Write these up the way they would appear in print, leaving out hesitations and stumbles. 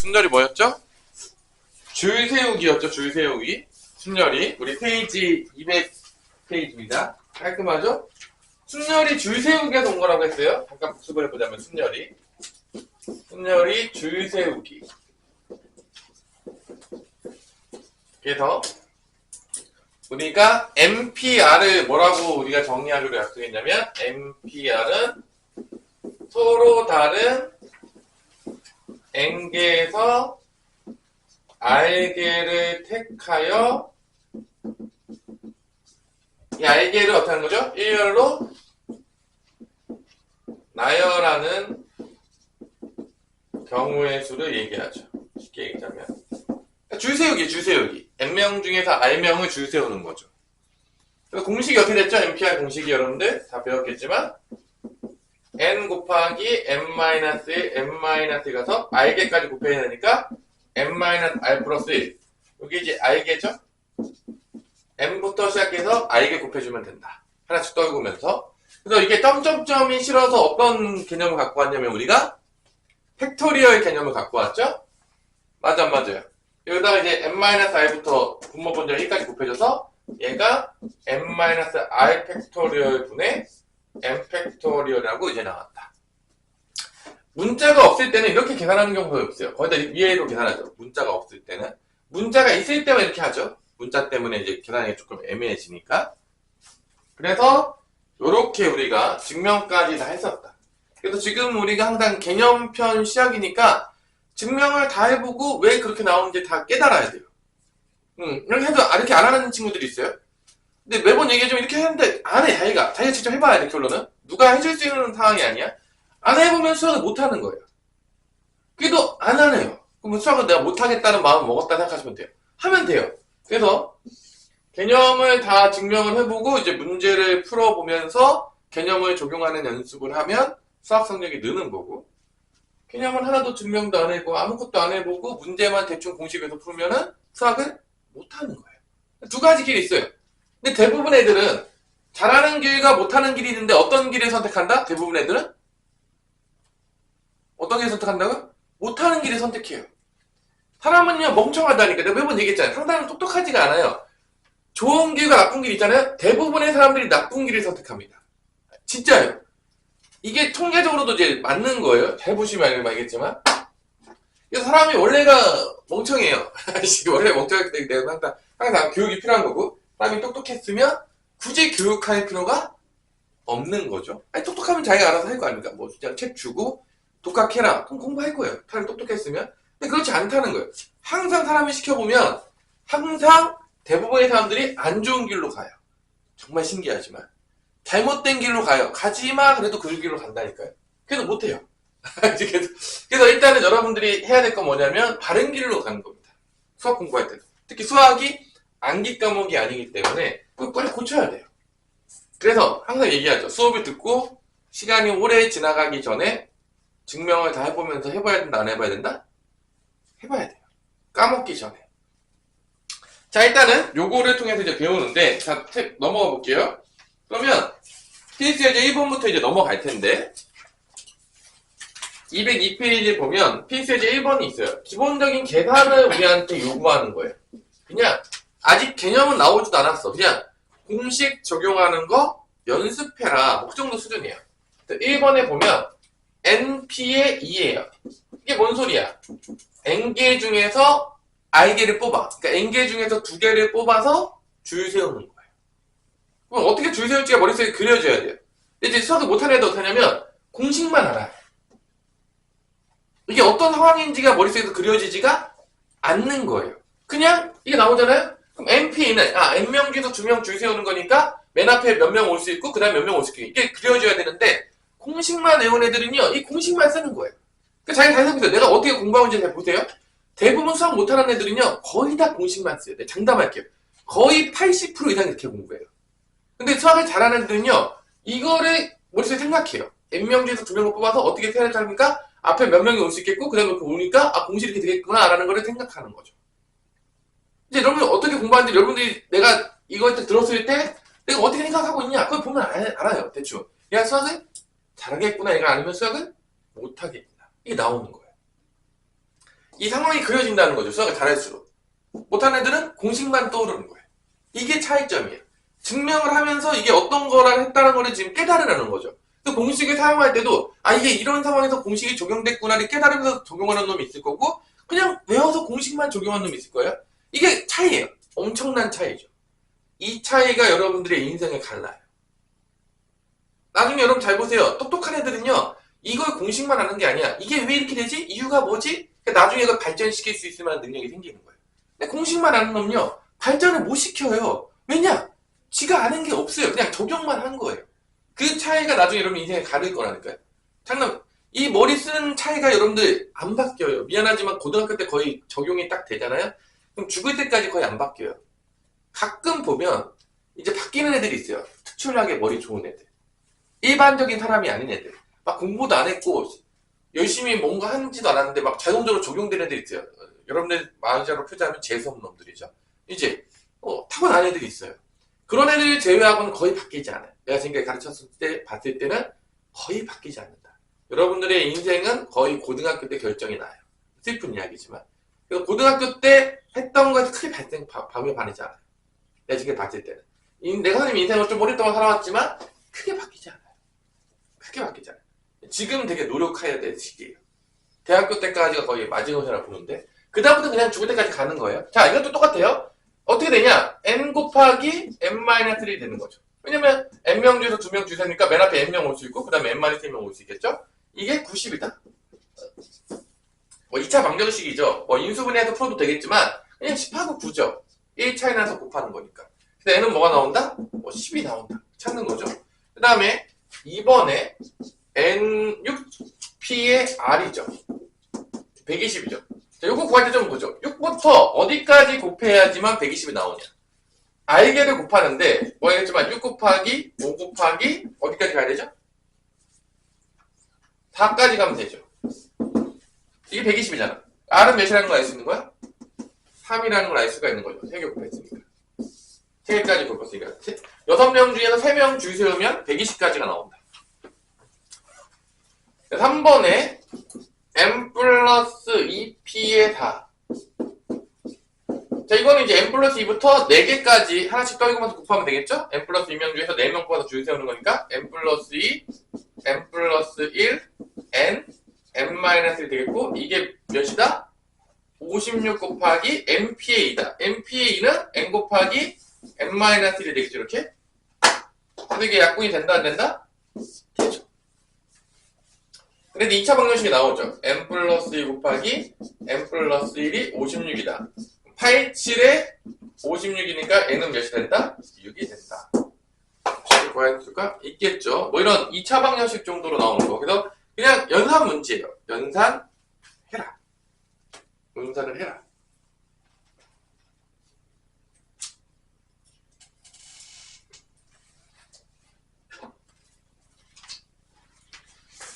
순열이 뭐였죠? 줄 세우기였죠. 줄 세우기. 순열이 우리 페이지 200페이지입니다. 깔끔하죠? 순열이 줄 세우기에서 온 거라고 했어요. 잠깐 복습을 해보자면 순열이 줄 세우기. 그래서 우리가 MPR을 뭐라고 우리가 정의하기로 약속했냐면 MPR은 서로 다른 N개에서 R개를 택하여 이 R개를 어떻게 하는 거죠? 일렬로 나열하는 경우의 수를 얘기하죠. 쉽게 얘기하자면 줄 세우기. N명 중에서 R명을 줄 세우는 거죠. 그래서 공식이 어떻게 됐죠? MPR 공식이 여러분들 다 배웠겠지만 N 곱하기 N-1, N-1 가서 R개까지 곱해야 되니까 N-R 플러스 1. 여기 이제 R개죠? N부터 시작해서 R개 곱해주면 된다. 하나씩 떨구면서. 그래서 이게 점점점이 싫어서 어떤 개념을 갖고 왔냐면 우리가 팩토리얼 개념을 갖고 왔죠? 맞아, 안 맞아요? 여기다가 이제 N-R부터 분모 분절 1까지 곱해줘서 얘가 N-R 팩토리얼 분의 N 팩토리얼이라고 이제 나왔다. 문자가 없을 때는 이렇게 계산하는 경우가 없어요. 거의 다 위에로 계산하죠. 문자가 없을 때는. 문자가 있을 때만 이렇게 하죠. 문자 때문에 이제 계산하기 조금 애매해지니까. 그래서 이렇게 우리가 증명까지 다 했었다. 그래서 지금 우리가 항상 개념편 시작이니까 증명을 다 해보고 왜 그렇게 나오는지 다 깨달아야 돼요. 이렇게 해도 이렇게 안 하는 친구들이 있어요. 근데 매번 얘기하자면 이렇게 했는데 안 해, 자기가 직접 해봐야 돼. 결론은 누가 해줄 수 있는 상황이 아니야. 안 해보면 수학을 못하는 거예요. 그래도 안 하네요. 그럼 수학을 내가 못하겠다는 마음을 먹었다 생각하시면 돼요. 하면 돼요. 그래서 개념을 다 증명을 해보고 이제 문제를 풀어보면서 개념을 적용하는 연습을 하면 수학 성적이 느는 거고, 개념을 하나도 증명도 안 해보고 아무것도 안 해보고 문제만 대충 공식에서 풀면은 수학을 못하는 거예요. 두 가지 길이 있어요. 근데 대부분 애들은 잘하는 길과 못하는 길이 있는데 어떤 길을 선택한다? 대부분 애들은 어떤 길을 선택한다고요? 못하는 길을 선택해요. 사람은요 멍청하다니까. 내가 매번 얘기했잖아요. 상당히 똑똑하지가 않아요. 좋은 길과 나쁜 길 있잖아요. 대부분의 사람들이 나쁜 길을 선택합니다. 진짜요. 이게 통계적으로도 이제 맞는 거예요. 잘 보시면 알겠지만. 그래서 사람이 원래가 멍청해요. 원래 멍청할 때 내가 항상 교육이 필요한 거고, 사람이 똑똑했으면 굳이 교육할 필요가 없는 거죠. 아니, 똑똑하면 자기가 알아서 할 거 아닙니까? 뭐 그냥 책 주고 독학해라. 그럼 공부할 거예요. 사람이 똑똑했으면. 근데 그렇지 않다는 거예요. 항상 사람을 시켜보면 항상 대부분의 사람들이 안 좋은 길로 가요. 정말 신기하지만. 잘못된 길로 가요. 가지마 그래도 그 길로 간다니까요. 그래도 못해요. 그래서 일단은 여러분들이 해야 될 건 뭐냐면 바른 길로 가는 겁니다. 수학 공부할 때도. 특히 수학이 암기 과목이 아니기 때문에 그거 빨리 고쳐야 돼요. 그래서 항상 얘기하죠. 수업을 듣고 시간이 오래 지나가기 전에 증명을 다 해보면서 해봐야 된다, 안 해봐야 된다? 해봐야 돼요. 까먹기 전에. 자, 일단은 요거를 통해서 이제 배우는데, 자, 넘어가 볼게요. 그러면 필수예제 1번부터 이제 넘어갈 텐데, 202페이지에 보면 필수예제 1번이 있어요. 기본적인 계산을 우리한테 요구하는 거예요. 그냥 아직 개념은 나오지도 않았어. 그냥 공식 적용하는 거 연습해라. 그 정도 수준이에요. 1번에 보면 NP의 2예요. 이게 뭔 소리야? N개 중에서 R개를 뽑아. 그러니까 N개 중에서 2개를 뽑아서 줄 세우는 거예요. 그럼 어떻게 줄 세울지가 머릿속에 그려져야 돼요. 근데 이제 수학을 못하는 애도 어떻게 하냐면 공식만 알아요. 이게 어떤 상황인지가 머릿속에서 그려지지가 않는 거예요. 그냥 이게 나오잖아요? 그럼 NP는 N명 중에서 2명 줄 세우는 거니까 맨 앞에 몇 명 올 수 있고 그 다음에 몇 명 올 수 있고 이게 그려져야 되는데 공식만 외운 애들은요 이 공식만 쓰는 거예요. 그러니까 자기 잘 생각해보세요. 내가 어떻게 공부하는지 잘 보세요. 대부분 수학 못하는 애들은요 거의 다 공식만 써요. 네, 장담할게요. 거의 80% 이상 이렇게 공부해요. 근데 수학을 잘하는 애들은요 이거를 머릿속에 생각해요. N명 중에서 2명을 뽑아서 어떻게 해야 합니까? 앞에 몇 명이 올 수 있겠고 그 다음에 오니까 공식이 이렇게 되겠구나 라는 거를 생각하는 거죠. 이제 여러분이 어떻게 공부하는지 여러분들이 내가 이걸 들었을 때 내가 어떻게 생각하고 있냐 그걸 보면 알아요. 대충 얘가 수학을 잘하겠구나 얘가 아니면 수학을 못하겠구나 이게 나오는 거예요. 이 상황이 그려진다는 거죠. 수학을 잘할수록. 못하는 애들은 공식만 떠오르는 거예요. 이게 차이점이에요. 증명을 하면서 이게 어떤 거라 했다는 거를 지금 깨달으라는 거죠. 그 공식을 사용할 때도 이게 이런 상황에서 공식이 적용됐구나를 깨달으면서 적용하는 놈이 있을 거고 그냥 외워서 공식만 적용하는 놈이 있을 거예요. 이게 차이예요. 엄청난 차이죠. 이 차이가 여러분들의 인생을 갈라요. 나중에 여러분 잘 보세요. 똑똑한 애들은요. 이걸 공식만 하는 게 아니야. 이게 왜 이렇게 되지? 이유가 뭐지? 그러니까 나중에 이걸 발전시킬 수 있을 만한 능력이 생기는 거예요. 근데 공식만 하는 놈은요. 발전을 못 시켜요. 왜냐? 지가 아는 게 없어요. 그냥 적용만 한 거예요. 그 차이가 나중에 여러분 인생에 가를 거라니까요. 장난. 이 머리 쓰는 차이가 여러분들 안 바뀌어요. 미안하지만 고등학교 때 거의 적용이 딱 되잖아요. 그럼 죽을 때까지 거의 안 바뀌어요. 가끔 보면 이제 바뀌는 애들이 있어요. 특출나게 머리 좋은 애들. 일반적인 사람이 아닌 애들. 막 공부도 안 했고 열심히 뭔가 하는지도 않았는데 막 자동적으로 적용되는 애들이 있어요. 여러분들 말자로 표현하면 재수없는 놈들이죠. 이제 타고난 애들이 있어요. 그런 애들 제외하고는 거의 바뀌지 않아요. 내가 지금까지 가르쳤을 때 봤을 때는 거의 바뀌지 않는다. 여러분들의 인생은 거의 고등학교 때 결정이 나요. 슬픈 이야기지만. 그래서 고등학교 때 했던 거에서 크게 방에 반하지 않아요. 내가 지금 봤을 때는. 내가 선생님 인생을 좀 오랫동안 살아왔지만 크게 바뀌지 않아요. 크게 바뀌지 않아요. 지금 되게 노력해야 될 시기예요. 대학교 때까지가 거의 마지노선이라고 보는데 그 다음부터 그냥 죽을 때까지 가는 거예요. 자, 이것도 똑같아요. 어떻게 되냐? n 곱하기 n-1이 되는 거죠. 왜냐면 n명 중에서 2명 주세니까 맨 앞에 n명 올 수 있고 그 다음에 n-1명 올 수 있겠죠? 이게 90이다. 2차 방정식이죠. 인수분해해서 풀어도 되겠지만 그냥 10하고 9죠. 1 차이 나서 곱하는 거니까. 근데 n은 뭐가 나온다? 10이 나온다. 찾는 거죠. 그 다음에 2번에 n6p의 r이죠. 120이죠. 자, 요거 구할 때 좀 보죠. 6부터 어디까지 곱해야지만 120이 나오냐. 알게를 곱하는데 뭐 알겠지만 6 곱하기 5 곱하기 어디까지 가야 되죠? 4까지 가면 되죠. 이게 120이잖아. r은 몇이라는 걸 알 수 있는 거야? 3이라는 걸 알 수가 있는 거죠. 3개 곱했으니까. 3개까지 곱했으니까. 6명 중에서 3명 줄 세우면 120까지가 나온다. 3번에 n 플러스 2p의 4. 자, 이거는 이제 n 플러스 2부터 4개까지 하나씩 떨구면서 곱하면 되겠죠? n 플러스 2명 중에서 4명 뽑아서 줄 세우는 거니까 n 플러스 2, n 플러스 1, n-1 되겠고 이게 몇이다? 56 곱하기 np의 2다. np의 2는 n 곱하기 n-1이 되겠죠, 이렇게? 근데 이게 약분이 된다, 안 된다? 되죠. 근데 2차 방정식이 나오죠. n 플러스 2 곱하기 n 플러스 1이 56이다. 87에 56이니까 n은 몇이 된다? 6이 된다. 혹시 구할 수가 있겠죠. 뭐 이런 2차 방정식 정도로 나오는 거. 그래서 그냥 연산 문제예요. 연산해라. 연산을 해라.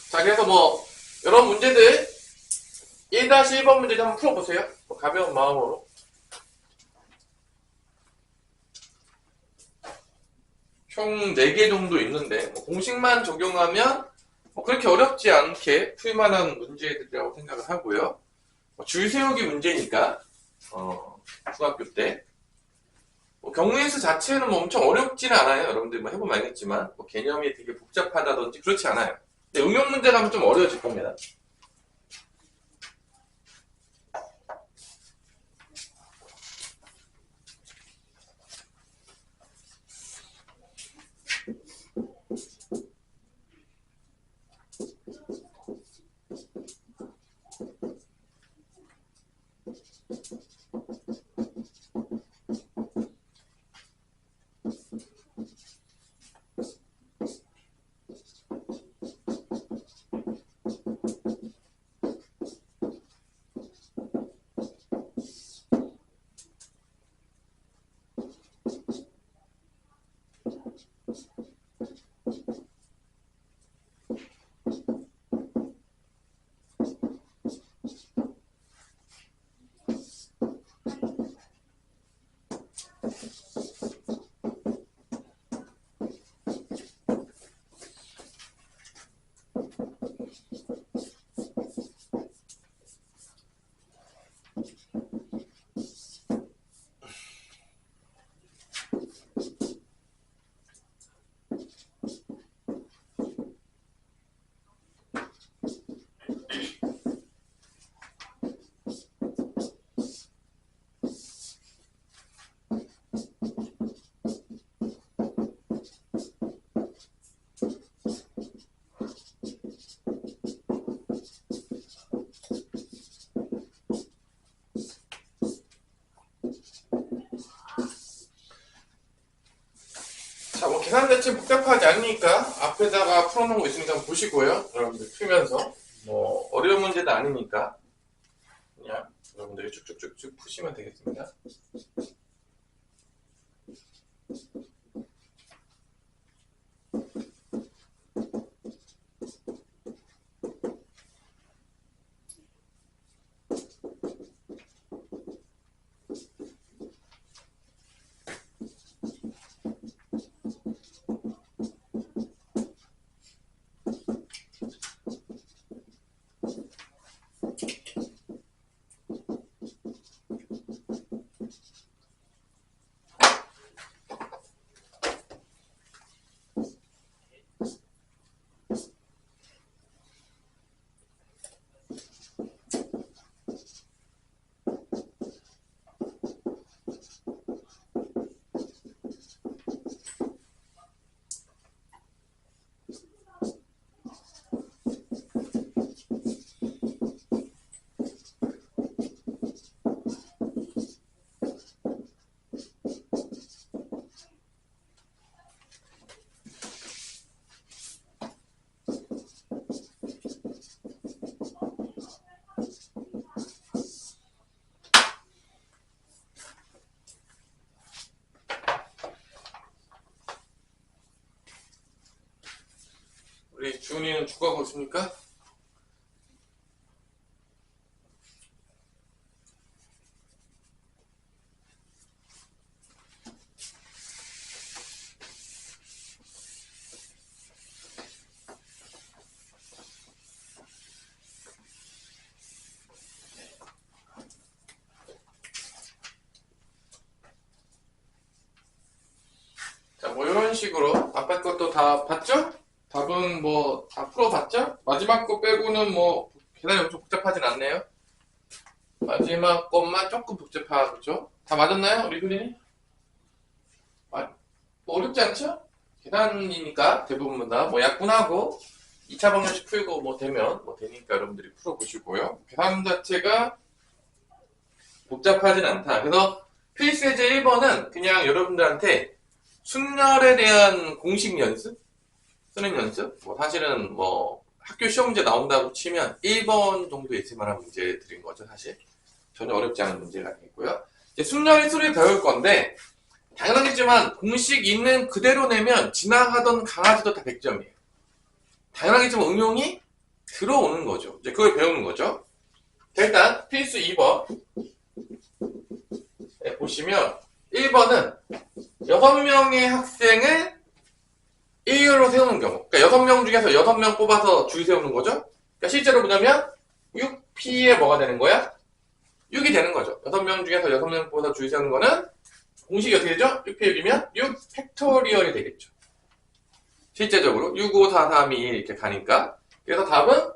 자, 그래서 뭐 이런 문제들 1-1번 문제도 한번 풀어보세요. 가벼운 마음으로. 총 4개 정도 있는데 공식만 적용하면 그렇게 어렵지 않게 풀만한 문제들이라고 생각을 하고요. 줄 세우기 문제니까 중학교 때 경우의 수 자체는 엄청 어렵지는 않아요. 여러분들 해보면 알겠지만 개념이 되게 복잡하다든지 그렇지 않아요. 근데 응용 문제 가면 좀 어려워질 겁니다. 자, 뭐 계산 자체 복잡하지 않으니까 앞에다가 풀어놓은 거 있으니까 한번 보시고요. 여러분들 풀면서 뭐 어려운 문제도 아니니까 그냥 여러분들이 쭉쭉쭉쭉 푸시면 되겠습니다. 우리 주은이는 축구하고 있습니까? 자, 뭐 이런 식으로 아빠 것도 다 봤죠? 답은 뭐 다 풀어봤죠? 마지막 거 빼고는 뭐 계산이 엄청 복잡하진 않네요. 마지막 것만 조금 복잡하죠? 다 맞았나요? 우리 효린이? 뭐 어렵지 않죠? 계산이니까 대부분 다 뭐 약분하고 2차 방정식 풀고 뭐 되면 뭐 되니까 여러분들이 풀어보시고요. 계산 자체가 복잡하진 않다. 그래서 필수예제 1번은 그냥 여러분들한테 순열에 대한 공식 연습? 쓰는 연습? 뭐 사실은 뭐 학교 시험 문제 나온다고 치면 1번 정도 있을 만한 문제들인 거죠, 사실. 전혀 어렵지 않은 문제가 아니고요. 이제 순열 수를 배울 건데 당연하겠지만 공식 있는 그대로 내면 지나가던 강아지도 다 100점이에요. 당연하겠지만 응용이 들어오는 거죠. 이제 그걸 배우는 거죠. 자, 일단 필수 2번 네, 보시면 1번은 6명의 학생을 일렬로 세우는 경우, 그러니까 6명 중에서 6명 뽑아서 줄 세우는 거죠. 그러니까 실제로 보자면 6P에 뭐가 되는 거야? 6이 되는 거죠. 6명 중에서 6명 뽑아서 줄 세우는 거는 공식이 어떻게 되죠? 6P 6이면 6 팩토리얼이 되겠죠. 실제적으로 6, 5, 4, 3, 2 이렇게 가니까. 그래서 답은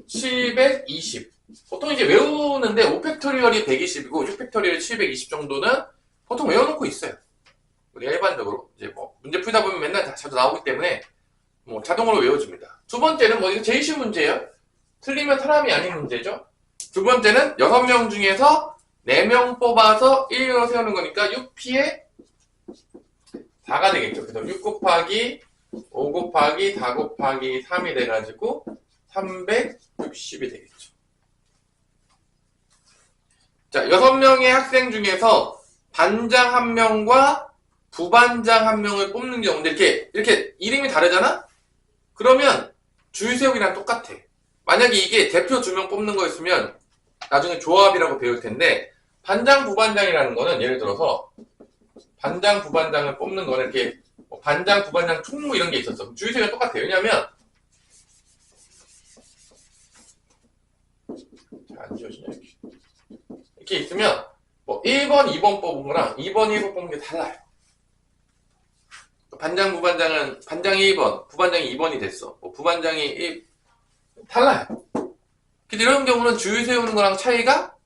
720. 보통 이제 외우는데 5 팩토리얼이 120이고 6 팩토리얼이 720 정도는 보통 외워놓고 있어요. 우리가 일반적으로 이제 뭐 문제 풀다 보면 맨날 다 자주 나오기 때문에 뭐 자동으로 외워집니다. 두 번째는 뭐 이거 제일 쉬운 문제예요. 틀리면 사람이 아닌 문제죠. 두 번째는 6명 중에서 4명 뽑아서 1로 세우는 거니까 6P에 4가 되겠죠. 그래서 6 곱하기 5 곱하기 4 곱하기 3이 돼가지고 360이 되겠죠. 자, 6명의 학생 중에서 반장 1명과 부반장 1명을 뽑는 경우인데 이렇게 이름이 다르잖아? 그러면 줄 세우기랑 똑같아. 만약에 이게 대표 2명 뽑는 거였으면 나중에 조합이라고 배울 텐데 반장, 부반장이라는 거는 예를 들어서 반장, 부반장을 뽑는 거는 이렇게 뭐 반장, 부반장, 총무 이런 게 있었어. 줄 세우기랑 똑같아요. 왜냐면 잘 안 지워지냐 이렇게 있으면 뭐 1번, 2번 뽑은 거랑 2번, 1번 뽑은 게 달라요. 반장, 부반장은 반장이 1번, 부반장이 2번이 됐어. 뭐 부반장이 1, 달라요. 근데 이런 경우는 줄 세우는 거랑 차이가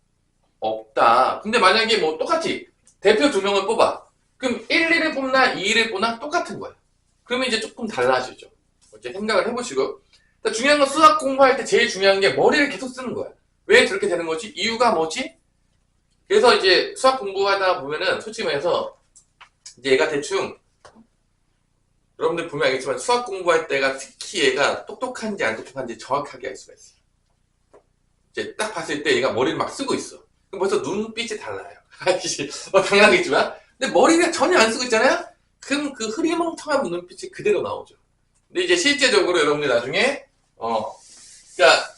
없다. 근데 만약에 뭐 똑같이 대표 2명을 뽑아. 그럼 1, 2를 뽑나 2, 1을 뽑나 똑같은 거야. 그러면 이제 조금 달라지죠. 이제 생각을 해보시고. 중요한 건 수학 공부할 때 제일 중요한 게 머리를 계속 쓰는 거야. 왜 저렇게 되는 거지? 이유가 뭐지? 그래서 이제 수학 공부하다 보면은 솔직히 말해서 이제 얘가 대충 여러분들 보면 알겠지만 수학 공부할 때가 특히 얘가 똑똑한지 안 똑똑한지 정확하게 알 수가 있어요. 이제 딱 봤을 때 얘가 머리를 막 쓰고 있어. 그럼 벌써 눈빛이 달라요. 당연하겠지만. 근데 머리를 전혀 안 쓰고 있잖아요? 그럼 그 흐리멍텅한 눈빛이 그대로 나오죠. 근데 이제 실제적으로 여러분들 나중에, 그러니까,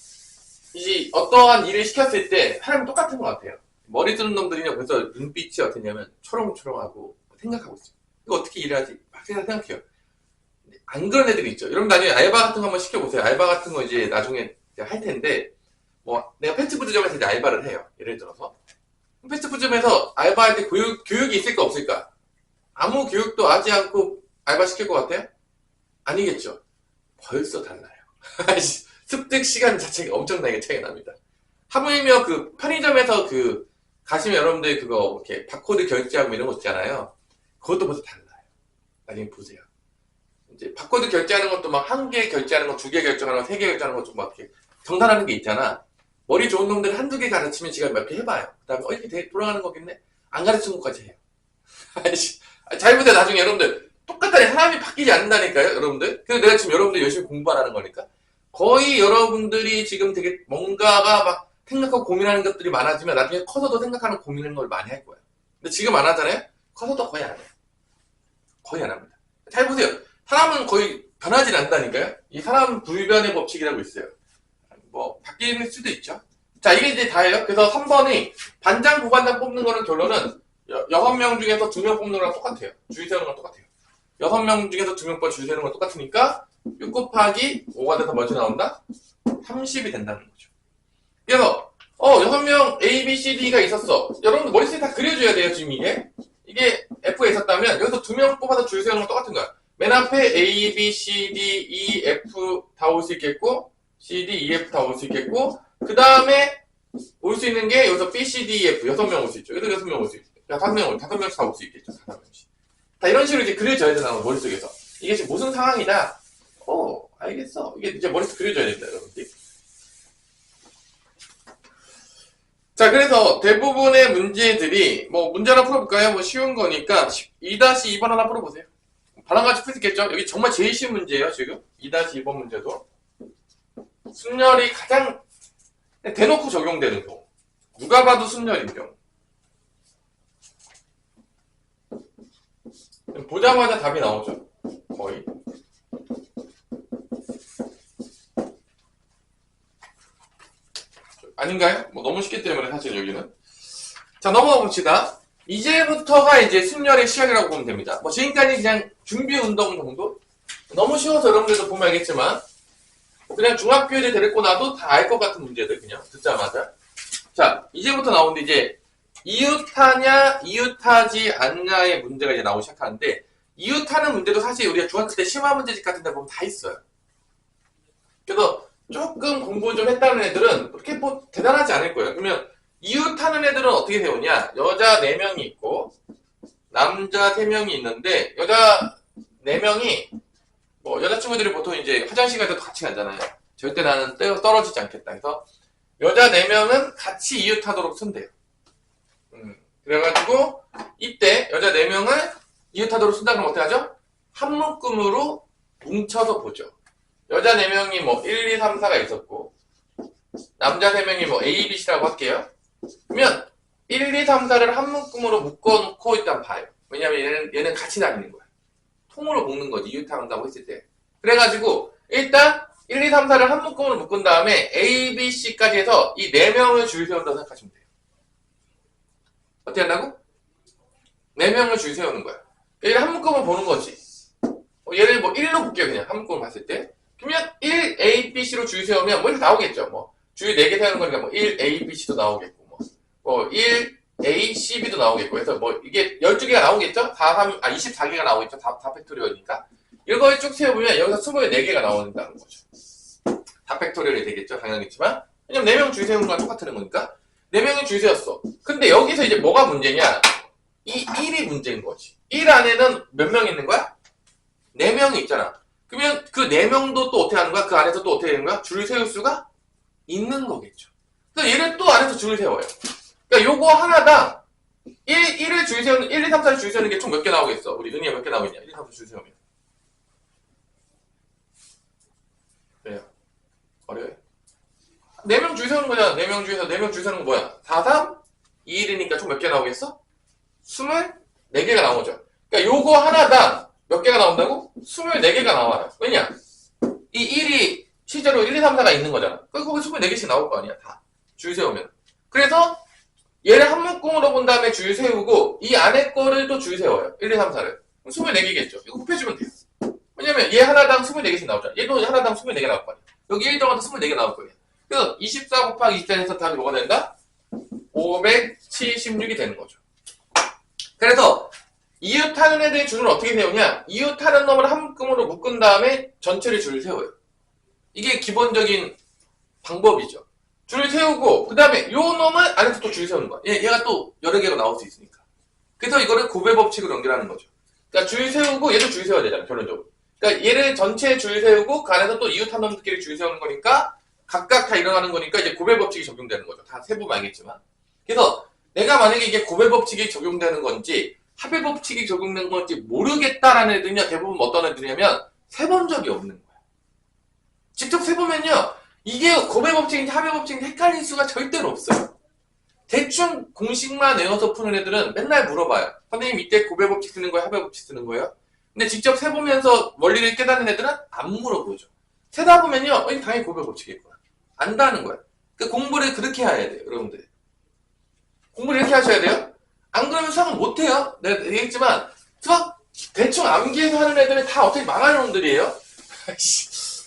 이제 어떠한 일을 시켰을 때 사람이 똑같은 것 같아요. 머리 쓰는 놈들이냐 벌써 눈빛이 어떠냐면 초롱초롱하고 생각하고 있어요. 이거 어떻게 일을 하지? 막 생각해요. 안 그런 애들이 있죠. 여러분 나중에 알바 같은 거 한번 시켜보세요. 알바 같은 거 이제 나중에 할 텐데, 뭐, 내가 패스트푸드점에서 이제 알바를 해요. 예를 들어서. 패스트푸드점에서 알바할 때 교육이 있을까 없을까? 아무 교육도 하지 않고 알바 시킬 것 같아요? 아니겠죠. 벌써 달라요. 습득 시간 자체가 엄청나게 차이가 납니다. 하물며 그 편의점에서 그 가시면 여러분들 그거 이렇게 바코드 결제하고 이런 거 있잖아요. 그것도 벌써 달라요. 나중에 보세요. 이제 바코드 결제하는 것도 막 1개 결제하는 거, 2개 결제하는 거, 3개 결제하는 거 좀 막 이렇게 정산하는 게 있잖아. 머리 좋은 놈들 1-2개 가르치면 지가 몇 개 해봐요. 그 다음에 이렇게 돌아가는 거겠네? 안 가르치는 것까지 해요. 잘 보세요. 나중에 여러분들 똑같다니 사람이 바뀌지 않는다니까요. 여러분들. 그래서 내가 지금 여러분들 열심히 공부하라는 거니까. 거의 여러분들이 지금 되게 뭔가가 막 생각하고 고민하는 것들이 많아지면 나중에 커서도 생각하는 고민하는 걸 많이 할 거예요. 근데 지금 안 하잖아요? 커서도 거의 안 해요. 거의 안 합니다. 잘 보세요. 사람은 거의 변하지 않는다니까요? 이 사람 불변의 법칙이라고 있어요. 뭐, 바뀔 수도 있죠. 자, 이게 이제 다예요. 그래서 3번이 반장, 부반장 뽑는 거는 결론은 6명 중에서 2명 뽑는 거랑 똑같아요. 줄 세우는 건 똑같아요. 6명 중에서 2명 뽑아 줄 세우는 건 똑같으니까 6 곱하기 5가 돼서 뭐지 나온다? 30이 된다는 거죠. 그래서 6명 A, B, C, D가 있었어. 여러분들 머릿속에 다 그려줘야 돼요. 지금 이게 F에 있었다면 여기서 2명 뽑아서 줄 세우는 건 똑같은 거야. 맨 앞에 A, B, C, D, E, F 다 올 수 있겠고 C, D, E, F 다 올 수 있겠고 그 다음에 올 수 있는 게 여기서 B, C, D, E, F 6명 올 수 있죠. 여기서 6명 올 수 있죠. 5명씩 다 올 수 있겠죠. 5명씩. 다 이런 식으로 이제 그려져야 되나 머릿속에서. 이게 지금 무슨 상황이다? 알겠어. 이게 이제 머릿속 그려져야 된다, 여러분들. 자, 그래서 대부분의 문제들이, 뭐, 문제 하나 풀어볼까요? 뭐, 쉬운 거니까, 2-2번 하나 풀어보세요. 바람같이 풀 수 있겠죠? 여기 정말 제일 쉬운 문제예요, 지금. 2-2번 문제도. 순열이 가장 대놓고 적용되는 경우. 누가 봐도 순열인 경우. 보자마자 답이 나오죠. 거의. 아닌가요? 뭐 너무 쉽기 때문에 사실 여기는. 자, 넘어가 봅시다. 이제부터가 이제 순열의 시작이라고 보면 됩니다. 뭐 지금까지 그냥 준비 운동 정도? 너무 쉬워서 여러분들도 보면 알겠지만 그냥 중학교에 데리고 나도 다 알 것 같은 문제들 그냥 듣자마자. 자, 이제부터 나오는데 이제 이웃하냐 이웃하지 않냐의 문제가 이제 나오기 시작하는데 이웃하는 문제도 사실 우리가 중학교 때 심화 문제집 같은 데 보면 다 있어요. 그래서 조금 공부 좀 했다는 애들은 그렇게 뭐 대단하지 않을 거예요. 그러면 이웃하는 애들은 어떻게 세우냐? 여자 4명이 있고 남자 3명이 있는데 여자 4명이 뭐 여자친구들이 보통 이제 화장실 갈 때도 같이 가잖아요. 절대 나는 떨어지지 않겠다 해서 여자 4명은 같이 이웃하도록 쓴대요. 그래가지고 이때 여자 4명을 이웃하도록 쓴다 그러면 어떻게 하죠? 한 묶음으로 뭉쳐서 보죠. 여자 4명이 뭐 1, 2, 3, 4가 있었고 남자 3명이 뭐 A, B, C라고 할게요. 그러면 1, 2, 3, 4를 한 묶음으로 묶어놓고 일단 봐요. 왜냐면 얘는 같이 다니는 거야. 통으로 묶는 거지, 이웃한다고 했을 때. 그래가지고 일단 1, 2, 3, 4를 한 묶음으로 묶은 다음에 A, B, C까지 해서 이 4명을 줄 세운다고 생각하시면 돼요. 어떻게 한다고? 4명을 줄 세우는 거야. 얘를 한 묶음을 보는 거지. 얘를 뭐 1로 볼게요, 그냥. 한 묶음을 봤을 때. 그러면 1, A, B, C로 줄 세우면 뭐 이렇게 나오겠죠. 뭐 줄 4개 세우는 거니까 뭐 1, A, B, C도 나오겠고 뭐 1, A, C, B도 나오겠고. 그래서 뭐 이게 12개가 나오겠죠? 24개가 나오겠죠? 다 팩토리얼이니까. 이걸 쭉 세워보면 여기서 24개가 나온다는 거죠. 다 팩토리얼이 되겠죠? 당연하겠지만. 왜냐면 4명 줄 세우는 거랑 똑같은 거니까. 4명이 줄 세웠어. 근데 여기서 이제 뭐가 문제냐? 이 1이 문제인 거지. 1 안에는 몇 명 있는 거야? 4명이 있잖아. 그러면 그 4명도 또 어떻게 하는 거야? 그 안에서 또 어떻게 되는 거야? 줄을 세울 수가 있는 거겠죠. 그래서 얘를 또 안에서 줄을 세워요. 그러니까 요거 하나당 1을 줄 세우는, 1, 2, 3, 4를 줄 세우는 게 총 몇 개 나오겠어? 우리 은희가 몇 개 나오겠냐? 1, 2, 3, 4 줄 세우면. 왜요? 어려워요? 4명 줄 세우는 거잖아. 4명 중에서 4명 줄 세우는 거 뭐야? 4, 3, 2, 1이니까 총 몇 개 나오겠어? 24개가 나오죠. 그러니까 요거 하나당 몇 개가 나온다고? 24개가 나와요. 왜냐? 이 1이 실제로 1, 2, 3, 4가 있는 거잖아. 그럼 거기 24개씩 나올 거 아니야, 다. 줄 세우면. 그래서 얘를 한 묶음으로 본 다음에 줄 세우고 이 안에 거를 또 줄 세워요. 1, 2, 3, 4를. 24개겠죠. 이거 곱해주면 돼요. 왜냐면 얘 하나당 24개씩 나오잖아. 얘도 하나당 24개 나올 거 아니야. 여기 1 동안도 24개 나올 거예요. 그래서 24 곱하기 24에서 답이 뭐가 된다? 576이 되는 거죠. 그래서 이웃하는 애들의 줄을 어떻게 세우냐? 이웃하는 놈을 한 묶음으로 묶은 다음에 전체를 줄을 세워요. 이게 기본적인 방법이죠. 줄을 세우고 그 다음에 요 놈을 안에서 또 줄 세우는 거야. 얘가 또 여러 개가 나올 수 있으니까. 그래서 이거를 고배 법칙으로 연결하는 거죠. 그러니까 줄 세우고 얘도 줄 세워야 되잖아, 결론적으로. 그러니까 얘를 전체 줄 세우고 그 안에서 또 이웃한 놈들끼리 줄 세우는 거니까 각각 다 일어나는 거니까 이제 고배 법칙이 적용되는 거죠. 다 세부면 알겠지만. 그래서 내가 만약에 이게 고배 법칙이 적용되는 건지 합의 법칙이 적용된 건지 모르겠다라는 애들은요, 대부분 어떤 애들이냐면 세본 적이 없는 거야. 직접 세보면요, 이게 고배 법칙인지 합의 법칙인지 헷갈릴 수가 절대로 없어요. 대충 공식만 외워서 푸는 애들은 맨날 물어봐요. 선생님 이때 고배 법칙 쓰는 거예요? 합의 법칙 쓰는 거예요? 근데 직접 세보면서 원리를 깨닫는 애들은 안 물어보죠. 세다 보면요, 당연히 고배 법칙이겠구나. 안다는 거야. 그 공부를 그렇게 해야 돼요, 여러분들. 공부를 이렇게 하셔야 돼요. 안 그러면 수학은 못해요. 내가 얘기했지만 수학 대충 암기해서 하는 애들은 다 어떻게 망하는 놈들이에요.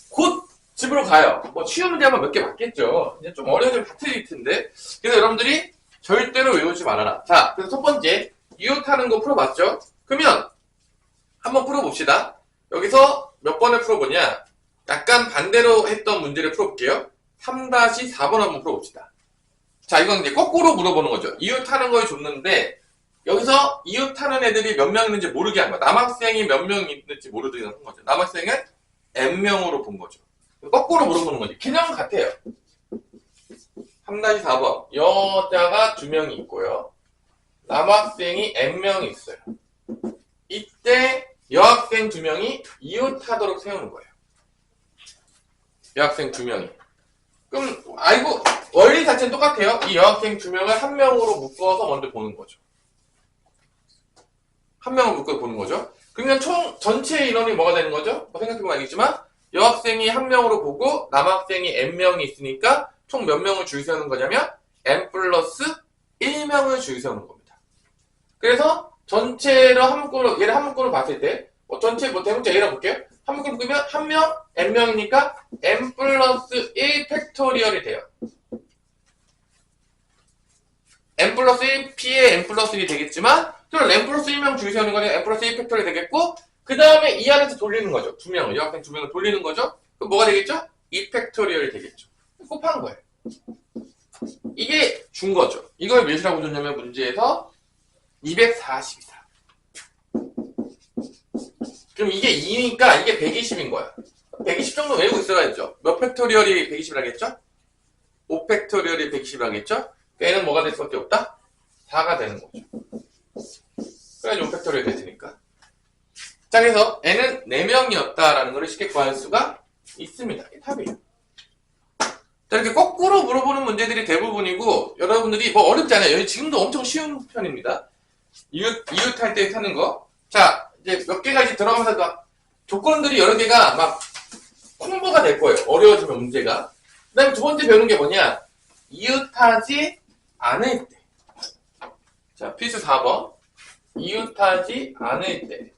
곧 집으로 가요. 뭐 쉬운 문제 한번 몇 개 맞겠죠. 이제 좀 어려운 점 다 틀릴 텐데. 그래서 여러분들이 절대로 외우지 말아라. 자, 그래서 첫 번째 이웃하는 거 풀어봤죠. 그러면 한번 풀어봅시다. 여기서 몇 번을 풀어보냐. 약간 반대로 했던 문제를 풀어볼게요. 3-4번 한번 풀어봅시다. 자, 이건 이제 거꾸로 물어보는 거죠. 이웃하는 걸 줬는데 여기서 이웃하는 애들이 몇 명 있는지 모르게 한 거야. 남학생이 몇 명 있는지 모르게 한 거죠. 남학생은 N명으로 본 거죠. 거꾸로 물어보는 거지. 개념은 같아요. 3-4번. 여자가 2명이 있고요. 남학생이 N명이 있어요. 이때 여학생 2명이 이웃하도록 세우는 거예요. 여학생 2명이. 그럼 아이고 원리 자체는 똑같아요. 이 여학생 2명을 한 명으로 묶어서 먼저 보는 거죠. 한 명을 묶어서 보는 거죠. 그러면 총 전체 인원이 뭐가 되는 거죠? 뭐 생각해보면 알겠지만 여학생이 한 명으로 보고 남학생이 N명이 있으니까 총 몇 명을 줄 세우는 거냐면 N 플러스 1명을 줄 세우는 겁니다. 그래서 전체로 한 묶음으로 얘를 한 묶음으로 봤을 때 전체 대문자 A라고 볼게요. 한 묶음 묶으면 한 명 N명이니까 N 플러스 1 팩토리얼이 돼요. N 플러스 1 P에 N 플러스 1이 되겠지만 그럼 N 플러스 1명 줄 세우는 거는 N 플러스 1 팩토리얼이 되겠고 그 다음에 이 안에서 돌리는 거죠. 2명을, 여학생 2명을 돌리는 거죠. 그럼 뭐가 되겠죠? 2 팩토리얼이 되겠죠. 곱한 거예요. 이게 준 거죠. 이걸 몇이라고 줬냐면 문제에서 240이다. 그럼 이게 2니까 이게 120인 거야. 120 정도 외우고 있어야겠죠. 몇 팩토리얼이 120이라겠죠? 5 팩토리얼이 120이라겠죠? 얘는 뭐가 될 수밖에 없다? 4가 되는 거죠. 그래야지 5 팩토리얼이 됐으니까. 자, 그래서 n은 4명이었다라는 걸 쉽게 구할 수가 있습니다. 이게 답이에요. 자, 이렇게 거꾸로 물어보는 문제들이 대부분이고, 여러분들이 뭐 어렵지 않아요. 지금도 엄청 쉬운 편입니다. 이웃할 때 하는 거. 자, 이제 몇 개가 이제 들어가면서 막 조건들이 여러 개가 막 콤보가 될 거예요. 어려워지면 문제가. 그 다음에 두 번째 배우는 게 뭐냐? 이웃하지 않을 때. 자, 필수 4번. 이웃하지 않을 때.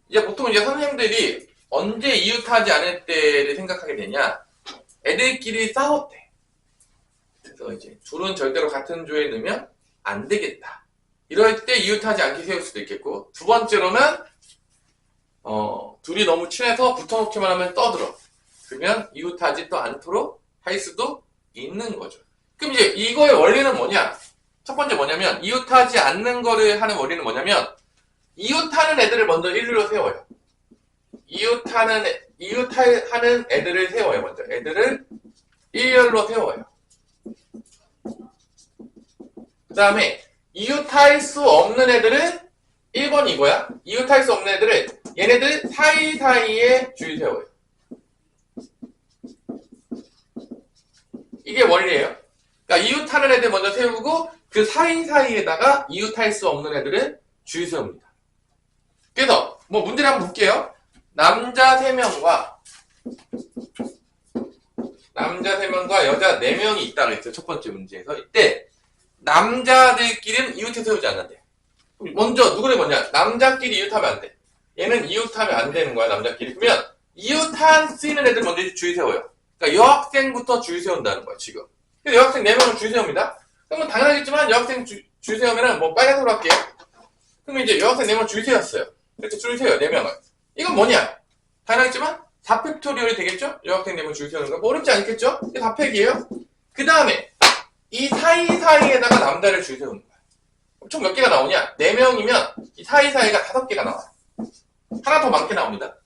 이제 보통 보통 이제 선생님들이 언제 이웃하지 않을 때를 생각하게 되냐? 애들끼리 싸웠대. 그래서 이제 둘은 절대로 같은 조에 넣으면 안 되겠다. 이럴 때 이웃하지 않게 세울 수도 있겠고, 두 번째로는 둘이 너무 친해서 붙어놓기만 하면 떠들어. 그러면 이웃하지 또 않도록 할 수도 있는 거죠. 그럼 이제 이거의 원리는 뭐냐? 첫 번째 뭐냐면, 이웃하지 않는 거를 하는 원리는 뭐냐면, 이웃하는 애들을 먼저 일렬로 세워요. 이웃하는 애들을 세워요, 먼저. 애들을 일렬로 세워요. 그 다음에, 이웃할 수 없는 애들은 1번 이거야. 이웃할 수 없는 애들은 얘네들 사이사이에 줄 세워요. 이게 원리예요. 그러니까 이웃하는 애들 먼저 세우고 그 사이사이에다가 이웃할 수 없는 애들은 줄 세웁니다. 그래서 뭐 문제를 한번 볼게요. 남자 3명과 여자 4명이 있다고 했어요. 첫 번째 문제에서. 이때 남자들끼리는 이웃해 세우지 않는데. 먼저 누구를 뭐냐? 남자끼리 이웃하면 안 돼. 얘는 이웃하면 안 되는 거야, 남자끼리. 그러면 이웃할 수 있는 애들 먼저 줄 세워요. 그러니까 여학생부터 줄 세운다는 거야, 지금. 그래서 여학생 4명을 줄 세웁니다. 그러면 당연하겠지만 여학생 줄 세우면은 뭐 빨간색으로 할게요. 그러면 이제 여학생 4명 줄 세웠어요. 이렇게 줄 세워요, 4명을. 이건 뭐냐? 당연하겠지만 4팩토리얼이 되겠죠? 여학생 4명 줄 세우는 거. 뭐 어렵지 않겠죠? 이게 4팩이에요. 그 다음에 이 사이사이에다가 남자를 줄 세우는 거야. 총 몇 개가 나오냐? 4명이면 이 사이사이가 5개가 나와요. 하나 더 많게 나옵니다.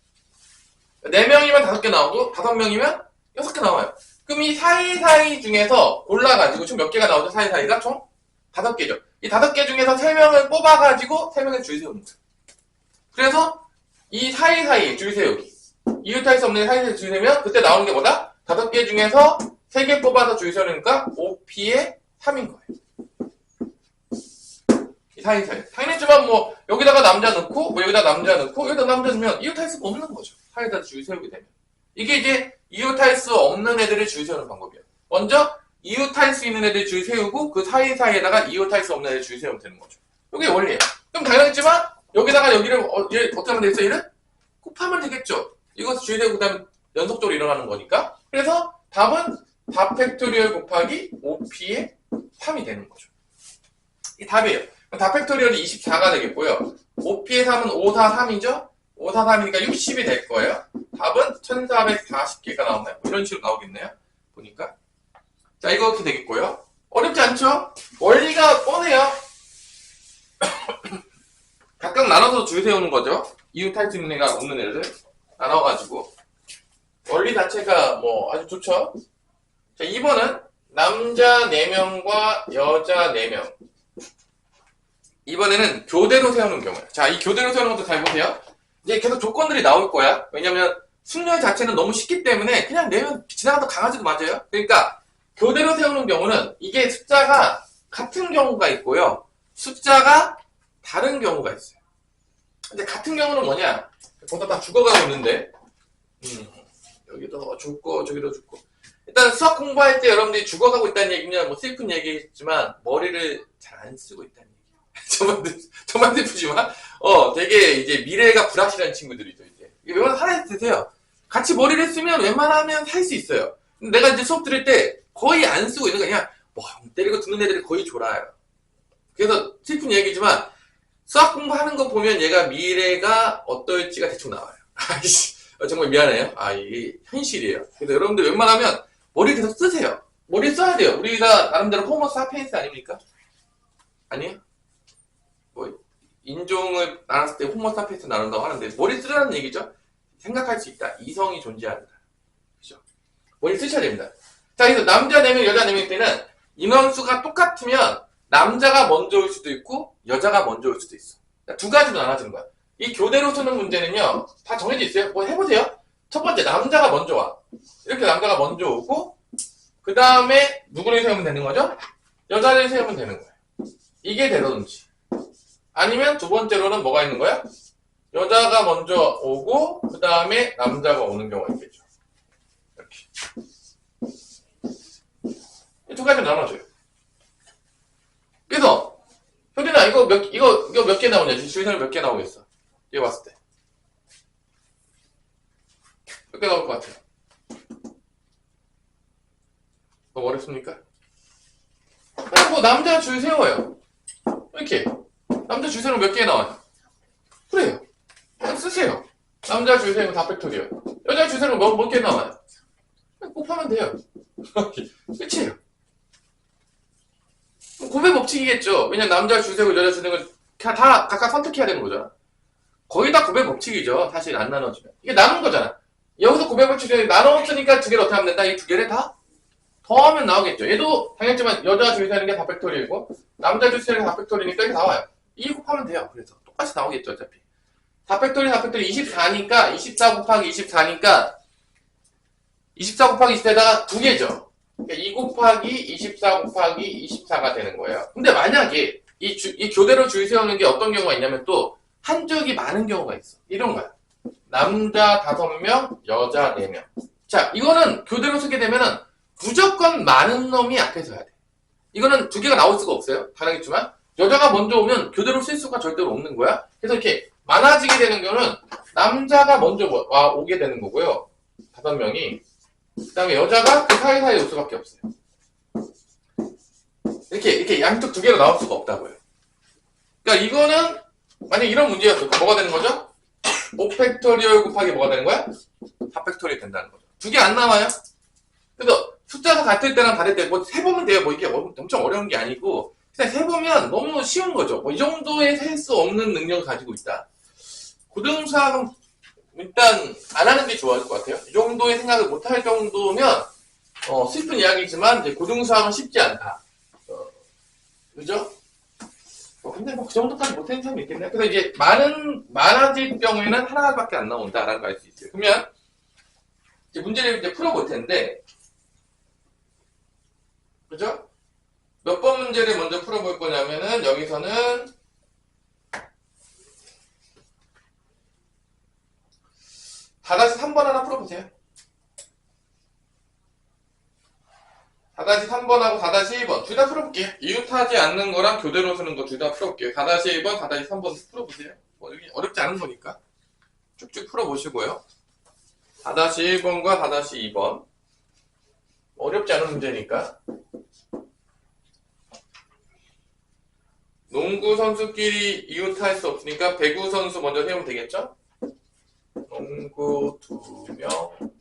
4명이면 5개 나오고 5명이면 6개 나와요. 그럼 이 사이사이 중에서 골라가지고 총 몇 개가 나오죠? 사이사이가 총 5개죠. 이 5개 중에서 3명을 뽑아가지고 3명을 줄 세우는 거예요. 그래서 이 사이사이 줄 세우기, 이웃할 수 없는 사이사이 줄 세우면 그때 나오는 게 뭐다? 5개 중에서 3개 뽑아서 줄 세우니까 5P의 3인 거예요. 이 사이사이. 당연했지만 뭐 여기다가 남자 넣고 뭐 여기다 남자 넣고 여기다 남자 넣으면 이웃할 수가 없는 거죠. 사이사이 줄 세우게 되면. 이게 이제 이웃할 수 없는 애들을 줄 세우는 방법이에요. 먼저 이웃할 수 있는 애들 줄 세우고 그 사이사이에다가 이웃할 수 없는 애들 줄 세우면 되는 거죠. 이게 원리예요. 그럼 당연했지만 여기다가 여기를 어떻게 하면 되겠어? 얘를 곱하면 되겠죠. 이것을 줄 세우고 그다음에 연속적으로 일어나는 거니까. 그래서 답은 4팩토리얼 곱하기 5P의 3이 되는 거죠. 이 답이에요. 4팩토리얼이 24가 되겠고요. 5P의 3은 5, 4, 3이죠? 5, 4, 3이니까 60이 될 거예요. 답은 1440개가 나오나요? 이런 식으로 나오겠네요. 보니까. 자, 이거 이렇게 되겠고요. 어렵지 않죠? 원리가 뻔해요. 각각 나눠서 줄 세우는 거죠. 이웃할 수 있는 애가 없는 애를 나눠가지고. 원리 자체가 뭐 아주 좋죠. 자, 2번은 남자 4명과 여자 4명. 이번에는 교대로 세우는 경우예요. 자, 이 교대로 세우는 것도 잘 보세요. 이제 계속 조건들이 나올 거야. 왜냐면 순열 자체는 너무 쉽기 때문에 그냥 내면 지나가던 강아지도 맞아요. 그러니까 교대로 세우는 경우는 이게 숫자가 같은 경우가 있고요. 숫자가 다른 경우가 있어요. 근데 같은 경우는 뭐냐? 보다 다 죽어가고 있는데 여기도 죽고 저기도 죽고. 일단 수학 공부할 때 여러분들이 죽어가고 있다는 얘기는 뭐 슬픈 얘기겠지만 머리를 잘 안 쓰고 있다는 얘기예요. 저만 슬프지만 되게 이제 미래가 불확실한 친구들이죠. 이제 웬만하면 하나 드세요. 같이 머리를 쓰면 웬만하면 살 수 있어요. 근데 내가 이제 수업 들을 때 거의 안 쓰고 있는 거 그냥 뭐 때리고 듣는 애들이 거의 졸아요. 그래서 슬픈 얘기지만 수학 공부하는 거 보면 얘가 미래가 어떨지가 대충 나와요. 아이씨, 정말 미안해요. 이게 현실이에요. 그래서 여러분들 웬만하면 머리 계속 쓰세요. 머리 써야 돼요. 우리가 나름대로 호모 사피엔스 아닙니까? 아니에요? 뭐 인종을 나눴을 때 호모 사피엔스 나눈다고 하는데 머리 쓰라는 얘기죠. 생각할 수 있다. 이성이 존재한다. 그죠? 머리 쓰셔야 됩니다. 자, 그래서 남자 4명, 여자 4명일 때는 인원수가 똑같으면 남자가 먼저 올 수도 있고 여자가 먼저 올 수도 있어. 두 가지로 나눠지는 거야. 이 교대로 쓰는 문제는요, 다 정해져 있어요. 뭐 해보세요. 첫 번째, 남자가 먼저 와. 이렇게 남자가 먼저 오고, 그 다음에 누구를 세우면 되는 거죠? 여자를 세우면 되는 거예요. 이게 되든지. 아니면 두 번째로는 뭐가 있는 거야? 여자가 먼저 오고, 그 다음에 남자가 오는 경우가 있겠죠. 이렇게. 이 두 가지로 나눠져요. 그래서 효린아 이거 몇 개 나오냐? 줄서는 몇 개 나오겠어? 이거 봤을 때 그렇게 나올 것 같아요. 너무 어렵습니까? 뭐 남자 줄 세워요. 이렇게 남자 줄 세우면 몇 개 나와요? 그래요. 그냥 쓰세요. 남자 줄 세우면 다 팩토리요. 여자 줄 세우면 몇 개 나와요? 그냥 곱하면 돼요. 끝이에요. 곱의 법칙이겠죠. 왜냐면 남자 줄 세우고 여자 줄 세우고 다 각각 선택해야 되는 거잖아. 거의 다 곱의 법칙이죠. 사실 안 나눠주면. 이게 나눈 거잖아. 여기서 곱의 법칙이 나눴으니까 두 개를 어떻게 하면 된다? 이 두 개를 다 더하면 나오겠죠. 얘도 당연했지만 여자 줄 세는 게 다 팩토리이고 남자 줄 세는 게 다 팩토리니까 이게 나와요. 2 곱하면 돼요. 그래서 똑같이 나오겠죠. 어차피. 4 팩토리 4 팩토리 24니까 24 곱하기 24니까 24 곱하기 24에다가 두 개죠. 그러니까 2 곱하기 24 곱하기 24가 되는 거예요. 근데 만약에 이 교대로 줄 세우는 게 어떤 경우가 있냐면 또 한쪽이 많은 경우가 있어. 이런 거야. 남자 5명, 여자 4명. 자, 이거는 교대로 쓰게 되면은 무조건 많은 놈이 앞에 서야 돼. 이거는 두 개가 나올 수가 없어요. 다르겠지만 여자가 먼저 오면 교대로 쓸 수가 절대로 없는 거야. 그래서 이렇게 많아지게 되는 경우는 남자가 먼저 오게 되는 거고요. 5명이. 그 다음에 여자가 그 사이사이에 올 수밖에 없어요. 이렇게 양쪽 두 개로 나올 수가 없다고요. 그러니까 이거는 만약 이런 문제였어. 그럼 뭐가 되는 거죠? 5팩토리얼 곱하기 뭐가 되는 거야? 4팩토리얼 된다는 거죠. 두 개 안 나와요? 그래서 숫자가 같을 때랑 다를 때 뭐 세보면 돼요. 뭐 이게 엄청 어려운 게 아니고 그냥 세보면 너무 쉬운 거죠. 뭐 이 정도의 셀 수 없는 능력을 가지고 있다. 고등수학은 일단 안 하는 게 좋을 것 같아요. 이 정도의 생각을 못 할 정도면 슬픈 이야기지만 이제 고등수학은 쉽지 않다. 그죠? 근데 뭐 그 정도까지 못하는 사람이 있겠네요. 그래서 이제 많아질 경우에는 하나밖에 안 나온다라는 걸 알 수 있어요. 그러면 이제 문제를 이제 풀어볼 텐데, 그죠? 몇 번 문제를 먼저 풀어볼 거냐면은 여기서는 4-3번 하나 풀어보세요. 4-3번하고 4-1번 둘 다 풀어볼게요. 이웃하지 않는 거랑 교대로 쓰는 거 둘 다 풀어볼게요. 4-1번, 4-3번 풀어보세요. 뭐 여기 어렵지 않은 거니까 쭉쭉 풀어보시고요. 4-1번과 4-2번 어렵지 않은 문제니까. 농구 선수끼리 이웃할 수 없으니까 배구 선수 먼저 세우면 되겠죠? 농구 2명,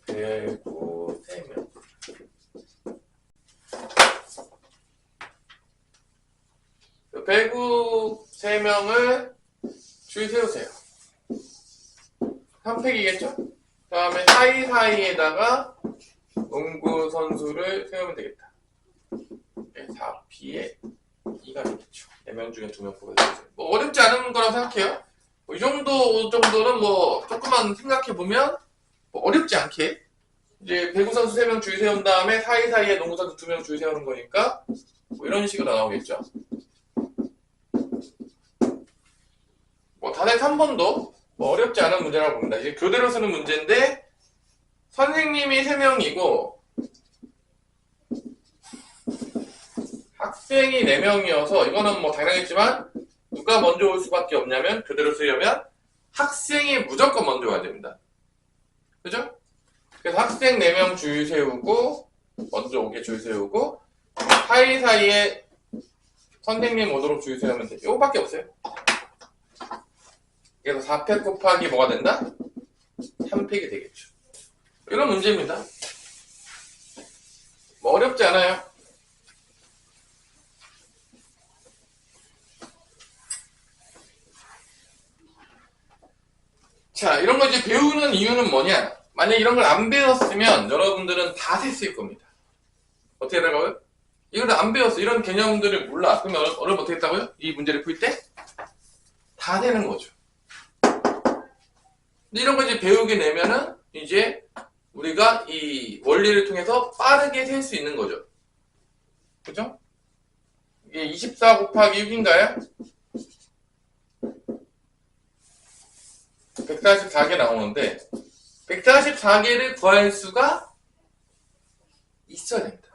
배구 3명. 배구 3명을 줄 세우세요. 3팩이겠죠? 그 다음에 사이사이에다가 농구 선수를 세우면 되겠다. 4P에 2가 되겠죠. 4명 중에 2명 뽑아주세요. 뭐 어렵지 않은 거라고 생각해요. 이 정도는 뭐 조금만 생각해보면 뭐 어렵지 않게 이제 배구 선수 3명 줄 세운 다음에 사이사이에 농구 선수 2명 줄 세우는 거니까 뭐 이런 식으로 나오겠죠. 뭐 4-3번도 뭐 어렵지 않은 문제라고 봅니다. 이제 교대로 쓰는 문제인데 선생님이 3명이고 학생이 4명이어서 이거는 뭐 당연하겠지만 누가 먼저 올 수밖에 없냐면 교대로 쓰려면 학생이 무조건 먼저 와야 됩니다. 그죠? 그래서 학생 4명 줄 세우고 먼저 오게 줄 세우고 사이사이에 선생님 오도록 줄 세우면 돼요. 이거밖에 없어요. 그래서 4팩 곱하기 뭐가 된다? 3팩이 되겠죠. 이런 문제입니다. 뭐 어렵지 않아요. 자, 이런 거 이제 배우는 이유는 뭐냐? 만약 이런 걸 안 배웠으면 여러분들은 다 셌을 겁니다. 어떻게 되라고요? 이걸 안 배웠어. 이런 개념들을 몰라. 그러면 어려면 어떻게 했다고요? 이 문제를 풀 때? 다 되는 거죠. 이런 거 이제 배우게 되면은 이제 우리가 이 원리를 통해서 빠르게 셀 수 있는 거죠. 그죠? 이게 24 곱하기 6인가요? 144개 나오는데 144개를 구할 수가 있어야 됩니다.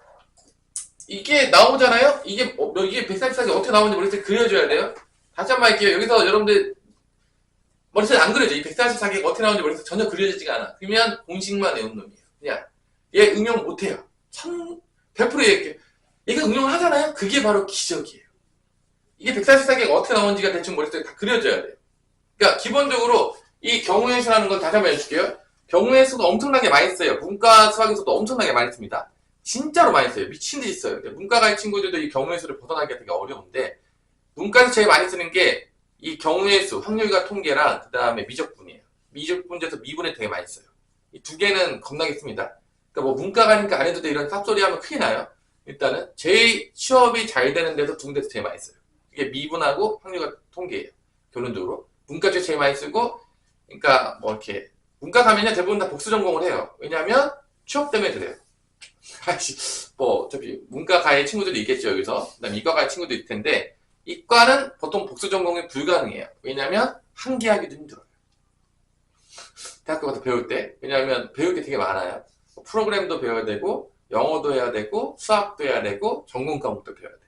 이게 나오잖아요? 이게 144개 어떻게 나오는지 모르겠을 때 그려줘야 돼요. 다시 한번 할게요. 여기서 여러분들 머릿속에 안 그려져. 이 144개가 어떻게 나오는지 머릿속에 전혀 그려지지가 않아. 그러면 공식만 외운 놈이에요. 그냥 얘 응용 못해요. 100% 이렇게 얘가 응용을 하잖아요. 그게 바로 기적이에요. 이게 144개가 어떻게 나오는지가 대충 머릿속에 다 그려져야 돼요. 그러니까 기본적으로 이 경우의 수라는 건 다시 한번 해줄게요. 경우의 수도 엄청나게 많이 써요. 문과 수학에서도 엄청나게 많이 씁니다. 진짜로 많이 써요. 미친 듯이 써요. 문과가의 친구들도 이 경우의 수를 벗어나기가 되게 어려운데 문과에서 제일 많이 쓰는 게 이 경우의 수, 확률과 통계랑 그 다음에 미적분이에요. 미적분에서 미분을 되게 많이 써요. 이 두 개는 겁나게 씁니다. 그러니까 뭐 문과가니까 안 해도 돼 이런 쌉소리 하면 큰일 나요. 일단은 제일 취업이 잘 되는 데서 두 군데서 제일 많이 써요. 이게 미분하고 확률과 통계예요. 결론적으로. 문과 중에 제일 많이 쓰고 그러니까 뭐 이렇게 문과 가면요 대부분 다 복수 전공을 해요. 왜냐면 취업 때문에 그래요. 뭐 어차피 문과가의 친구들이 있겠죠 여기서. 그다음 이과가의 친구도 있을 텐데 이과는 보통 복수 전공이 불가능해요. 왜냐면 한계하기도 힘들어요. 대학교 가서 배울 때. 왜냐면 배울 게 되게 많아요. 프로그램도 배워야 되고 영어도 해야 되고 수학도 해야 되고 전공 과목도 배워야 돼.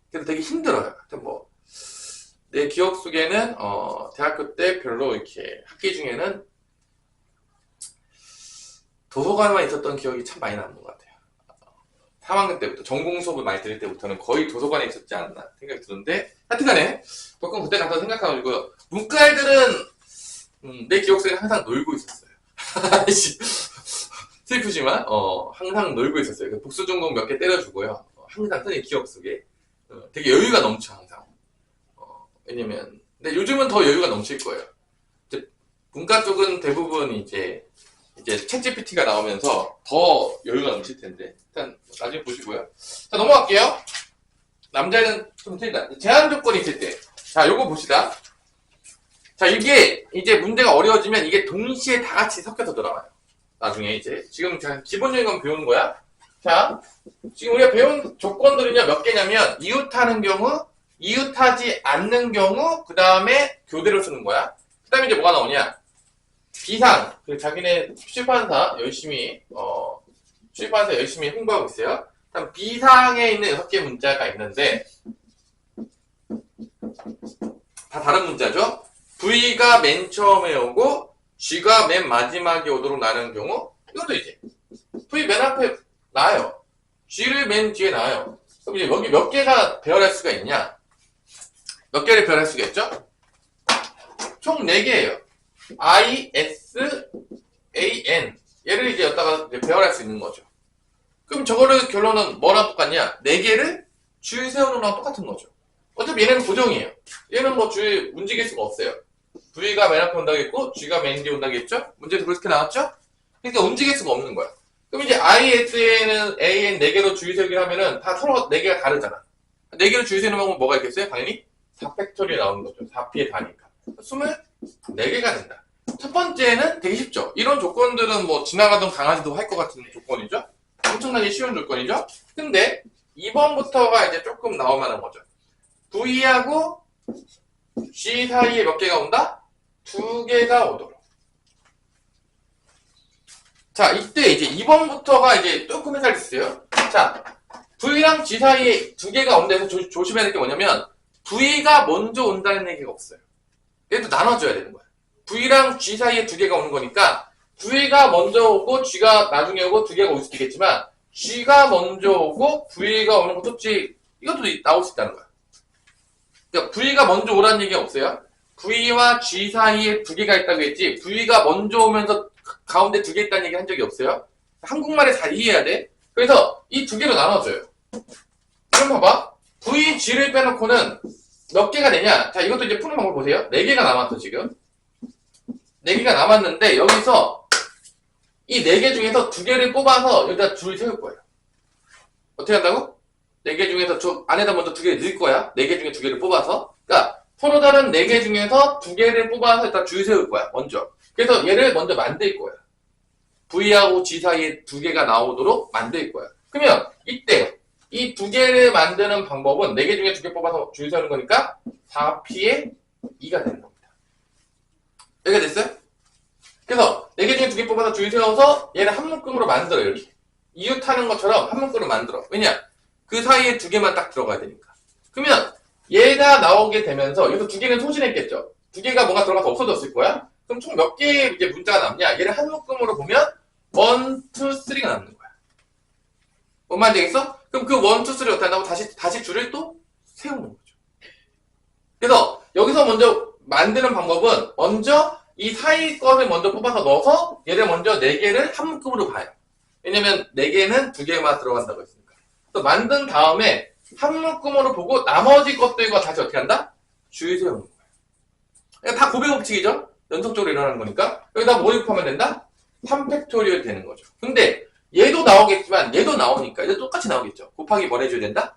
그래서 되게 힘들어요. 하여튼 뭐 내 기억 속에는 대학교 때 별로 이렇게 학기 중에는 도서관만 있었던 기억이 참 많이 남는 것 같아요. 3학년 때부터 전공 수업을 많이 들을 때부터는 거의 도서관에 있었지 않나 생각이 드는데 하여튼간에 가끔 그때 가서 생각하고 문과 애들은 내 기억 속에는 항상 놀고 있었어요. 슬프지만 항상 놀고 있었어요. 복수 전공 몇 개 때려주고요. 항상 내 기억 속에 되게 여유가 넘쳐 항상. 왜냐면 근데 요즘은 더 여유가 넘칠 거예요. 이제 문과 쪽은 대부분 이제 챗GPT가 나오면서 더 여유가 넘칠 텐데 일단 나중에 보시고요. 자 넘어갈게요. 남자는 좀 틀리다. 제한 조건이 있을 때. 자 요거 봅시다. 자 이게 이제 문제가 어려워지면 이게 동시에 다 같이 섞여서 들어와요. 나중에 이제 지금 기본적인 건 배우는 거야. 자 지금 우리가 배운 조건들은요 몇 개냐면 이웃하는 경우, 이웃하지 않는 경우, 그 다음에 교대로 쓰는 거야. 그 다음에 이제 뭐가 나오냐? 비상. 자기네 출판사 열심히 홍보하고 있어요. 다음 비상에 있는 6개 문자가 있는데 다 다른 문자죠. V가 맨 처음에 오고 G가 맨 마지막에 오도록 나는 경우 이것도 이제 V 맨 앞에 나와요. G를 맨 뒤에 나와요. 그럼 이제 여기 몇 개가 배열할 수가 있냐? 몇 개를 배열할 수가 있죠? 총 4개예요. I, S, A, N. 얘를 이제 여기다가 배열할 수 있는 거죠. 그럼 저거를 결론은 뭐랑 똑같냐? 4개를 줄 세우는 거랑 똑같은 거죠. 어차피 얘는 고정이에요. 얘는 뭐 줄 움직일 수가 없어요. V가 맨 앞에 온다겠고, G가 맨 뒤에 온다겠죠? 문제도 그렇게 나왔죠? 그러니까 움직일 수가 없는 거야. 그럼 이제 I, S, N은 A, N 4개로 줄 세우기를 하면은 다 서로 4개가 다르잖아. 4개로 줄 세우는 방법은 뭐가 있겠어요? 당연히 4팩토리에 나오는 거죠. 4P에 다니까. 24개가 된다. 첫 번째는 되게 쉽죠. 이런 조건들은 뭐 지나가던 강아지도 할 것 같은 조건이죠. 엄청나게 쉬운 조건이죠. 근데 2번부터가 이제 조금 나올 만한 거죠. V하고 G 사이에 몇 개가 온다? 2개가 오도록. 자, 이때 이제 2번부터가 이제 조금 헷갈렸어요. 자, V랑 G 사이에 2개가 온다 해서 조심해야 될 게 뭐냐면 V가 먼저 온다는 얘기가 없어요. 얘도 나눠줘야 되는 거야. V랑 G 사이에 2개가 오는 거니까 V가 먼저 오고 G가 나중에 오고 2개가 올 수도 있겠지만 G가 먼저 오고 V가 오는 것도 이것도 나올 수 있다는 거야. 그러니까 V가 먼저 오라는 얘기가 없어요. V와 G 사이에 2개가 있다고 했지 V가 먼저 오면서 가운데 2개 있다는 얘기 한 적이 없어요. 한국말에 잘 이해해야 돼. 그래서 이 2개로 나눠줘요. 그럼 봐봐. V, G를 빼놓고는 몇 개가 되냐? 자, 이것도 이제 푸는 방법 보세요. 4개가 남았어, 지금. 4개가 남았는데, 여기서 이 4개 중에서 2개를 뽑아서 여기다 줄 세울 거예요. 어떻게 한다고? 4개 중에서 저 안에다 먼저 2개를 넣을 거야. 4개 중에 2개를 뽑아서. 그러니까 서로 다른 4개 중에서 2개를 뽑아서 일단 줄 세울 거야, 먼저. 그래서 얘를 먼저 만들 거야. V하고 G 사이에 2개가 나오도록 만들 거야. 그러면 이때 이 2개를 만드는 방법은 4개 중에 2개 뽑아서 줄 세우는 거니까 4P에 2가 되는 겁니다. 여기가 됐어요? 그래서 4개 중에 2개 뽑아서 줄 세워서 얘를 한 묶음으로 만들어, 이렇게. 이웃하는 것처럼 한 묶음으로 만들어. 왜냐? 그 사이에 2개만 딱 들어가야 되니까. 그러면 얘가 나오게 되면서 여기서 2개는 소진했겠죠? 두 개가 뭔가 들어가서 없어졌을 거야? 그럼 총 몇 개의 이제 문자가 남냐? 얘를 한 묶음으로 보면 1, 2, 3가 남는 거야. 뭔 말인지 되겠어? 그럼 그 1, 2, 3를 어떻게 한다고? 다시 줄을 또 세우는 거죠. 그래서 여기서 먼저 만드는 방법은 먼저 이 사이 것을 먼저 뽑아서 넣어서 얘를 먼저 4개를 한 묶음으로 봐요. 왜냐면 4개는 2개만 들어간다고 했으니까. 또 만든 다음에 한 묶음으로 보고 나머지 것들과 다시 어떻게 한다? 줄 세우는 거예요. 그러니까 다 고백 법칙이죠? 연속적으로 일어나는 거니까 여기다 뭐 입하면 된다? 3팩토리얼 되는 거죠. 근데 얘도 나오겠지만 얘도 나오니까 얘도 똑같이 나오겠죠. 곱하기 뭘 해줘야 된다?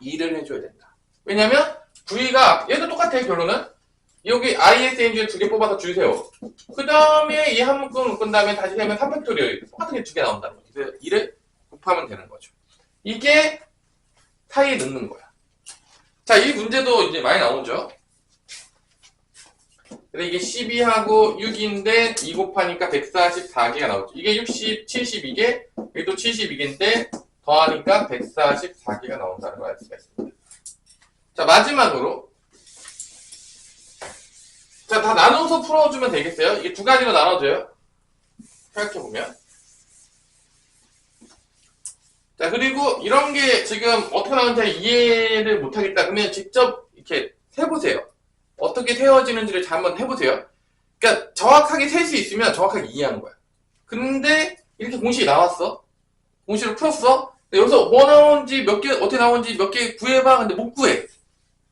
2를 해줘야 된다. 왜냐면 V가 얘도 똑같아요. 결론은 여기 ISNG를 2개 뽑아서 줄 세워. 그 다음에 이 한 묶음 묶은 다음에 다시 세면 3팩토리얼 똑같은 게 2개 나온다는 거죠. 그래서 2를 곱하면 되는 거죠. 이게 사이에 넣는 거야. 자, 이 문제도 이제 많이 나오죠. 그래서 이게 12하고 6인데 2 곱하니까 144개가 나오죠. 이게 60, 72개, 여기 또 72개인데 더하니까 144개가 나온다는 걸 알 수가 있습니다. 자, 마지막으로 자, 다 나눠서 풀어주면 되겠어요? 이게 두 가지로 나눠져요. 생각해보면. 자, 그리고 이런 게 지금 어떻게 나오는지 이해를 못하겠다. 그러면 직접 이렇게 세보세요. 어떻게 세워지는지를 잘 한번 해보세요. 그러니까 정확하게 셀 수 있으면 정확하게 이해하는 거야. 근데 이렇게 공식이 나왔어. 공식을 풀었어. 여기서 뭐 나오는지 몇 개, 어떻게 나오는지 몇 개 구해봐. 근데 못 구해.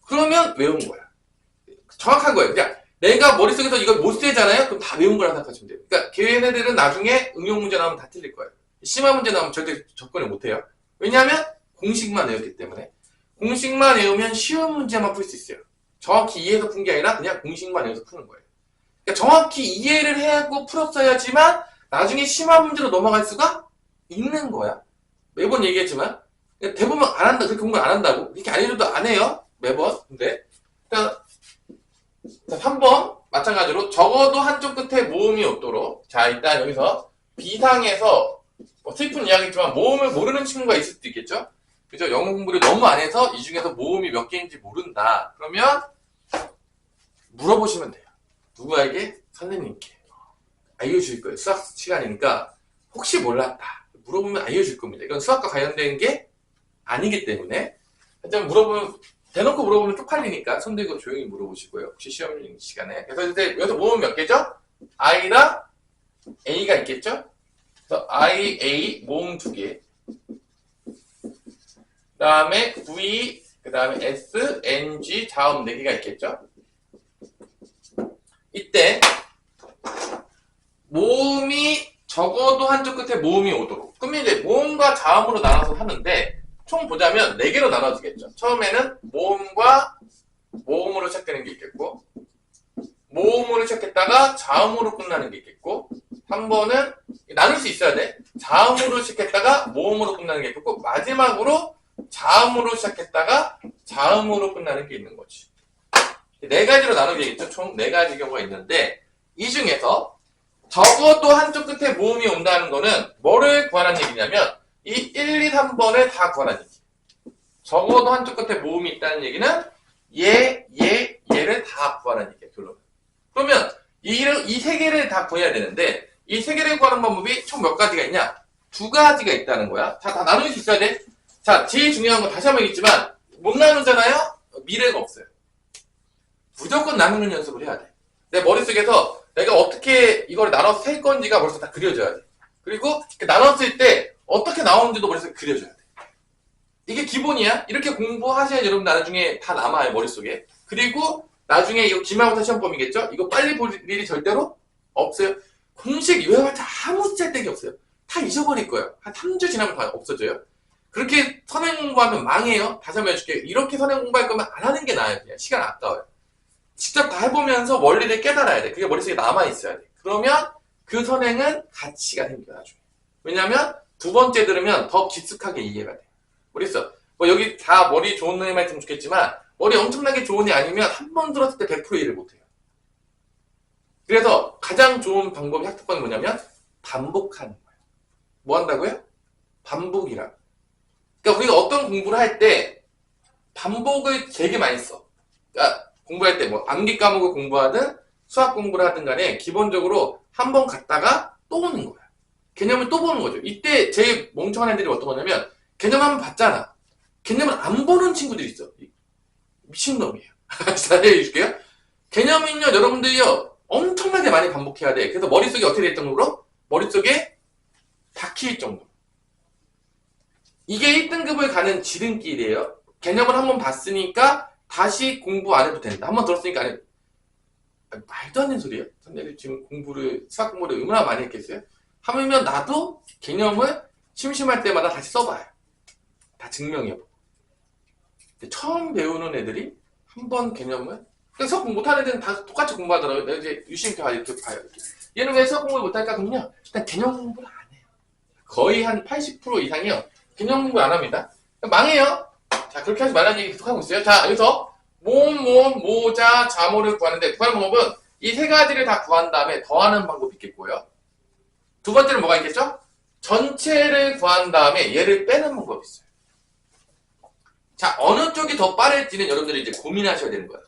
그러면 외운 거야. 정확한 거예요. 그러니까 내가 머릿속에서 이걸 못 세잖아요? 그럼 다 외운 거라 생각하시면 돼요. 그러니까 걔네들은 나중에 응용 문제 나오면 다 틀릴 거예요. 심화 문제 나오면 절대 접근을 못 해요. 왜냐하면 공식만 외웠기 때문에. 공식만 외우면 쉬운 문제만 풀 수 있어요. 정확히 이해해서 푼 게 아니라 그냥 공식만 외워서 푸는 거예요. 그러니까 정확히 이해를 하고 풀었어야지만 나중에 심화 문제로 넘어갈 수가 있는 거야. 매번 얘기했지만 대부분 안 한다. 그렇게 공부 안 한다고. 이렇게 안 해줘도 안 해요. 매번. 근데 자, 3번 마찬가지로 적어도 한쪽 끝에 모음이 없도록. 자, 일단 여기서 비상에서 슬픈 이야기지만 모음을 모르는 친구가 있을 수도 있겠죠. 그죠? 영어 공부를 너무 안 해서 이 중에서 모음이 몇 개인지 모른다. 그러면 물어보시면 돼요. 누구에게? 선생님께. 알려줄 거예요. 수학 시간이니까 혹시 몰랐다. 물어보면 알려줄 겁니다. 이건 수학과 관련된 게 아니기 때문에 하여튼 대놓고 물어보면 쪽팔리니까 손 들고 조용히 물어보시고요. 혹시 시험 시간에. 그래서 이제 여기서 모음 몇 개죠? I랑 A가 있겠죠? 그래서 I, A 모음 2개. 그 다음에 V, 그 다음에 S, N, G 자음 4개가 있겠죠? 이때 모음이 적어도 한쪽 끝에 모음이 오도록. 그러면 이제 모음과 자음으로 나눠서 하는데 총 보자면 4개로 나눠지겠죠. 처음에는 모음과 모음으로 시작되는 게 있겠고 모음으로 시작했다가 자음으로 끝나는 게 있겠고 한 번은 나눌 수 있어야 돼. 자음으로 시작했다가 모음으로 끝나는 게 있겠고 마지막으로 자음으로 시작했다가 자음으로 끝나는 게 있는 거지. 4가지로 나누겠죠. 총 4가지 경우가 있는데 이 중에서 적어도 한쪽 끝에 모음이 온다는 거는 뭐를 구하라는 얘기냐면 이 1, 2, 3번을 다 구하라는 얘기. 적어도 한쪽 끝에 모음이 있다는 얘기는 얘를 다 구하라는 얘기야. 결론. 그러면 이 3개를 다 구해야 되는데 이 3개를 구하는 방법이 총 몇 가지가 있냐? 2가지가 있다는 거야. 자, 다 나눌 수 있어야 돼. 자, 제일 중요한 건 다시 한번 얘기했지만 못 나누잖아요? 미래가 없어요. 무조건 나누는 연습을 해야 돼. 내 머릿속에서 내가 어떻게 이걸 나눠서 셀 건지가 머릿속에 다 그려져야 돼. 그리고 나눴을 때 어떻게 나오는지도 머릿속에 그려줘야 돼. 이게 기본이야. 이렇게 공부하셔야 여러분 나중에 다 남아요. 머릿속에. 그리고 나중에 이거 기말고사 시험범위겠죠? 이거 빨리 볼 일이 절대로 없어요. 공식 외워봤자 아무 쓸데기 없어요. 다 잊어버릴 거예요. 한 3주 지나면 다 없어져요. 그렇게 선행 공부하면 망해요. 다시 한번 해줄게요. 이렇게 선행 공부할 거면 안 하는 게 나아요. 그냥 시간 아까워요. 직접 다 해보면서 원리를 깨달아야 돼. 그게 머릿속에 남아있어야 돼. 그러면 그 선행은 가치가 생겨 나중에. 왜냐면 2번째 들으면 더 깊숙하게 이해가 돼. 모르겠어. 뭐 여기 다 머리 좋은 애만 있으면 좋겠지만 머리 엄청나게 좋은 애 아니면 한 번 들었을 때 100% 이해를 못해요. 그래서 가장 좋은 방법이 학습법이 뭐냐면 반복하는 거예요. 뭐 한다고요? 반복이라. 그러니까 우리가 어떤 공부를 할 때 반복을 되게 많이 써. 그러니까 공부할 때 뭐 암기 과목을 공부하든 수학 공부를 하든 간에 기본적으로 한 번 갔다가 또 오는 거야. 개념을 또 보는 거죠. 이때 제일 멍청한 애들이 어떤 거냐면 개념 한번 봤잖아. 개념을 안 보는 친구들이 있어. 미친놈이에요. 잘 해줄게요. 개념은요, 여러분들이요, 엄청나게 많이 반복해야 돼. 그래서 머릿속에 어떻게 될 정도로? 머릿속에 박힐 정도로. 이게 1등급을 가는 지름길이에요. 개념을 한번 봤으니까 다시 공부 안 해도 된다. 한번 들었으니까 안 해도. 말도 안 되는 소리예요. 선생님이 지금 수학 공부를 얼마나 많이 했겠어요? 하물며 나도 개념을 심심할 때마다 다시 써봐요. 다 증명해보고. 처음 배우는 애들이 한 번 개념을, 그냥 수학 공부 못하는 애들은 다 똑같이 공부하더라고요. 내가 이제 유심히 이렇게 봐요. 이렇게. 얘는 왜 수학 공부를 못할까? 그러면요, 일단 개념 공부를 안 해요. 거의 한 80% 이상이요, 개념 공부 안 합니다. 망해요. 자, 그렇게 하지 말라는 얘기 계속 하고 있어요. 자, 여기서 모자, 자모를 구하는데 구하는 방법은 이 세 가지를 다 구한 다음에 더하는 방법이 있겠고요. 두 번째는 뭐가 있겠죠? 전체를 구한 다음에 얘를 빼는 방법이 있어요. 자, 어느 쪽이 더 빠를지는 여러분들이 이제 고민하셔야 되는 거예요.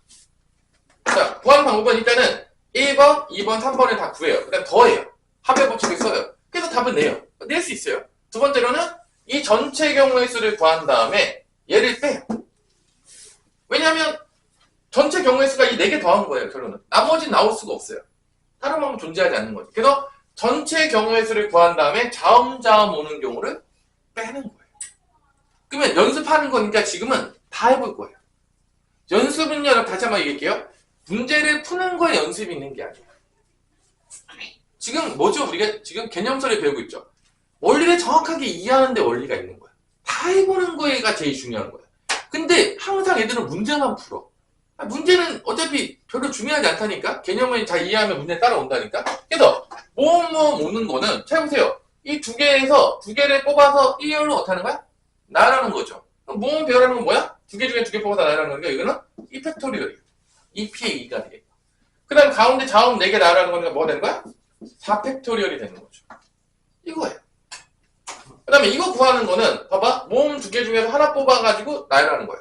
자, 구하는 방법은 일단은 1번, 2번, 3번을 다 구해요. 그 다음 더해요. 합의 법칙을 써요. 그래서 답을 내요. 낼 수 있어요. 두 번째로는 이 전체 경우의 수를 구한 다음에 얘를 빼요. 왜냐하면 전체 경우의 수가 이 4개 더한 거예요, 결론은. 나머지는 나올 수가 없어요. 다른 방법은 존재하지 않는 거죠. 그래서 전체 경우의 수를 구한 다음에 자음자음 오는 경우를 빼는 거예요. 그러면 연습하는 거니까 지금은 다 해볼 거예요. 연습은요, 여러분 다시 한번 얘기할게요. 문제를 푸는 거에 연습이 있는 게 아니에요. 지금 뭐죠? 우리가 지금 개념서를 배우고 있죠. 원리를 정확하게 이해하는 데 원리가 있는 거야. 다 해보는 거가 제일 중요한 거야. 근데 항상 애들은 문제만 풀어. 문제는 어차피 별로 중요하지 않다니까? 개념을 잘 이해하면 문제 따라온다니까? 그래서 모음 오는 거는 잘 보세요. 이 두 개에서 두 개를 뽑아서 일렬로 어떻게 하는 거야? 나라는 거죠. 모음 배우라는 건 뭐야? 두 개 중에 두 개 뽑아서 나라는 거니까 이거는 2팩토리얼이에요. 2p의 2가 되겠고. 그 다음 가운데 자음 4개 나라는 거니까 뭐가 되는 거야? 4팩토리얼이 되는 거죠. 이거예요. 그 다음에 이거 구하는 거는 봐봐. 모음 두 개 중에서 하나 뽑아가지고 나라는 거야.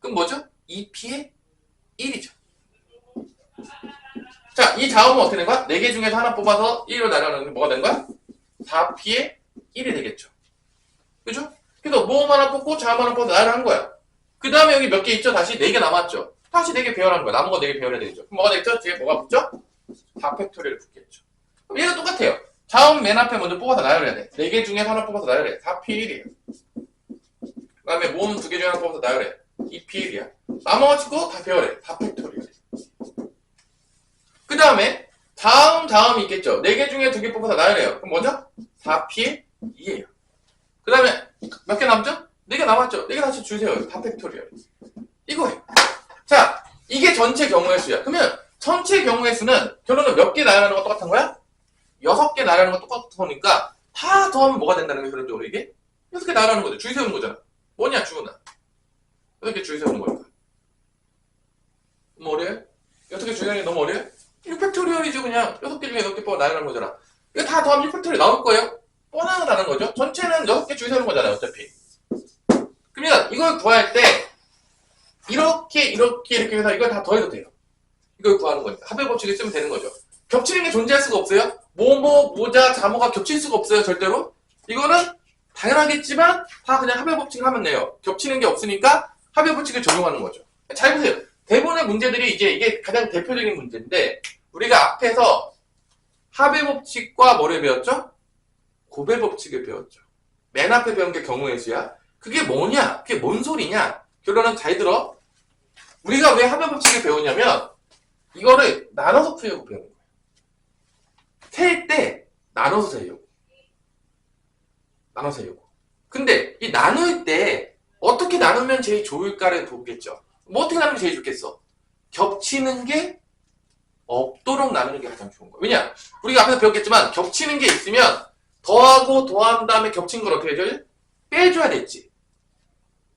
그럼 뭐죠? 2p의 1이죠. 자, 이 자음은 어떻게 된 거야? 4개 중에서 하나 뽑아서 1로 나라는 게 뭐가 된 거야? 4p의 1이 되겠죠. 그죠? 그래서 모음 하나 뽑고 자음 하나 뽑아서 나라는 거야. 그 다음에 여기 몇 개 있죠? 다시 4개 남았죠? 다시 4개 배열한 거야. 남은 거 4개 배열해야 되겠죠. 그럼 뭐가 되겠죠? 뒤에 뭐가 붙죠? 4팩토리얼을 붙겠죠. 그럼 얘가 똑같아요. 자음 맨 앞에 먼저 뽑아서 나열해야 돼. 4개 중에 하나 뽑아서 나열해. 4p1이에요. 그 다음에 모음 2개 중에 하나 뽑아서 나열해. 2p1이야. 나머지 거 다 배열해. 4팩토리얼. 그 다음에 자음이 있겠죠. 4개 중에 2개 뽑아서 나열해요. 그럼 뭐죠? 4p의 2예요. 그 다음에 몇 개 남죠? 4개 남았죠? 4개 다시 주세요. 4팩토리얼. 이거예요. 자, 이게 전체 경우의 수야. 그러면 전체 경우의 수는 결론은 몇 개 나열하는 거 똑같은 거야? 6개 나열하는 거 똑같으니까 다 더하면 뭐가 된다는 거야, 결론적으로 이게? 6개 나열하는 거죠. 줄 세우는 거잖아. 뭐냐, 주은아? 6개 줄 세우는 거니까. 너무 어려워요? 6개 줄 세우는 게 너무 어려워요? 1팩토리얼이죠, 그냥. 6개 중에 6개 뽑아 나열하는 거잖아. 이거 다 더하면 1팩토리얼 나올 거예요? 뻔하다는 거죠? 전체는 6개 줄 세우는 거잖아요, 어차피. 그러면 이걸 구할 때 이렇게 해서 이걸 다 더해도 돼요. 이걸 구하는 거니까. 합의 법칙을 쓰면 되는 거죠. 겹치는 게 존재할 수가 없어요. 모자, 자모가 겹칠 수가 없어요, 절대로. 이거는 당연하겠지만 다 그냥 합의 법칙을 하면 돼요. 겹치는 게 없으니까 합의 법칙을 적용하는 거죠. 잘 보세요. 대부분의 문제들이 이게 가장 대표적인 문제인데 우리가 앞에서 합의 법칙과 뭐를 배웠죠? 고배 법칙을 배웠죠. 맨 앞에 배운 게 경우의 수야. 그게 뭐냐? 그게 뭔 소리냐? 결론은 잘 들어. 우리가 왜 합의 법칙을 배우냐면 이거를 나눠서 풀려고 배우는 거예요. 셀 때 나눠서 세려고. 나눠서 세려고. 근데 이 나눌 때 어떻게 나누면 제일 좋을까를 보겠죠. 뭐 어떻게 나누면 제일 좋겠어? 겹치는 게 없도록 나누는 게 가장 좋은 거예요. 왜냐? 우리가 앞에서 배웠겠지만 겹치는 게 있으면 더하고 더한 다음에 겹친 걸 어떻게 해줘야 돼? 빼줘야 됐지.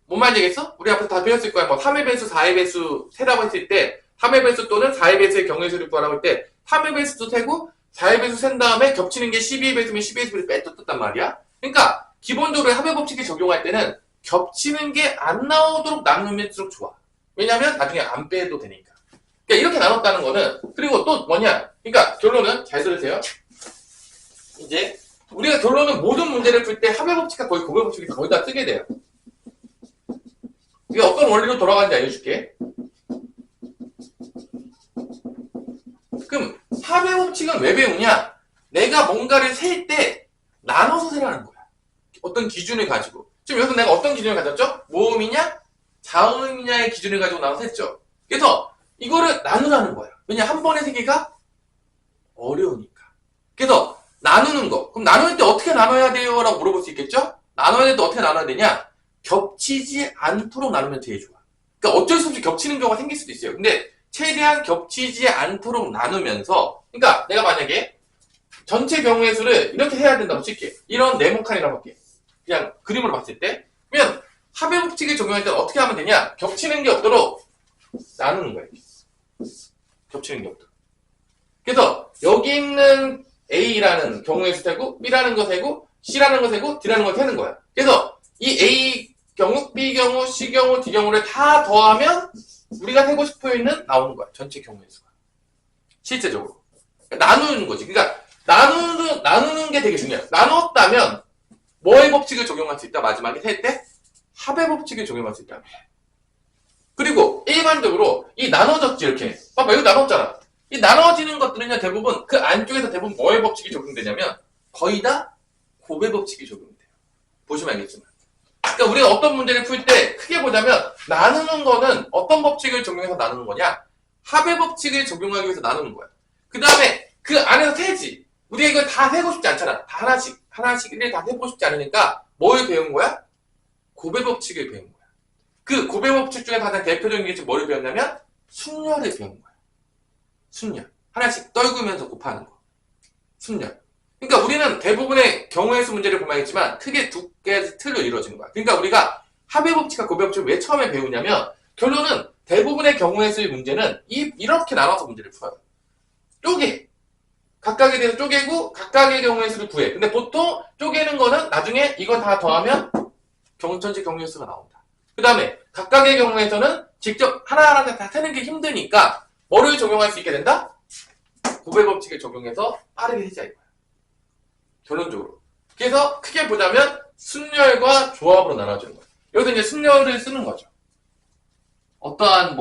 뭔 말인지 알겠어? 우리 앞에서 다 배웠을 거야. 뭐 3의 배수, 4의 배수 세라고 했을 때 3의 배수 또는 4의 배수의 경우의 수를 구하라고 할 때 3의 배수도 세고 4의 배수 센 다음에 겹치는 게 12의 배수면 12의 배수를 빼줬단 말이야. 그러니까 기본적으로 합의 법칙에 적용할 때는 겹치는 게 안 나오도록 나누면일수록 좋아. 왜냐면 나중에 안 빼도 되니까. 그러니까 이렇게 나눴다는 거는, 그리고 또 뭐냐, 그러니까 결론은 잘 들으세요. 이제 우리가 결론은 모든 문제를 풀 때 합의 법칙과 거의 고배 법칙이 거의 다 쓰게 돼요. 이게 어떤 원리로 돌아가는지 알려줄게. 그럼 합의 법칙은 왜 배우냐? 내가 뭔가를 셀 때 나눠서 세라는 거야. 어떤 기준을 가지고. 지금 여기서 내가 어떤 기준을 가졌죠? 모음이냐 자음이냐의 기준을 가지고 나눠서 했죠. 그래서 이거를 나누라는 거야. 왜냐, 한 번에 세개가 어려우니까. 그래서 나누는 거. 그럼 나눌 때 어떻게 나눠야 돼요? 라고 물어볼 수 있겠죠? 나눠야 될 때 어떻게 나눠야 되냐? 겹치지 않도록 나누면 제일 좋아. 그러니까 어쩔 수 없이 겹치는 경우가 생길 수도 있어요. 근데 최대한 겹치지 않도록 나누면서, 그러니까 내가 만약에 전체 경우의 수를 이렇게 해야 된다고 칠게. 이런 네모칸이라고 할게. 그냥 그림으로 봤을 때. 그러면 합의 법칙을 적용할 때 어떻게 하면 되냐? 겹치는 게 없도록 나누는 거예요. 겹치는 게 없도록. 그래서 여기 있는 A라는 경우의 수 세고, B라는 거 세고, C라는 거 세고, D라는 거 세는 거야. 그래서 이 A 경우, B 경우, C 경우, D 경우를 다 더하면 우리가 세고 싶어 있는 나오는 거야. 전체 경우의 수가. 실제적으로. 나누는 거지. 그러니까 나누는 게 되게 중요해. 나눴다면 뭐의 법칙을 적용할 수 있다? 마지막에 셀 때 합의 법칙을 적용할 수 있다. 그리고 일반적으로 이 나눠졌지 이렇게. 봐봐, 이거 나눴잖아. 이 나눠지는 것들은요, 대부분 그 안쪽에서 대부분 뭐의 법칙이 적용되냐면 거의 다 곱의 법칙이 적용돼요. 보시면 알겠지만. 그러니까 우리가 어떤 문제를 풀 때 크게 보자면 나누는 거는 어떤 법칙을 적용해서 나누는 거냐? 합의 법칙을 적용하기 위해서 나누는 거야. 그 다음에 그 안에서 세지. 우리가 이걸 다 세고 싶지 않잖아. 다 하나씩을 다 세고 싶지 않으니까 뭘 배운 거야? 곱의 법칙을 배운 거야. 그 곱의 법칙 중에 가장 대표적인 게 뭐를 배웠냐면 순열을 배운 거야. 순열. 하나씩 떨구면서 곱하는 거. 순열. 그러니까 우리는 대부분의 경우의 수 문제를 보면 알겠지만 크게 두 개의 틀로 이루어지는 거야. 그러니까 우리가 합의 법칙과 곱의 법칙을 왜 처음에 배우냐면 결론은 대부분의 경우의 수의 문제는 이렇게 나눠서 문제를 풀어요. 쪼개. 각각에 대해서 쪼개고 각각의 경우의 수를 구해. 근데 보통 쪼개는 거는 나중에 이거 다 더하면 전체 경우의 수가 나온다. 그 다음에 각각의 경우에서는 직접 하나하나 다 세는 게 힘드니까 뭐를 적용할 수 있게 된다? 곱의 법칙을 적용해서 빠르게 세자 이거야. 결론적으로. 그래서 크게 보자면 순열과 조합으로 나눠주는 거야. 여기서 이제 순열을 쓰는 거죠. 어떠한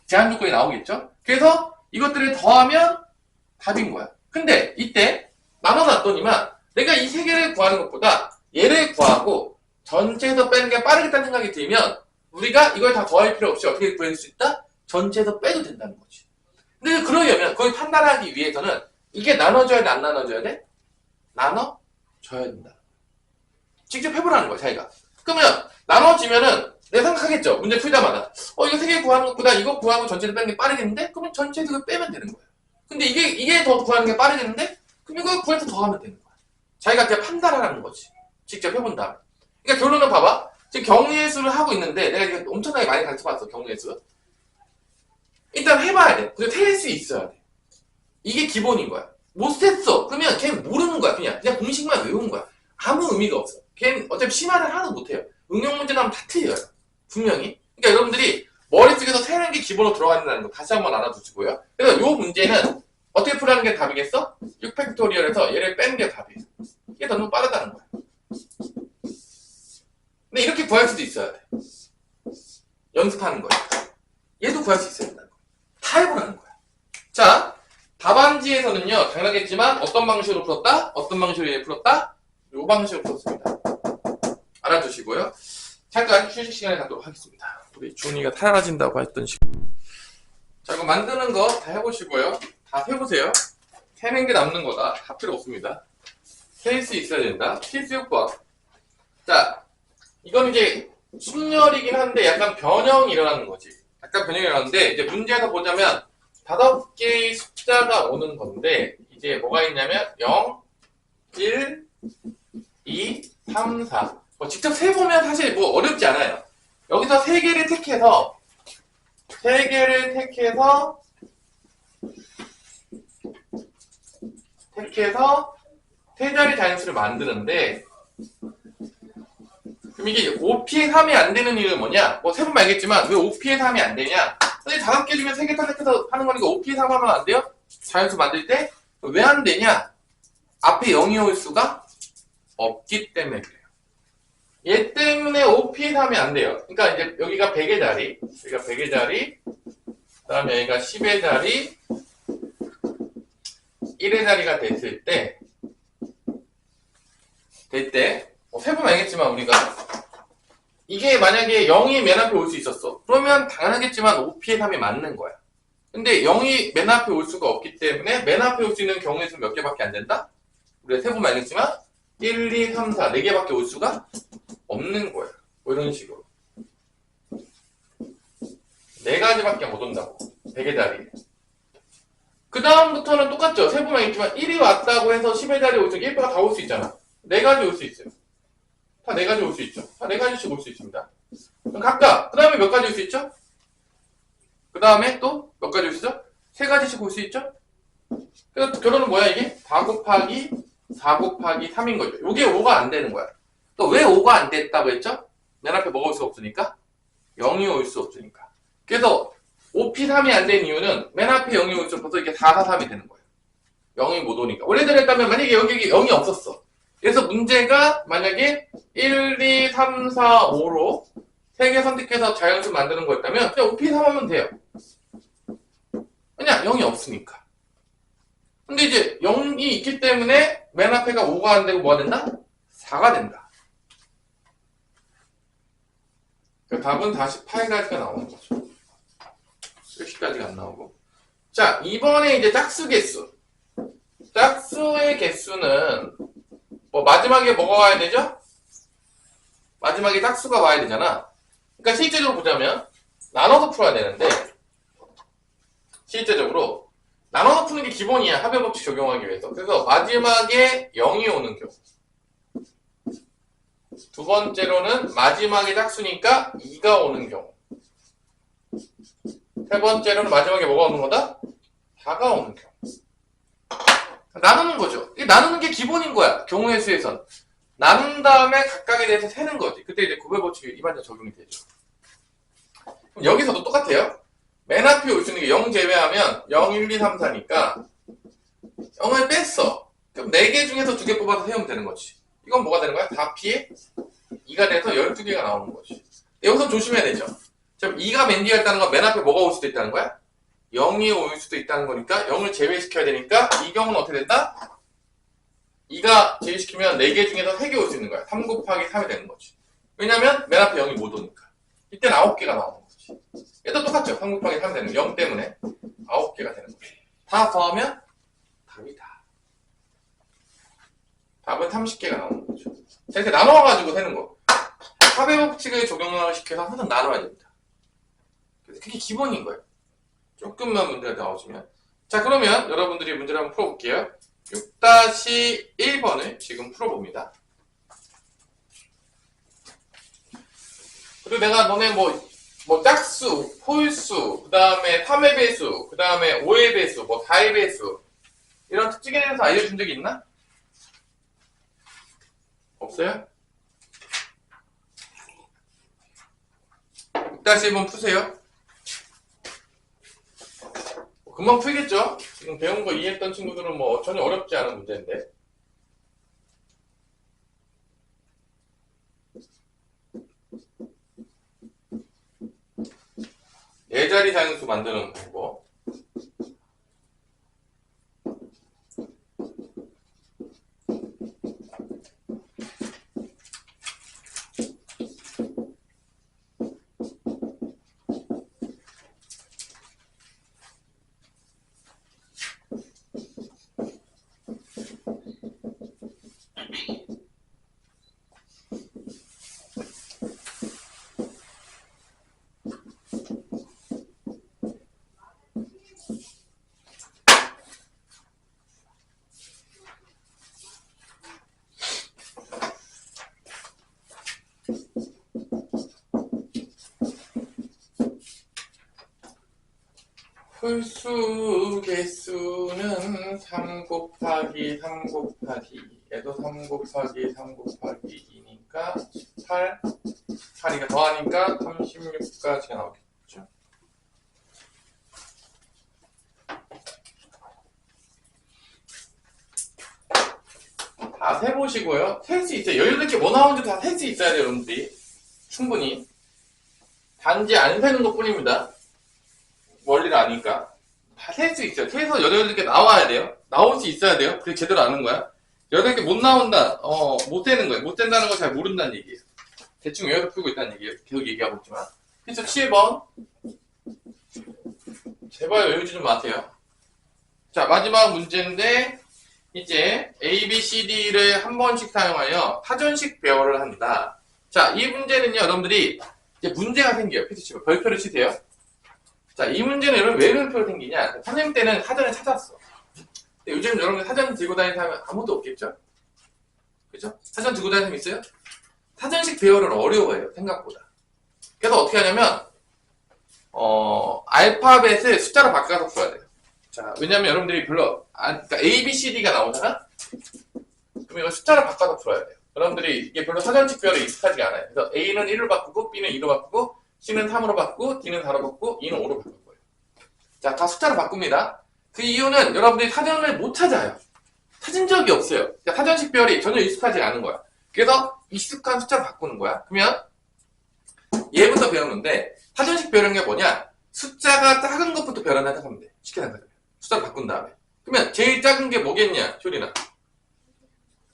제한 조건이 나오겠죠? 그래서 이것들을 더하면 답인 거야. 근데 이때 나눠놨더니만 내가 이 세 개를 구하는 것보다 얘를 구하고 전체에서 빼는 게 빠르겠다는 생각이 들면 우리가 이걸 다 더할 필요 없이 어떻게 구할 수 있다? 전체에서 빼도 된다는 거지. 근데 그러려면 그걸 판단하기 위해서는 이게 나눠져야 돼? 안 나눠져야 돼? 나눠져야 된다. 직접 해보라는 거야, 자기가. 그러면 나눠지면은 내가 생각하겠죠. 문제 풀자마자. 이거 세 개 구하는 것보다 이거 구하고 전체에서 빼는 게 빠르겠는데? 그러면 전체에서 이거 빼면 되는 거야. 근데 이게 더 구하는 게 빠르겠는데? 그럼 이거 구해서 더 하면 되는 거야. 자기가 그냥 판단하라는 거지. 직접 해본 다음에. 그러니까 결론은 봐봐. 지금 경우의 수를 하고 있는데 내가 이거 엄청나게 많이 가르쳐봤어, 경우의 수. 일단 해봐야 돼. 그리고 셀 수 있어야 돼. 이게 기본인 거야. 못 셌어. 그러면 걔는 모르는 거야. 그냥 공식만 외운 거야. 아무 의미가 없어. 걔는 어차피 심화를 하나도 못해요. 응용 문제 나오면 다 틀려요. 분명히. 그러니까 여러분들이 머릿속에서 세는 게 기본으로 들어간다는 거 다시 한번 알아두시고요. 그래서 이 문제는 어떻게 풀라는 게 답이겠어? 6팩토리얼에서 얘를 빼는 게 답이에요. 이게 너무 빠르다는 거야. 근데 이렇게 구할 수도 있어야 돼. 연습하는 거야. 얘도 구할 수 있어야 된다는 거야. 다 해보라는 거야. 자, 답안지에서는요, 당연하겠지만 어떤 방식으로 풀었다? 어떤 방식으로 풀었다? 이 방식으로 풀었습니다. 알아두시고요. 잠깐 휴식 시간에 갖도록 하겠습니다. 우리 준이가 사라진다고 했던 시간. 자, 이거 만드는 거 다 해보시고요. 다 해보세요. 세는 게 남는 거다. 다 필요 없습니다. 셀 수 있어야 된다. 필수 효과. 자, 이건 이제 순열이긴 한데 약간 변형이 일어나는 거지. 약간 변형이 일어나는데 이제 문제에서 보자면 5개의 숫자가 오는 건데 이제 뭐가 있냐면 0, 1, 2, 3, 4. 직접 세보면 사실 어렵지 않아요. 여기서 3개를 택해서 세 자리 자연수를 만드는데 그럼 이게 5피해 3이 안 되는 이유는 뭐냐? 세보면 알겠지만 왜 5피해 3이 안 되냐? 근데 5개 중에 3개 선택해서 하는 거니까 OP3 하면 안 돼요? 자연수 만들 때? 왜 안 되냐? 앞에 0이 올 수가 없기 때문에 그래요. 얘 때문에 OP3이 안 돼요. 그러니까 이제 여기가 100의 자리, 여기가 100의 자리, 그 다음에 여기가 10의 자리, 1의 자리가 됐을 때, 세보면 알겠지만 우리가 이게 만약에 0이 맨 앞에 올 수 있었어. 그러면 당연하겠지만 OP의 3이 맞는 거야. 근데 0이 맨 앞에 올 수가 없기 때문에 맨 앞에 올 수 있는 경우의 수는 몇 개밖에 안 된다? 우리가 세보면 알겠지만 1, 2, 3, 4, 4개밖에 올 수가 없는 거야. 뭐 이런 식으로. 4가지밖에 못 온다고. 100의 자리에. 그 다음부터는 똑같죠. 세보면 알겠지만 1이 왔다고 해서 10의 자리에 올 수, 1배가 다 올 수 있잖아. 4가지 올 수 있어요. 다 4가지 올 수 있죠. 다 4가지씩 올 수 있습니다. 그럼 각각, 그 다음에 몇 가지 올 수 있죠? 그 다음에 또 몇 가지 올 수 있죠? 3가지씩 올 수 있죠? 그래서 결론은 뭐야, 이게? 4 곱하기 4 곱하기 3인 거죠. 이게 5가 안 되는 거야. 또 왜 5가 안 됐다고 했죠? 맨 앞에 뭐가 올 수 없으니까? 0이 올 수 없으니까. 그래서 OP3이 안 된 이유는 맨 앞에 0이 올 수 없어서 이게 4, 4, 3이 되는 거예요. 0이 못 오니까. 원래대로 했다면 만약에 여기 0이 없었어. 그래서 문제가 만약에 1, 2, 3, 4, 5로 3개 선택해서 자연수 만드는 거였다면 그냥 OP3 하면 돼요. 그냥 0이 없으니까. 근데 이제 0이 있기 때문에 맨 앞에가 5가 안 되고 뭐가 된다? 4가 된다. 그 답은 다시 8가지가 나오는 거죠. 10까지가 안 나오고. 자, 이번에 이제 짝수 개수. 짝수의 개수는 뭐 마지막에 뭐가 와야 되죠? 마지막에 짝수가 와야 되잖아. 그러니까 실제적으로 보자면 나눠서 풀어야 되는데 실제적으로 나눠서 푸는 게 기본이야. 합의 법칙 적용하기 위해서. 그래서 마지막에 0이 오는 경우. 두 번째로는 마지막에 짝수니까 2가 오는 경우. 세 번째로는 마지막에 뭐가 오는 거다? 4가 오는 경우. 나누는 거죠. 나누는 게 기본인 거야. 경우의 수에선. 나눈 다음에 각각에 대해서 세는 거지. 그때 이제 구별 법칙이 일반적으로 적용이 되죠. 그럼 여기서도 똑같아요. 맨 앞에 올 수 있는 게 0 제외하면 0, 1, 2, 3, 4니까 0을 뺐어. 그럼 4개 중에서 2개 뽑아서 세우면 되는 거지. 이건 뭐가 되는 거야? 다 피해 2가 돼서 12개가 나오는 거지. 여기서 조심해야 되죠. 지금 2가 맨 뒤에 있다는 건 맨 앞에 뭐가 올 수도 있다는 거야? 0이 올 수도 있다는 거니까 0을 제외시켜야 되니까 이 경우는 어떻게 된다? 2가 제외시키면 4개 중에서 3개 올 수 있는 거야. 3 곱하기 3이 되는 거지. 왜냐면 맨 앞에 0이 못 오니까. 이때는 9개가 나오는 거지. 얘도 똑같죠. 3 곱하기 3 되는 거. 0 때문에 9개가 되는 거지. 다 더하면 답이다. 답은 30개가 나오는 거죠. 자, 이렇게 나눠가지고 세는 거. 합의 법칙을 적용을 시켜서 항상 나눠야 됩니다. 그래서 그게 기본인 거예요. 조금만 문제가 나오시면. 자, 그러면 여러분들이 문제를 한번 풀어볼게요. 6-1번을 지금 풀어봅니다. 그리고 내가 너네 뭐 짝수, 홀수, 그 다음에 3의 배수, 그 다음에 5의 배수, 뭐 4의 배수 이런 특징에 대해서 알려준 적이 있나? 없어요? 6-1번 푸세요. 금방 풀겠죠? 지금 배운 거 이해했던 친구들은 뭐 전혀 어렵지 않은 문제인데. 네 자리 자연수 만드는 방법. 홀수 개수는 3 곱하기 3 곱하기 얘도 3 곱하기 3 곱하기 2니까 18 8이가 더하니까 36까지가 나오겠죠. 다 세보시고요. 셀 수 있어요. 18개 뭐 나오는지 다 셀 수 있어야 돼요, 여러분들이. 충분히. 단지 안 세는 것 뿐입니다. 원리를 아니까. 다 셀 수 있어요. 세서 18개 나와야 돼요. 나올 수 있어야 돼요. 그게 제대로 아는 거야. 8개 못 나온다. 못 세는 거예요. 못 센다는 거 잘 모른다는 얘기예요. 대충 외워서 풀고 있다는 얘기예요. 계속 얘기하고 있지만. 그래서 7번. 제발 외우지 좀 마세요. 자, 마지막 문제인데, 이제 A, B, C, D를 한 번씩 사용하여 사전식 배열을 한다. 자, 이 문제는요, 여러분들이 이제 문제가 생겨요. 필수치고 별표를 치세요. 자, 이 문제는 여러분 왜 별표가 생기냐? 선생님 때는 사전을 찾았어. 근데 요즘 여러분 사전 들고 다니는 사람은 아무도 없겠죠? 그죠? 사전 들고 다니는 사람 있어요? 사전식 배열은 어려워요, 생각보다. 그래서 어떻게 하냐면, 알파벳을 숫자로 바꿔서 써야 돼요. 자, 왜냐면 여러분들이 그러니까 A, B, C, D가 나오잖아? 그럼 이거 숫자로 바꿔서 풀어야 돼요. 여러분들이 이게 별로 사전식 배열에 익숙하지가 않아요. 그래서 A는 1로 바꾸고, B는 2로 바꾸고, C는 3으로 바꾸고, D는 4로 바꾸고, E는 5로 바꿀 거예요. 자, 다 숫자로 바꿉니다. 그 이유는 여러분들이 사전을 못 찾아요. 찾은 적이 없어요. 그러니까 사전식 배열이 전혀 익숙하지 않은 거야. 그래서 익숙한 숫자로 바꾸는 거야. 그러면 얘부터 배우는데 사전식 배열은 게 뭐냐? 숫자가 작은 것부터 배열한다 생각하면 돼. 쉽게 생각하면. 숫자를 바꾼 다음에. 그러면 제일 작은 게 뭐겠냐? 효리나.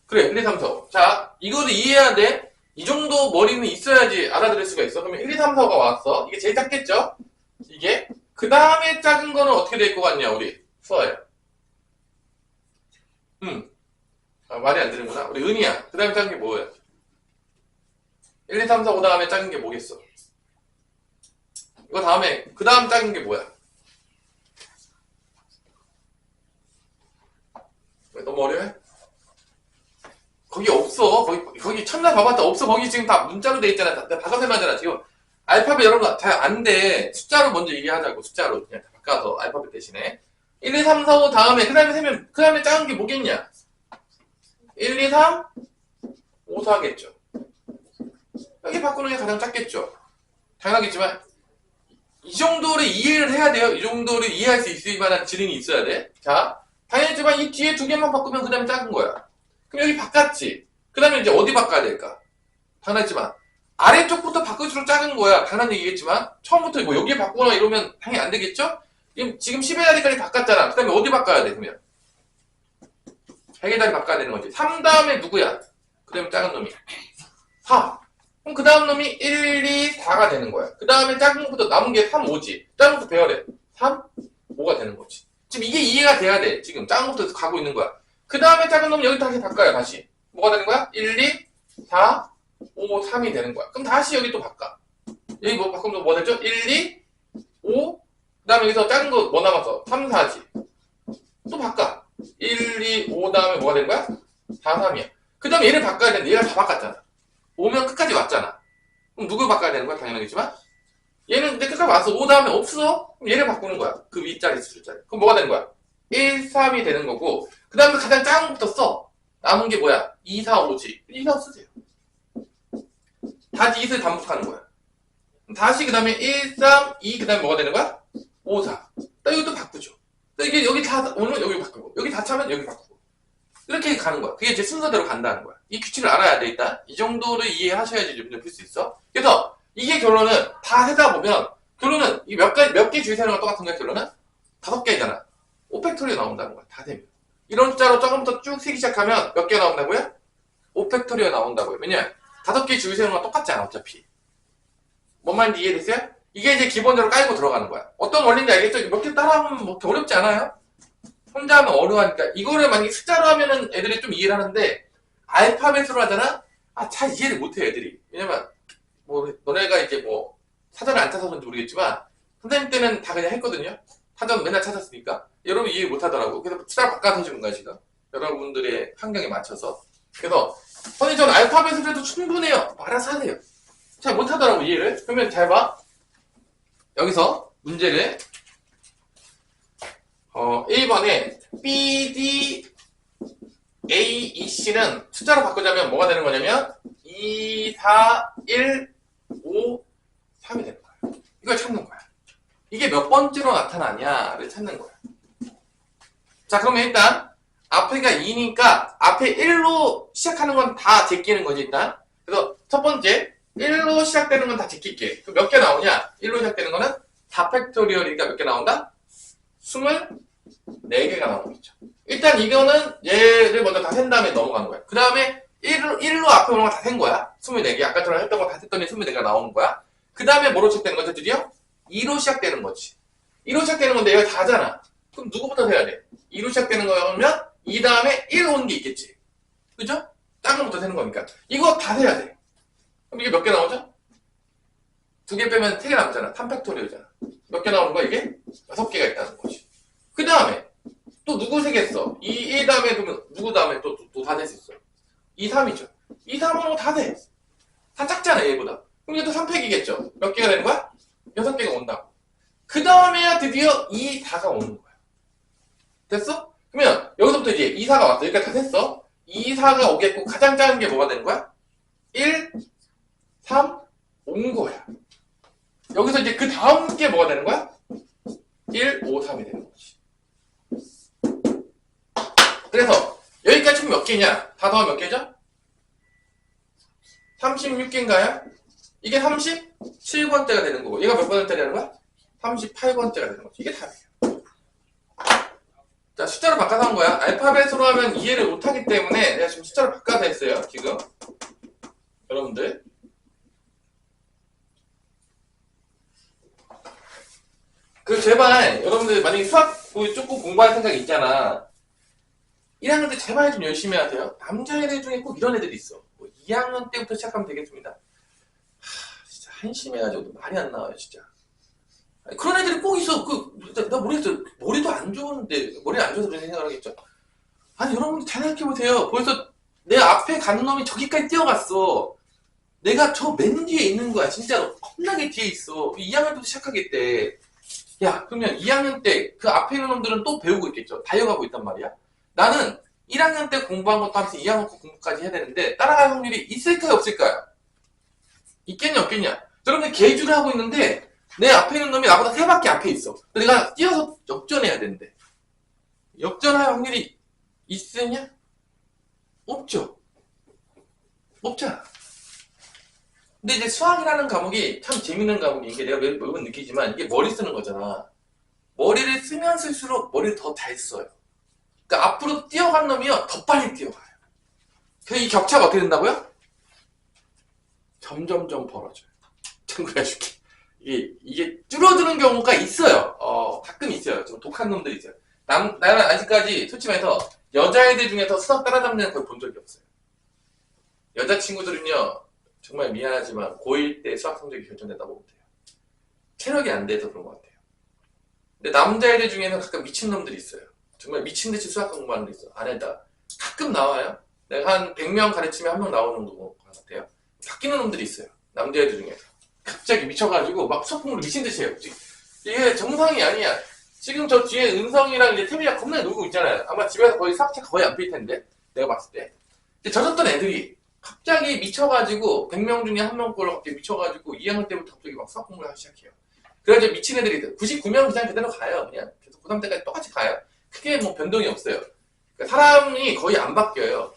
그래, 1, 2, 3, 4. 자, 이거를 이해해야 돼. 이 정도 머리는 있어야지 알아들을 수가 있어. 그러면 1, 2, 3, 4가 왔어. 이게 제일 작겠죠? 이게. 그 다음에 작은 거는 어떻게 될 것 같냐, 우리? 수아야. 말이 안 되는구나. 우리 은희야. 그 다음에 작은 게 뭐야? 1, 2, 3, 4, 5 다음에 작은 게 뭐겠어? 이거 다음에, 그 다음 작은 게 뭐야? 왜 너무 어려워? 거기 없어. 거기 첫날 봐봤다. 없어. 거기 지금 다 문자로 돼 있잖아. 내가 바꿔서 하잖아. 지금 알파벳 여러분 잘 안 돼. 숫자로 먼저 얘기하자고. 숫자로 그냥 바꿔서 알파벳 대신에 1, 2, 3, 4, 5 다음에 그 다음에 세면 그 다음에 작은 게 뭐겠냐? 1, 2, 3, 5, 4겠죠. 여기 바꾸는 게 가장 작겠죠. 당연하겠지만 이 정도를 이해를 해야 돼요. 이 정도를 이해할 수 있을 만한 지능이 있어야 돼. 자, 당연하지만 이 뒤에 두 개만 바꾸면 그 다음에 작은 거야. 그럼 여기 바꿨지. 그 다음에 이제 어디 바꿔야 될까? 당연하지만 아래쪽부터 바꿀수록 작은 거야. 당연한 얘기겠지만 처음부터 뭐 여기에 바꾸거나 이러면 당연히 안 되겠죠? 지금 10의 자리까지 바꿨잖아. 그 다음에 어디 바꿔야 돼? 그러면 100의 자리 바꿔야 되는 거지. 3 다음에 누구야? 그 다음에 작은 놈이 4. 그럼 그 다음 놈이 1, 2, 4가 되는 거야. 그 다음에 작은 것부터 남은 게 3, 5지. 작은 것부터 배열해. 3, 5가 되는 거지. 지금 이게 이해가 돼야 돼. 지금 작은 것부터 가고 있는 거야. 그 다음에 작은 놈 여기 다시 바꿔요. 다시. 뭐가 되는 거야? 1, 2, 4, 5, 3이 되는 거야. 그럼 다시 여기 또 바꿔. 여기 뭐 바꾸면 뭐 되죠? 1, 2, 5. 그 다음에 여기서 작은 거 뭐 남았어? 3, 4지. 또 바꿔. 1, 2, 5 다음에 뭐가 되는 거야? 4, 3이야. 그 다음에 얘를 바꿔야 되는데 얘가 다 바꿨잖아. 오면 끝까지 왔잖아. 그럼 누굴 바꿔야 되는 거야? 당연하겠지만. 얘는 근데 끝까지 왔어. 5 다음에 없어? 그럼 얘를 바꾸는 거야. 그 윗자리, 수자리. 그럼 뭐가 되는 거야? 1, 3이 되는 거고. 그 다음에 가장 작은 것부터 써. 남은 게 뭐야? 2, 4, 5지. 2, 4, 5 쓰세요. 다시 2를 반복하는 거야. 다시 그 다음에 1, 3, 2, 그 다음에 뭐가 되는 거야? 5, 4. 또 이것도 바꾸죠. 또 이게 여기 다 오면 여기 바꾸고, 여기 다 차면 여기 바꾸고. 이렇게 가는 거야. 그게 이제 순서대로 간다는 거야. 이 규칙을 알아야 돼, 일단. 이 정도를 이해하셔야지 문제 풀 수 있어. 그래서 이게 결론은 다 하다 보면, 결론은 이 몇 개 줄 세는 건 똑같은 거야, 결론은? 5개잖아. 5팩토리가 나온다는 거야, 다 되면. 이런 숫자로 조금부터 쭉 세기 시작하면 몇 개 나온다고요? 5팩토리가 나온다고요. 왜냐? 5개 줄 세는 건 똑같지 않아, 어차피. 뭔 말인지 이해됐어요? 이게 이제 기본적으로 깔고 들어가는 거야. 어떤 원리인지 알겠죠? 몇 개 따라하면 뭐 어렵지 않아요? 혼자 하면 어려워하니까. 이거를 만약에 숫자로 하면은 애들이 좀 이해를 하는데, 알파벳으로 하잖아? 잘 이해를 못해, 애들이. 왜냐면, 뭐, 너네가 이제 뭐, 사전을 안 찾아서 그런지 모르겠지만, 선생님 때는 다 그냥 했거든요? 사전 맨날 찾았으니까. 여러분 이해 못 하더라고. 그래서 숫자 바꿔서 해주는 거야, 지금. 여러분들의 환경에 맞춰서. 그래서, 선생님 저는 알파벳으로 해도 충분해요. 알아서 하세요. 잘 못하더라고, 이해를. 그러면 잘 봐. 여기서 문제를 1번에 B, D, A, E, C는 숫자로 바꾸자면 뭐가 되는 거냐면 2, 4, 1, 5, 3이 되는 거야. 이걸 찾는 거야. 이게 몇 번째로 나타나냐를 찾는 거야. 자, 그러면 일단 앞에가 2니까 앞에 1로 시작하는 건 다 제끼는 거지 일단. 그래서 첫 번째 1로 시작되는 건 다 제낄게. 그럼 몇 개 나오냐? 1로 시작되는 거는 4팩토리얼이니까 몇 개 나온다? 24개가 나오겠죠. 일단 이거는 얘를 먼저 다 센 다음에 넘어가는 거야. 그 다음에 1로 앞에 오는 거 다 센 거야. 24개. 아까처럼 했던 거 다 했더니 24개가 나오는 거야. 그 다음에 뭐로 시작되는 거죠? 드디어 2로 시작되는 거지. 2로 시작되는 건데 얘가 다잖아. 그럼 누구부터 세야 돼? 2로 시작되는 거면 2 다음에 1 오는 게 있겠지. 그죠? 딴 거부터 세는 거니까. 이거 다 세야 돼. 그럼 이게 몇 개 나오죠? 2개 빼면 3개 남잖아. 3팩토리얼이잖아. 몇 개 나오는 거야 이게? 6개가 있다는 거지. 그 다음에 또 누구 세겠어? 1 다음에 그러면 누구 다음에 또 다 될 수 있어. 2, 3이죠. 2, 3으로 다 돼. 다 작잖아 얘보다. 그럼 이것도 3팩이겠죠. 몇 개가 되는 거야? 6개가 온다고. 그 다음에야 드디어 2, 4가 오는 거야. 됐어? 그러면 여기서부터 이제 2, 4가 왔어. 여기까지 다 됐어. 2, 4가 오겠고 가장 작은 게 뭐가 되는 거야? 1, 3, 온 거야. 여기서 이제 그 다음 게 뭐가 되는 거야? 1, 5, 3이 되는 거지. 그래서 여기까지 총 몇 개냐? 다 더하면 몇 개죠? 36개인가요? 이게 37번째가 되는 거고 얘가 몇 번째 되는 거야? 38번째가 되는 거지. 이게 답이에요. 자, 숫자로 바꿔서 한 거야. 알파벳으로 하면 이해를 못하기 때문에 내가 지금 숫자로 바꿔서 했어요. 지금 여러분들 그 제발 여러분들 만약에 수학 조금 공부할 생각이 있잖아. 1학년 때 제발 좀 열심히 하세요. 남자애들 중에 꼭 이런 애들이 있어. 2학년 때부터 시작하면 되겠습니다. 진짜 한심해가지고 말이 안 나와요 진짜. 그런 애들이 꼭 있어. 나 모르겠어. 머리도 안 좋은데 머리 안 좋아서 그런 생각을 하겠죠. 아니 여러분들 잘 생각해보세요. 벌써 내 앞에 간 놈이 저기까지 뛰어갔어. 내가 저 맨 뒤에 있는 거야. 진짜로 겁나게 뒤에 있어. 2학년 때부터 시작하겠대. 야 그러면 2학년 때 그 앞에 있는 놈들은 또 배우고 있겠죠. 다이어가고 있단 말이야. 나는 1학년 때 공부한 것도 하면서 2학년 때 공부까지 해야 되는데 따라갈 확률이 있을까요 없을까요? 있겠냐 없겠냐. 여러분들 계주를 하고 있는데 내 앞에 있는 놈이 나보다 3바퀴 앞에 있어. 내가 뛰어서 역전해야 되는데 역전할 확률이 있으냐? 없죠. 없잖아. 근데 이제 수학이라는 과목이 참 재밌는 과목인 게 내가 매번 느끼지만 이게 머리 쓰는 거잖아. 머리를 쓰면 쓸수록 머리를 더 잘 써요. 그러니까 앞으로 뛰어간 놈이요 더 빨리 뛰어가요. 그래서 이 격차가 어떻게 된다고요? 점점점 벌어져요. 참고해 줄게. 이게 줄어드는 경우가 있어요. 가끔 있어요. 좀 독한 놈들이 있어요. 나는 아직까지 솔직히 말해서 여자애들 중에서 수학 따라잡는 애는 거의 본 적이 없어요. 여자친구들은요 정말 미안하지만 고1 때 수학 성적이 결정된다고 보면 돼요. 체력이 안 돼서 그런 것 같아요. 근데 남자애들 중에는 가끔 미친놈들이 있어요. 정말 미친듯이 수학 공부하는 데 있어. 안에다 가끔 나와요. 내가 한 100명 가르치면 1명 나오는 것 같아요. 바뀌는 놈들이 있어요. 남자애들 중에 갑자기 미쳐가지고 막 수학 공부를 미친듯이 해요. 이게 정상이 아니야. 지금 저 뒤에 은성이랑 이제 태미가 겁나 놀고 있잖아요. 아마 집에서 거의 수학책 거의 안 필 텐데 내가 봤을 때. 근데 젖었던 애들이 갑자기 미쳐가지고 100명 중에 1명꼴로 갑자기 미쳐가지고 2학년 때부터 갑자기 막 수학 공부를 하기 시작해요. 그래가지고 미친 애들이 99명 그냥 그대로 가요. 그냥 계속 고3 때까지 똑같이 가요. 크게 뭐 변동이 없어요. 그러니까 사람이 거의 안 바뀌어요.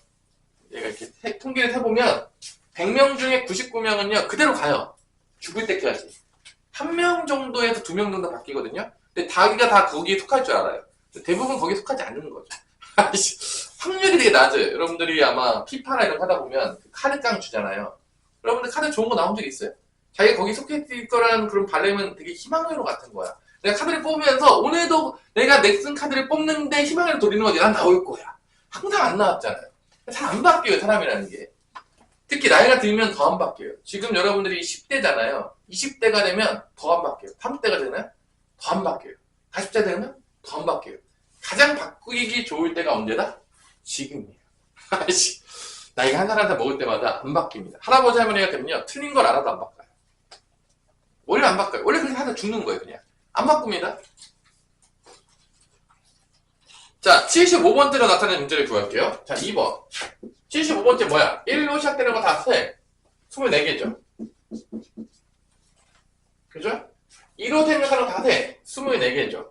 얘가 이렇게 통계를 해보면 100명 중에 99명은요 그대로 가요. 죽을 때까지. 1명 정도에서 2명 정도 바뀌거든요. 근데 자기가 다 거기에 속할 줄 알아요. 대부분 거기에 속하지 않는 거죠. 확률이 되게 낮아요. 여러분들이 아마 피파나 이런 거 하다 보면 카드깡 주잖아요. 여러분들 카드 좋은 거 나온 적 있어요? 자기가 거기 속해 있을 거라는 그런 바램은 되게 희망회로 같은 거야. 내가 카드를 뽑으면서 오늘도 내가 넥슨 카드를 뽑는데 희망회로 돌리는 거지. 난 나올 거야. 항상 안 나왔잖아요. 잘 안 바뀌어요, 사람이라는 게. 특히 나이가 들면 더 안 바뀌어요. 지금 여러분들이 10대잖아요. 20대가 되면 더 안 바뀌어요. 30대가 되면 더 안 바뀌어요. 40대 되면 더 안 바뀌어요. 가장 바꾸기 좋을 때가 언제다? 지금이에요. 나이가 한 살 한 살 먹을 때마다 안 바뀝니다. 할아버지 할머니가 되면요 틀린 걸 알아도 안 바꿔요. 원래 안 바꿔요. 원래 그냥 하다 죽는 거예요. 그냥 안 바꿉니다. 자 75번째로 나타낸 문제를 구할게요. 자 2번 75번째 뭐야? 1로 시작되는 거 다 세. 24개죠. 그죠? 2로 생각하는 거 다 세. 24개죠.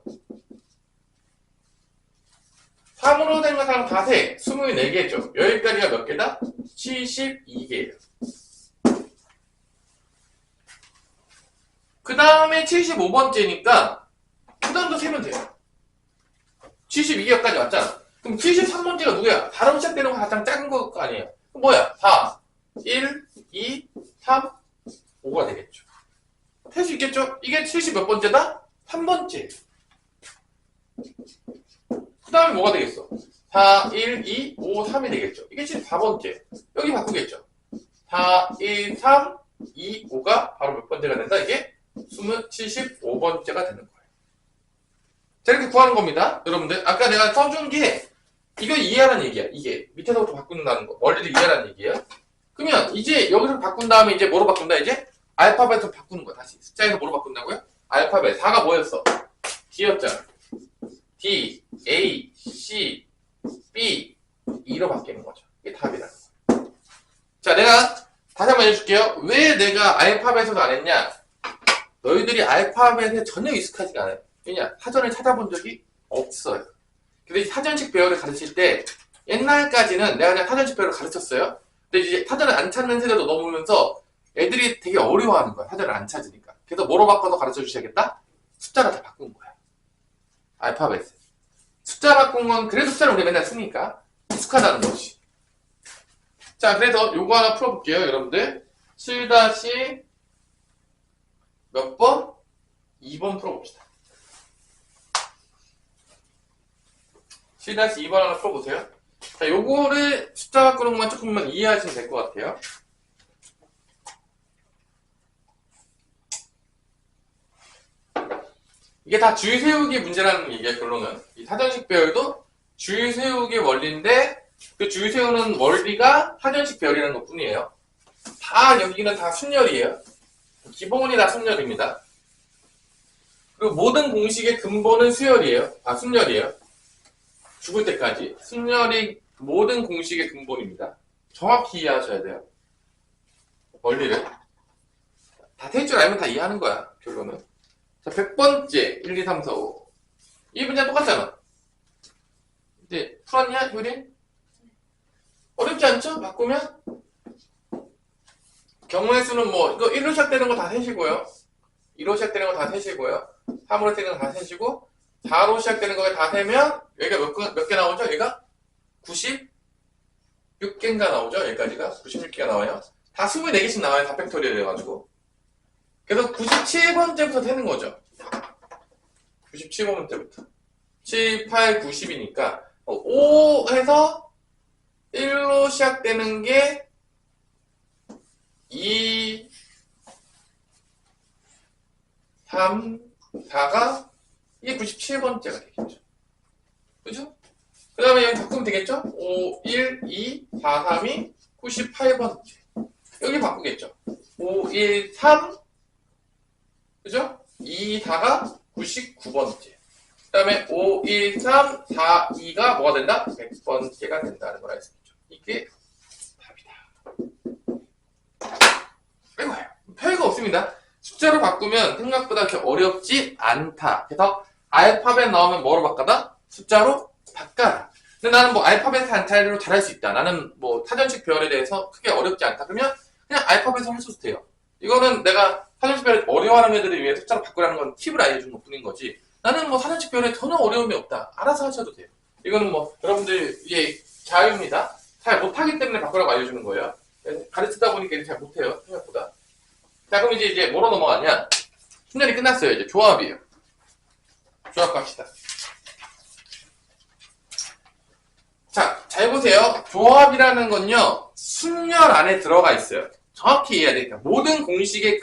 3으로 된 거 사람 다 세. 24개죠. 여기까지가 몇 개다? 72개예요. 그 다음에 75번째니까 그 다음도 세면 돼요. 72개까지 왔잖아. 그럼 73번째가 누구야? 4로 시작되는 거 가장 작은 거 아니에요? 그럼 뭐야? 4, 1, 2, 3, 5가 되겠죠. 할 수 있겠죠? 이게 70 몇 번째다? 3번째. 그 다음에 뭐가 되겠어? 4, 1, 2, 5, 3이 되겠죠. 이게 74번째. 여기 바꾸겠죠. 4, 1, 3, 2, 5가 바로 몇 번째가 된다? 이게 75번째가 되는 거예요. 자, 이렇게 구하는 겁니다. 여러분들, 아까 내가 써준 게 이거 이해하라는 얘기야. 이게 밑에서부터 바꾼다는 거. 원리를 이해하라는 얘기예요. 그러면 이제 여기서 바꾼 다음에 이제 뭐로 바꾼다? 이제 알파벳으로 바꾸는 거야. 다시 숫자에서 뭐로 바꾼다고요? 알파벳. 4가 뭐였어? D였잖아. D, A, C, B, E로 바뀌는 거죠. 이게 답이라는 거예요. 자, 내가 다시 한번 해줄게요. 왜 내가 알파벳으로 안 했냐? 너희들이 알파벳에 전혀 익숙하지가 않아요. 왜냐? 사전을 찾아본 적이 없어요. 근데 사전식 배열을 가르칠 때 옛날까지는 내가 그냥 사전식 배열을 가르쳤어요. 근데 이제 사전을 안 찾는 세대도 넘으면서 애들이 되게 어려워하는 거야. 사전을 안 찾으니까. 그래서 뭐로 바꿔서 가르쳐 주셔야겠다? 숫자로 다 바꾼 거야. 알파벳. 숫자 바꾼 건 그래도 숫자를 우리 맨날 쓰니까 익숙하다는 것이. 자, 그래서 요거 하나 풀어볼게요. 여러분들 7- 몇 번? 2번 풀어봅시다. 7-2번 하나 풀어보세요. 자, 요거를 숫자 바꾸는 것만 조금만 이해하시면 될 것 같아요. 이게 다 줄 세우기 문제라는 얘기야, 결론은. 이 사전식 배열도 줄 세우기 원리인데, 그 줄 세우는 원리가 사전식 배열이라는 것 뿐이에요. 다 여기는 다 순열이에요. 기본이 다 순열입니다. 그리고 모든 공식의 근본은 수열이에요. 순열이에요. 죽을 때까지. 순열이 모든 공식의 근본입니다. 정확히 이해하셔야 돼요. 원리를. 다 될 줄 알면 다 이해하는 거야, 결론은. 자, 100번째. 1, 2, 3, 4, 5. 이 문제 똑같잖아. 이제 풀었냐, 효린? 어렵지 않죠? 바꾸면? 경우의 수는 뭐, 이거 1로 시작되는 거 다 세시고요. 2로 시작되는 거 다 세시고요. 3으로 시작되는 거 다 세시고, 4로 시작되는 거 다 세면, 여기가 몇 개 나오죠? 여기가 96개인가 나오죠? 여기까지가 96개가 나와요. 다 24개씩 나와요. 다 팩토리얼 해가지고. 그래서 97번째부터 세는 거죠. 97번째부터. 7, 8, 90이니까 5에서 1로 시작되는 게 2, 3, 4가 이게 97번째가 되겠죠. 그죠? 그 다음에 여기 바꾸면 되겠죠? 5, 1, 2, 4, 3이 98번째. 여기 바꾸겠죠? 5, 1, 3, 그죠? 2, 4가 99번째. 그 다음에 5, 1, 3, 4, 2가 뭐가 된다? 100번째가 된다는 걸 알 수 있죠. 이게 답이다. 이거예요. 별거 없습니다. 숫자로 바꾸면 생각보다 그렇게 어렵지 않다. 그래서 알파벳 나오면 뭐로 바꿔다? 숫자로 바꿔라. 근데 나는 뭐 알파벳 한 차례로 잘할 수 있다. 나는 뭐 사전식 배열에 대해서 크게 어렵지 않다. 그러면 그냥 알파벳을 하셔도 돼요. 이거는 내가 사전식 배열을 어려워하는 애들을 위해 숫자로 바꾸라는 건 팁을 알려준 것 뿐인 거지. 나는 뭐 사전식 배열에 전혀 어려움이 없다. 알아서 하셔도 돼요. 이거는 뭐 여러분들의 자유입니다. 잘 못하기 때문에 바꾸라고 알려주는 거예요. 가르치다 보니까 잘 못해요. 생각보다. 자, 그럼 이제 뭐로 넘어가냐? 순열이 끝났어요. 이제 조합이에요. 조합 갑시다. 자, 잘 보세요. 조합이라는 건요, 순열 안에 들어가 있어요. 정확히 이해해야 되니까. 모든 공식의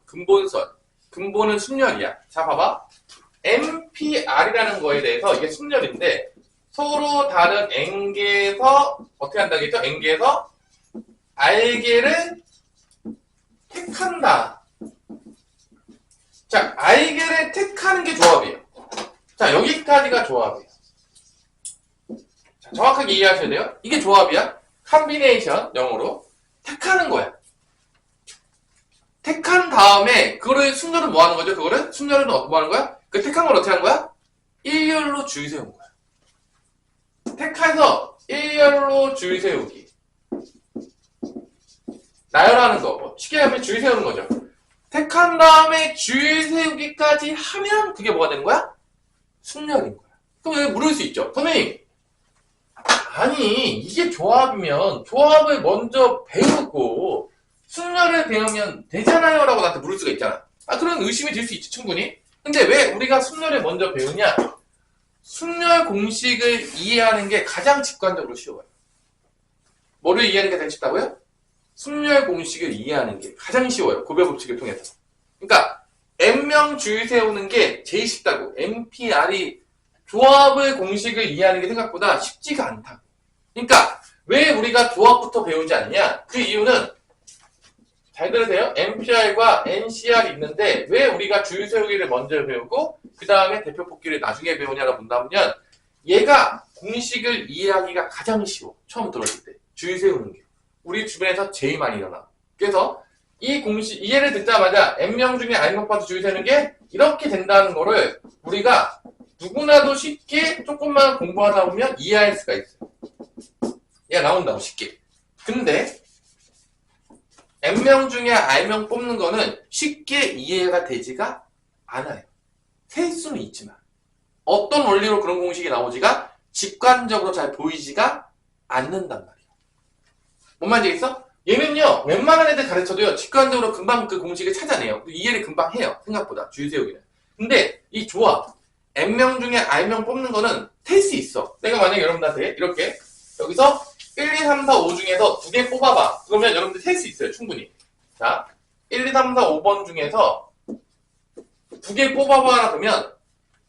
근본선. 근본은 순열이야. 자, 봐봐. MPR이라는 거에 대해서 이게 순열인데, 서로 다른 N개에서, 어떻게 한다겠죠? N개에서 R개를 택한다. 자, R개를 택하는 게 조합이에요. 자, 여기까지가 조합이에요. 자, 정확하게 이해하셔야 돼요. 이게 조합이야. 컴비네이션, 영어로. 택하는 거야. 택한 다음에, 그거를 순열은 뭐 하는 거죠? 그거를? 순열은 뭐 하는 거야? 그 택한 걸 어떻게 하는 거야? 일렬로 줄 세우는 거야. 택해서 일렬로 줄 세우기. 나열하는 거. 뭐 쉽게 하면 줄 세우는 거죠. 택한 다음에 줄 세우기까지 하면 그게 뭐가 되는 거야? 순열인 거야. 그럼 여기 물을 수 있죠. 선생님, 아니 이게 조합이면 조합을 먼저 배우고 순열을 배우면 되잖아요 라고 나한테 물을 수가 있잖아. 그런 의심이 들 수 있지 충분히. 근데 왜 우리가 순열을 먼저 배우냐? 순열 공식을 이해하는 게 가장 직관적으로 쉬워요. 뭐를 이해하는 게 가장 쉽다고요? 순열 공식을 이해하는 게 가장 쉬워요. 고별 법칙을 통해서. 그러니까 N명 줄 세우는 게 제일 쉽다고. NPR이 조합의 공식을 이해하는 게 생각보다 쉽지가 않다고. 그러니까 왜 우리가 조합부터 배우지 않냐? 그 이유는 잘 들으세요. NPR과 NCR이 있는데 왜 우리가 줄 세우기를 먼저 배우고 그 다음에 대표 뽑기를 나중에 배우냐고 본다면 얘가 공식을 이해하기가 가장 쉬워. 처음 들었을 때. 줄 세우는 게. 우리 주변에서 제일 많이 일어나. 그래서 이 공식, 이 예를 듣자마자 N명 중에 R명 빠져 줄 세우는 게 이렇게 된다는 거를 우리가 누구나도 쉽게 조금만 공부하다 보면 이해할 수가 있어요. 얘가 나온다고 쉽게. 근데 N명 중에 R명 뽑는 거는 쉽게 이해가 되지가 않아요. 셀 수는 있지만 어떤 원리로 그런 공식이 나오지가 직관적으로 잘 보이지가 않는단 말이에요. 뭔 말인지 알겠어? 얘는요 웬만한 애들 가르쳐도요 직관적으로 금방 그 공식을 찾아내요. 이해를 금방 해요. 생각보다 줄 세우기는. 근데 이 조합 N명 중에 R명 뽑는 거는 셀 수 있어. 내가 만약에 여러분들한테 이렇게 여기서 1, 2, 3, 4, 5 중에서 2개 뽑아봐. 그러면 여러분들 셀 수 있어요. 충분히. 자, 1, 2, 3, 4, 5번 중에서 2개 뽑아봐라 그러면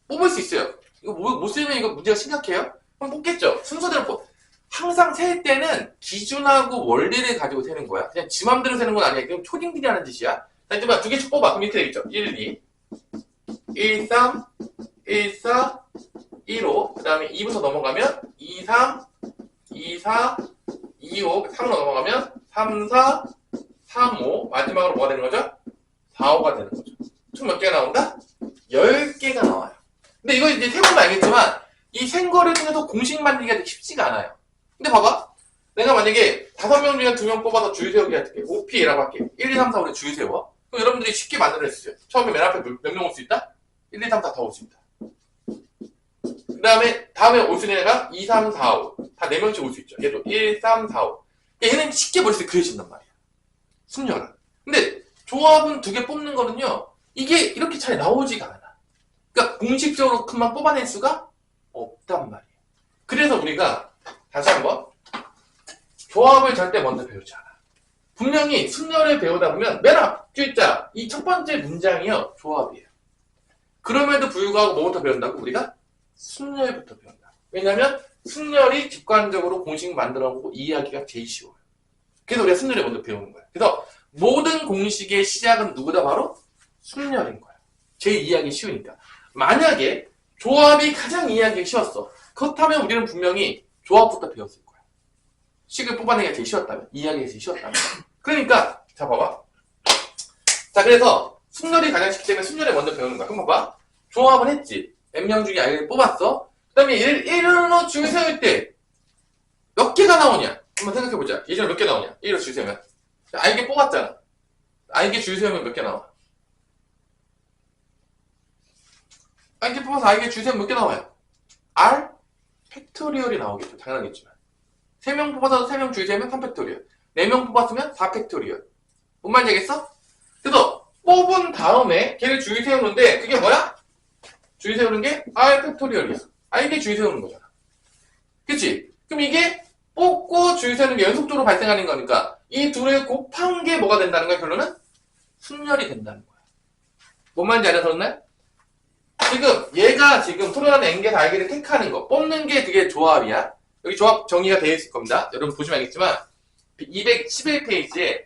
뽑을 수 있어요. 이거 못 쓰면 이거 문제가 심각해요? 그럼 뽑겠죠. 순서대로 뽑. 항상 셀 때는 기준하고 원리를 가지고 세는 거야. 그냥 지 맘대로 세는 건 아니야. 그럼 초딩들이 하는 짓이야. 자, 이제 봐. 2개씩 뽑아. 그럼 이렇게 되겠죠. 1, 2, 1, 3, 1, 4, 1, 5. 그 다음에 2부터 넘어가면 2, 3, 2, 4, 2, 5. 3으로 넘어가면 3, 4, 3, 5. 마지막으로 뭐가 되는 거죠? 4, 5가 되는 거죠. 총 몇 개가 나온다? 10개가 나와요. 근데 이거 이제 세보면 알겠지만 이 센 거를 통해서 공식 만들기가 쉽지가 않아요. 근데 봐봐. 내가 만약에 5명 중에 2명 뽑아서 줄 세우기 할게. OPA라고 할게. 1, 2, 3, 4, 5를 줄 세워. 그럼 여러분들이 쉽게 만들어낼 수 있어요. 처음에 맨 앞에 몇 명 올 수 있다? 1, 2, 3, 4 더 올 수 있다. 그 다음에 올 수 있는 애가 2, 3, 4, 5. 다 4명씩 올 수 있죠. 얘도 1, 3, 4, 5. 얘는 쉽게 머릿속에 그려진단 말이야. 순열은. 근데 조합은 2개 뽑는 거는요. 이게 이렇게 잘 나오지가 않아. 그러니까 공식적으로 그만 뽑아낼 수가 없단 말이에요. 그래서 우리가 다시 한번 조합을 절대 먼저 배우지 않아. 분명히 순열을 배우다 보면 맨 앞 글자 이 첫 번째 문장이요. 조합이에요. 그럼에도 불구하고 뭐부터 배운다고? 우리가 순열부터 배운다. 왜냐면 순열이 직관적으로 공식 만들어놓고 이해하기가 제일 쉬워요. 그래서 우리가 순열을 먼저 배우는 거예요. 그래서 모든 공식의 시작은 누구다? 바로 순열인 거야. 제일 이해하기 쉬우니까. 만약에 조합이 가장 이해하기 쉬웠어. 그렇다면 우리는 분명히 조합부터 배웠을 거야. 식을 뽑아내기가 제일 쉬웠다면, 이해하기가 제일 쉬웠다면. 그러니까 자 봐봐. 자 그래서 순열이 가장 쉽기 때문에 순열을 먼저 배우는 거야. 그럼 봐봐. 조합을 했지. N명 중에 R을 뽑았어. 그 다음에 1로 줄 세울 때 몇 개가 나오냐? 한번 생각해보자. 예전에 몇 개 나오냐? 1로 줄 세우면. R개 뽑았잖아. R개 줄 세우면 몇 개 나와? R개 뽑아서 R개 줄 세우면 몇 개 나와요? R 팩토리얼이 나오겠죠. 당연하겠지만. 3명 뽑아서 3명 줄 세우면 3팩토리얼. 4명 뽑았으면 4팩토리얼. 뭔 말인지 알겠어? 그래서 뽑은 다음에 걔를 줄 세우는데 그게 뭐야? 줄 세우는 게 R 팩토리얼이야. R개 줄 세우는 거잖아. 그치? 그럼 이게 뽑고 줄 세우는 게 연속적으로 발생하는 거니까 이 둘을 곱한 게 뭐가 된다는 거야? 결론은 순열이 된다는 거야. 뭔 말인지 알아들었나요? 지금 얘가 지금 토론하는 N개 다 R개를 택하는 거 뽑는 게 그게 조합이야. 여기 조합 정의가 되어 있을 겁니다. 여러분 보시면 알겠지만 211페이지에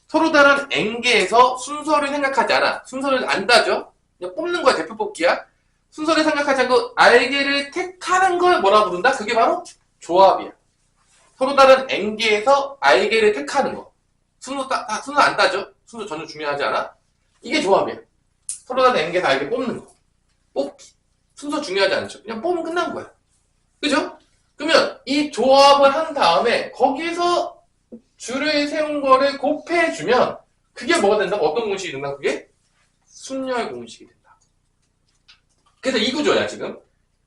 서로 다른 N개에서 순서를 생각하지 않아. 순서를 안 따져. 그냥 뽑는 거야. 대표 뽑기야. 순서를 생각하지 않고 R개를 택하는 걸 뭐라 부른다? 그게 바로 조합이야. 서로 다른 N개에서 R개를 택하는 거. 순서 안 따져. 순서 전혀 중요하지 않아. 이게 조합이야. 서로 다른 N개에서 R개 뽑는 거. 뽑기. 순서 중요하지 않죠. 그냥 뽑으면 끝난 거야. 그죠? 그러면 이 조합을 한 다음에 거기서 줄을 세운 거를 곱해주면 그게 뭐가 된다? 어떤 공식이 된다? 그게 순열 공식이 된다. 그래서 이 구조야 지금.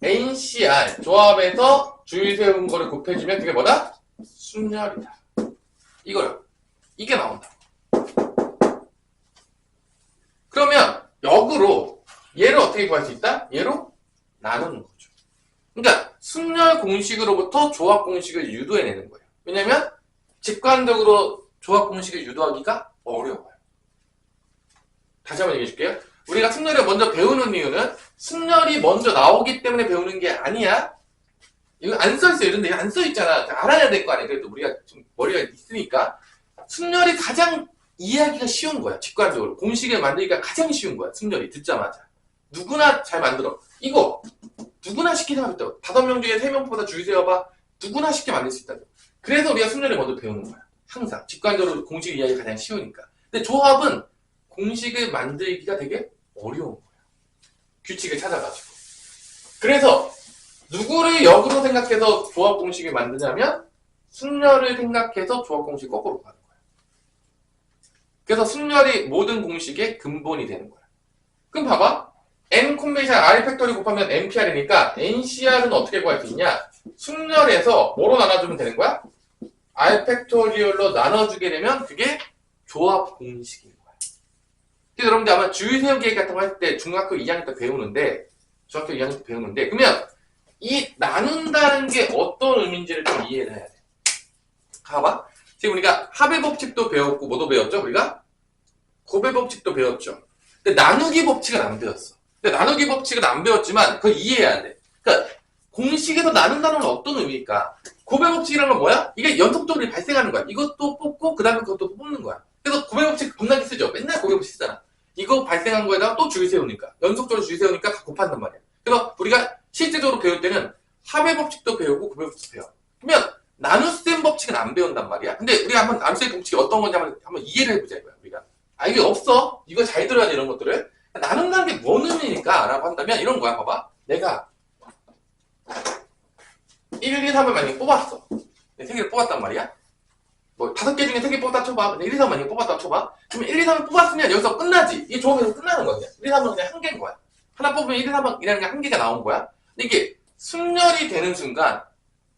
NCR 조합에서 줄 세운 거를 곱해주면 그게 뭐다? 순열이다. 이거요. 이게 나온다. 그러면 역으로 얘를 어떻게 구할 수 있다? 얘로 나누는 거죠. 그러니까 순열 공식으로부터 조합 공식을 유도해내는 거예요. 왜냐면 직관적으로 조합 공식을 유도하기가 어려워요. 다시 한번 얘기해 줄게요. 우리가 순열을 먼저 배우는 이유는 순열이 먼저 나오기 때문에 배우는 게 아니야. 이거 안 써있어요. 이런데 안 써있잖아. 알아야 될 거 아니야. 그래도 우리가 좀 머리가 있으니까. 순열이 가장 이해하기가 쉬운 거야. 직관적으로. 공식을 만들기가 가장 쉬운 거야. 순열이 듣자마자. 누구나 잘 만들어. 이거 누구나 쉽게 생각했다고. 5명 중에 3명보다 줄 세워봐. 누구나 쉽게 만들 수 있다고. 그래서 우리가 순열을 먼저 배우는 거야. 항상. 직관적으로 공식 이해하기가 가장 쉬우니까. 근데 조합은 공식을 만들기가 되게 어려운 거야. 규칙을 찾아가지고. 그래서 누구를 역으로 생각해서 조합 공식을 만드냐면 순열을 생각해서 조합 공식 거꾸로 가는 거야. 그래서 순열이 모든 공식의 근본이 되는 거야. 그럼 봐봐. n 콤비네이션 r 팩토리 곱하면 npr이니까 ncr은 어떻게 구할 수 있냐? 순열에서 뭐로 나눠주면 되는 거야? r 팩토리얼로 나눠주게 되면 그게 조합 공식인 거야. 그래서 여러분들 아마 줄 세우기 같은 거 할 때 중학교 2학년 때 배우는데 그러면 이 나눈다는 게 어떤 의미인지를 좀 이해를 해야 돼. 가봐. 지금 우리가 합의 법칙도 배웠고 뭐도 배웠죠? 우리가 곱의 법칙도 배웠죠. 근데 나누기 법칙은 안 배웠어. 근데 나누기 법칙은 안 배웠지만 그걸 이해해야 돼. 그러니까 공식에서 나눈다는 건 어떤 의미일까? 곱의 법칙이라는 건 뭐야? 이게 연속적으로 발생하는 거야. 이것도 뽑고 그 다음에 그것도 뽑는 거야. 그래서 곱의 법칙 겁나게 쓰죠. 맨날 곱의 법칙 쓰잖아. 이거 발생한 거에다가 또 줄 세우니까 연속적으로 줄 세우니까 다 곱한단 말이야. 그래서 우리가 실제적으로 배울 때는 합의 법칙도 배우고 곱의 법칙도 배워. 그러면 나눗셈 법칙은 안 배운단 말이야. 근데 우리가 한번 나눗셈 법칙이 어떤 건지 한번 이해를 해보자 이거야. 우리가 이게 없어. 이거 잘 들어야 돼 이런 것들을. 나눈다는 게 뭔 의미일까? 라고 한다면 이런 거야. 봐봐. 내가 1, 2, 3을 만약에 뽑았어. 3개를 뽑았단 말이야. 뭐 5개 중에 3개 뽑았다 쳐봐. 1, 2, 3 만약에 뽑았다 쳐봐. 그러면 1, 2, 3을 뽑았으면 여기서 끝나지. 이 조합에서 끝나는 거야. 그냥. 1, 2, 3은 그냥 한 개인 거야. 하나 뽑으면 1, 2, 3이라는 게 한 개가 나온 거야. 근데 이게 순열이 되는 순간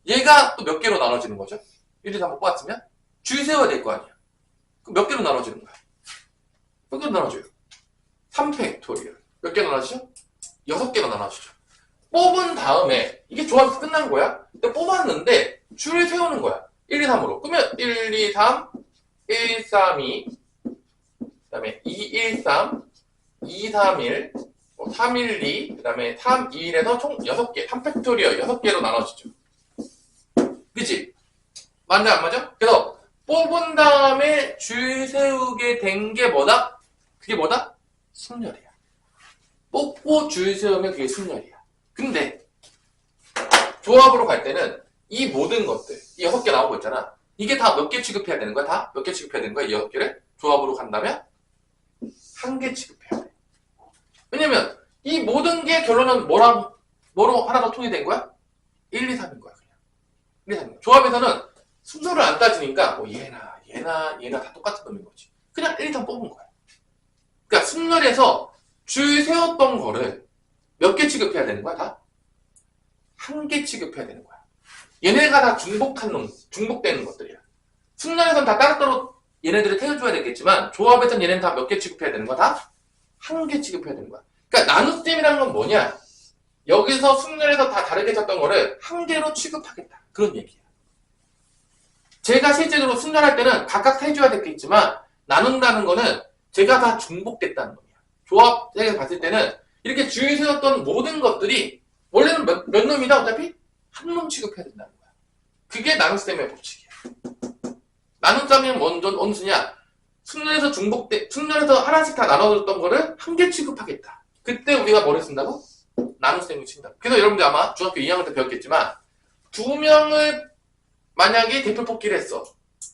얘가 또 몇 개로 나눠지는 거죠? 1, 2, 3을 뽑았으면 줄 세워야 될 거 아니야. 그럼 몇 개로 나눠지는 거야? 몇 개로 나눠져요? 3팩토리얼. 몇 개로 나눠지죠? 6개로 나눠지죠. 뽑은 다음에 이게 조합에서 끝난 거야. 근데 뽑았는데 줄 세우는 거야. 1, 2, 3으로. 그러면 1, 2, 3, 1, 3, 2, 그 다음에 2, 1, 3, 2, 3, 1, 3, 1, 2, 그 다음에 3, 2, 1에서 총 6개, 3팩토리얼 6개로 나눠지죠. 그치? 맞나 안 맞아? 그래서 뽑은 다음에 줄 세우게 된 게 뭐다? 그게 뭐다? 순열이야. 뽑고 줄 세우면 그게 순열이야. 근데 조합으로 갈 때는 이 모든 것들, 이 6개 나오고 있잖아. 이게 다 몇 개 취급해야 되는 거야? 다 몇 개 취급해야 되는 거야? 이 6개를? 조합으로 간다면 1개 취급해야 돼. 왜냐면 이 모든 게 결론은 뭐로 하나로 통일된 거야? 1, 2, 3인 거야. 그냥 1, 2, 3. 조합에서는 순서를 안 따지니까 뭐 얘나 다 똑같은 놈인 거지. 그냥 1, 2, 3 뽑은 거야. 그러니까 순열에서 줄 세웠던 거를 몇 개 취급해야 되는 거야? 다 1개 취급해야 되는 거야. 얘네가 다 중복되는 것들이야. 순열에서는 다 따로따로 얘네들을 태워줘야 되겠지만 조합에서는 얘네는 다 몇 개 취급해야 되는 거야? 다 1개 취급해야 되는 거야. 그러니까 나눗셈이라는 건 뭐냐? 여기서 순열에서 다 다르게 쳤던 거를 1개로 취급하겠다. 그런 얘기야. 제가 실제로 순열할 때는 각각 해줘야 되겠지만 나눈다는 거는 제가 다 중복됐다는 거야. 조합에서 봤을 때는 이렇게 줄 세웠던 모든 것들이 원래는 몇 놈이다 어차피 한 놈 취급해야 된다는 거야. 그게 나눗셈의 법칙이야. 나눗셈이 뭔 수냐? 순열에서 순열에서 하나씩 다 나눠줬던 거를 1개 취급하겠다. 그때 우리가 뭐를 쓴다고? 나눗셈을 친다. 그래서 여러분들 아마 중학교 2학년 때 배웠겠지만 2명을 만약에 대표 뽑기를 했어.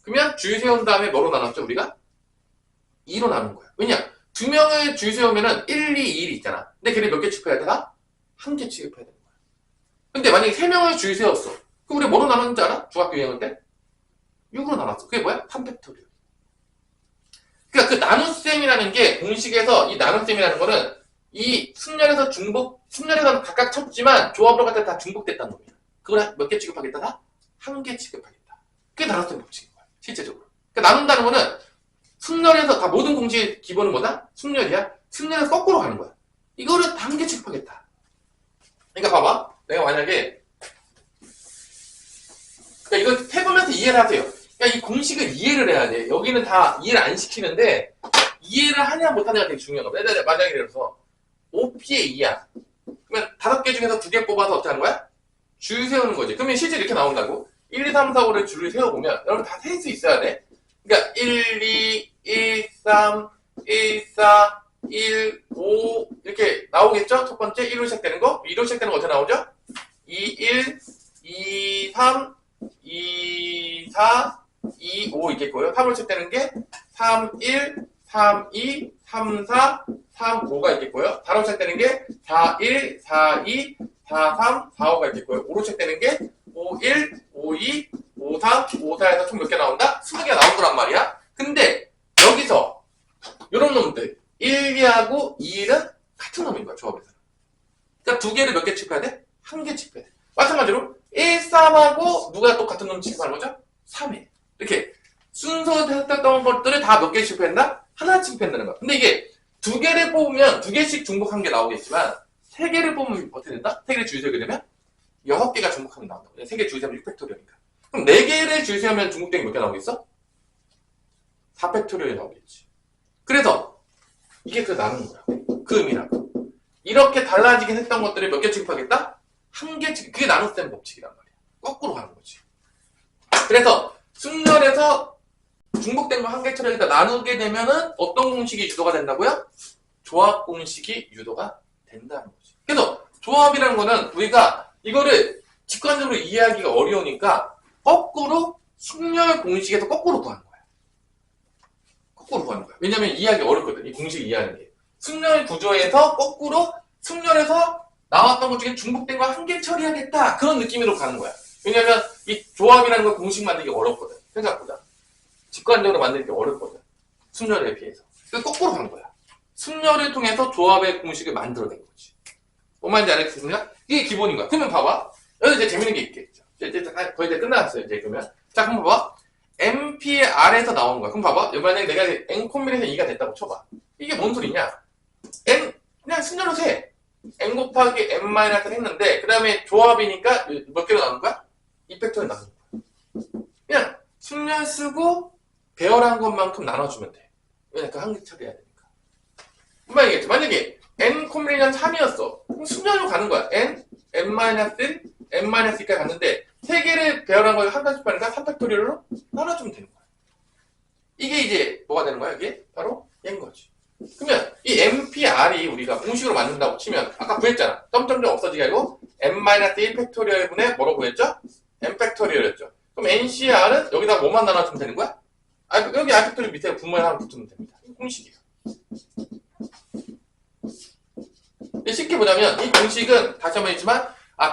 그러면 줄 세운 다음에 뭐로 나눴죠? 우리가? 2로 나눈 거야. 왜냐? 2명을 줄 세우면은 1, 2, 1이 있잖아. 근데 걔네 몇 개 취급해야 돼? 다? 1개 취급해야 되는 거야. 근데 만약에 3명을 줄 세웠어. 그럼 우리 뭐로 나눴는지 알아? 중학교 2학년 때? 6으로 나눴어. 그게 뭐야? 3팩토리얼. 그러니까 그 나눗셈이라는 게 공식에서 이 나눗셈이라는 거는 이 순열에서 순열에서는 각각 쳤지만 조합으로 갖다 다 중복됐다는 겁니다. 그걸 몇 개 취급하겠다? 다? 한 개 취급하겠다. 그게 나눗셈 법칙인 거야. 실제적으로. 그러니까 나눈다는 거는 순열에서 다 모든 공식의 기본은 뭐다? 순열이야. 순열에서 거꾸로 가는 거야. 이거를 한 개 취급하겠다. 그러니까 봐봐. 내가 만약에 그러니까 이걸 해보면서 이해를 하세요. 그러니까 이 공식을 이해를 해야 돼. 여기는 다 이해를 안 시키는데 이해를 하냐 못하냐가 되게 중요한 거야. 만약에 예를 들어서 5p의 2야. 그러면 5개 중에서 2개 뽑아서 어떻게 하는 거야? 줄 세우는 거지. 그러면 실제 이렇게 나온다고? 1, 2, 3, 4, 5를 줄을 세워보면 여러분 다 셀 수 있어야 돼. 그러니까 1, 2, 1, 3, 1, 4, 1, 5 이렇게 나오겠죠? 첫 번째 1로 시작되는 거. 2로 시작되는 거 어떻게 나오죠? 2, 1, 2, 3, 2, 4, 2, 5 있겠고요. 3로 시작되는 게 3, 1, 3, 2, 3, 4, 3, 5가 있겠고요. 4로 시작되는 게 4, 1, 4, 2, 4, 3, 4, 5가 있겠고요. 5로 시작되는 게 5, 1, 5, 2, 5, 3, 5, 4에서 총 몇 개 나온다? 20개가 나올 거란 말이야. 근데 여기서 이런 놈들 1, 2하고 2, 1은 같은 놈인 거야. 조합에서. 그러니까 2개를 몇 개 취급해야 돼? 1개 취급해야 돼. 마찬가지로 1, 3하고 누가 똑같은 놈 취급하는 거죠? 3회. 이렇게 순서됐던 것들을 다 몇 개 취급했나? 하나 취급한다는 거야. 근데 이게 2개를 뽑으면 2개씩 중복한 게 나오겠지만 3개를 뽑으면 어떻게 된다? 3개를 줄 세우게 되면 6개가 중복하면 나온다. 3개 줄 세우면 6팩토리얼이니까. 그럼 4개를 줄 세우면 중복된 게 몇 개 나오겠어? 4팩토리얼이 나오겠지. 그래서 이게 그 나누는 거야. 그 의미라고. 이렇게 달라지긴 했던 것들을 몇 개 취급하겠다? 1개 취급. 그게 나눗셈 법칙이란 말이야. 거꾸로 가는 거지. 그래서 순열에서 중복된 거 1개 처리하겠다 나누게 되면은 어떤 공식이 유도가 된다고요? 조합 공식이 유도가 된다는 거지. 그래서 조합이라는 거는 우리가 이거를 직관적으로 이해하기가 어려우니까 거꾸로 순열 공식에서 거꾸로 구하는 거야. 거꾸로 구하는 거야. 왜냐면 이해하기 어렵거든. 이 공식 이해하는 게. 순열 구조에서 거꾸로 순열에서 나왔던 것 중에 중복된 거 1개 처리하겠다. 그런 느낌으로 가는 거야. 왜냐면 이 조합이라는 거 공식 만들기 어렵거든. 생각보다. 직관적으로 만들기 어렵거든. 순열에 비해서. 그래서 거꾸로 간 거야. 순열을 통해서 조합의 공식을 만들어낸 거지. 뭔 말인지 알겠습니까? 이게 기본인 거야. 그러면 봐봐. 여기 이제 재밌는 게 있겠죠. 이제 거의 이제 끝났어요. 이제 그러면. 자, 그럼 봐봐. MP의 R에서 나오는 거야. 그럼 봐봐. 만약에 내가 N 콤비네이션 2가 됐다고 쳐봐. 이게 뭔 소리냐? N, 그냥 순열로 세. N 곱하기 N-를 했는데, 그 다음에 조합이니까 몇 개로 나오는 거야? 2팩토리얼 나누는 거야. 그냥 순열 쓰고 배열한 것만큼 나눠주면 돼. 왜냐면 그 한 개 처리해야 되니까. 금방 얘기했죠. 만약에 N 콤비네이션 3이었어. 그럼 순열로 가는 거야. N, N-1, N-2까지 갔는데, 3개를 배열한 걸 한 가지 파니까 3팩토리얼로 나눠주면 되는 거야. 이게 이제 뭐가 되는 거야? 이게 바로 얘인 거지. 그러면 이 MPR이 우리가 공식으로 만든다고 치면 아까 구했잖아. 점점점 없어지게 하고 N-1 팩토리얼분의 뭐라고 구했죠? N 팩토리얼이었죠. 그럼 NCR은 여기다 뭐만 나눠주면 되는 거야? 여기 R 팩토리얼 밑에 분모에 하나 붙으면 됩니다. 이 공식이야. 쉽게 보자면 이 공식은 다시 한번 했지만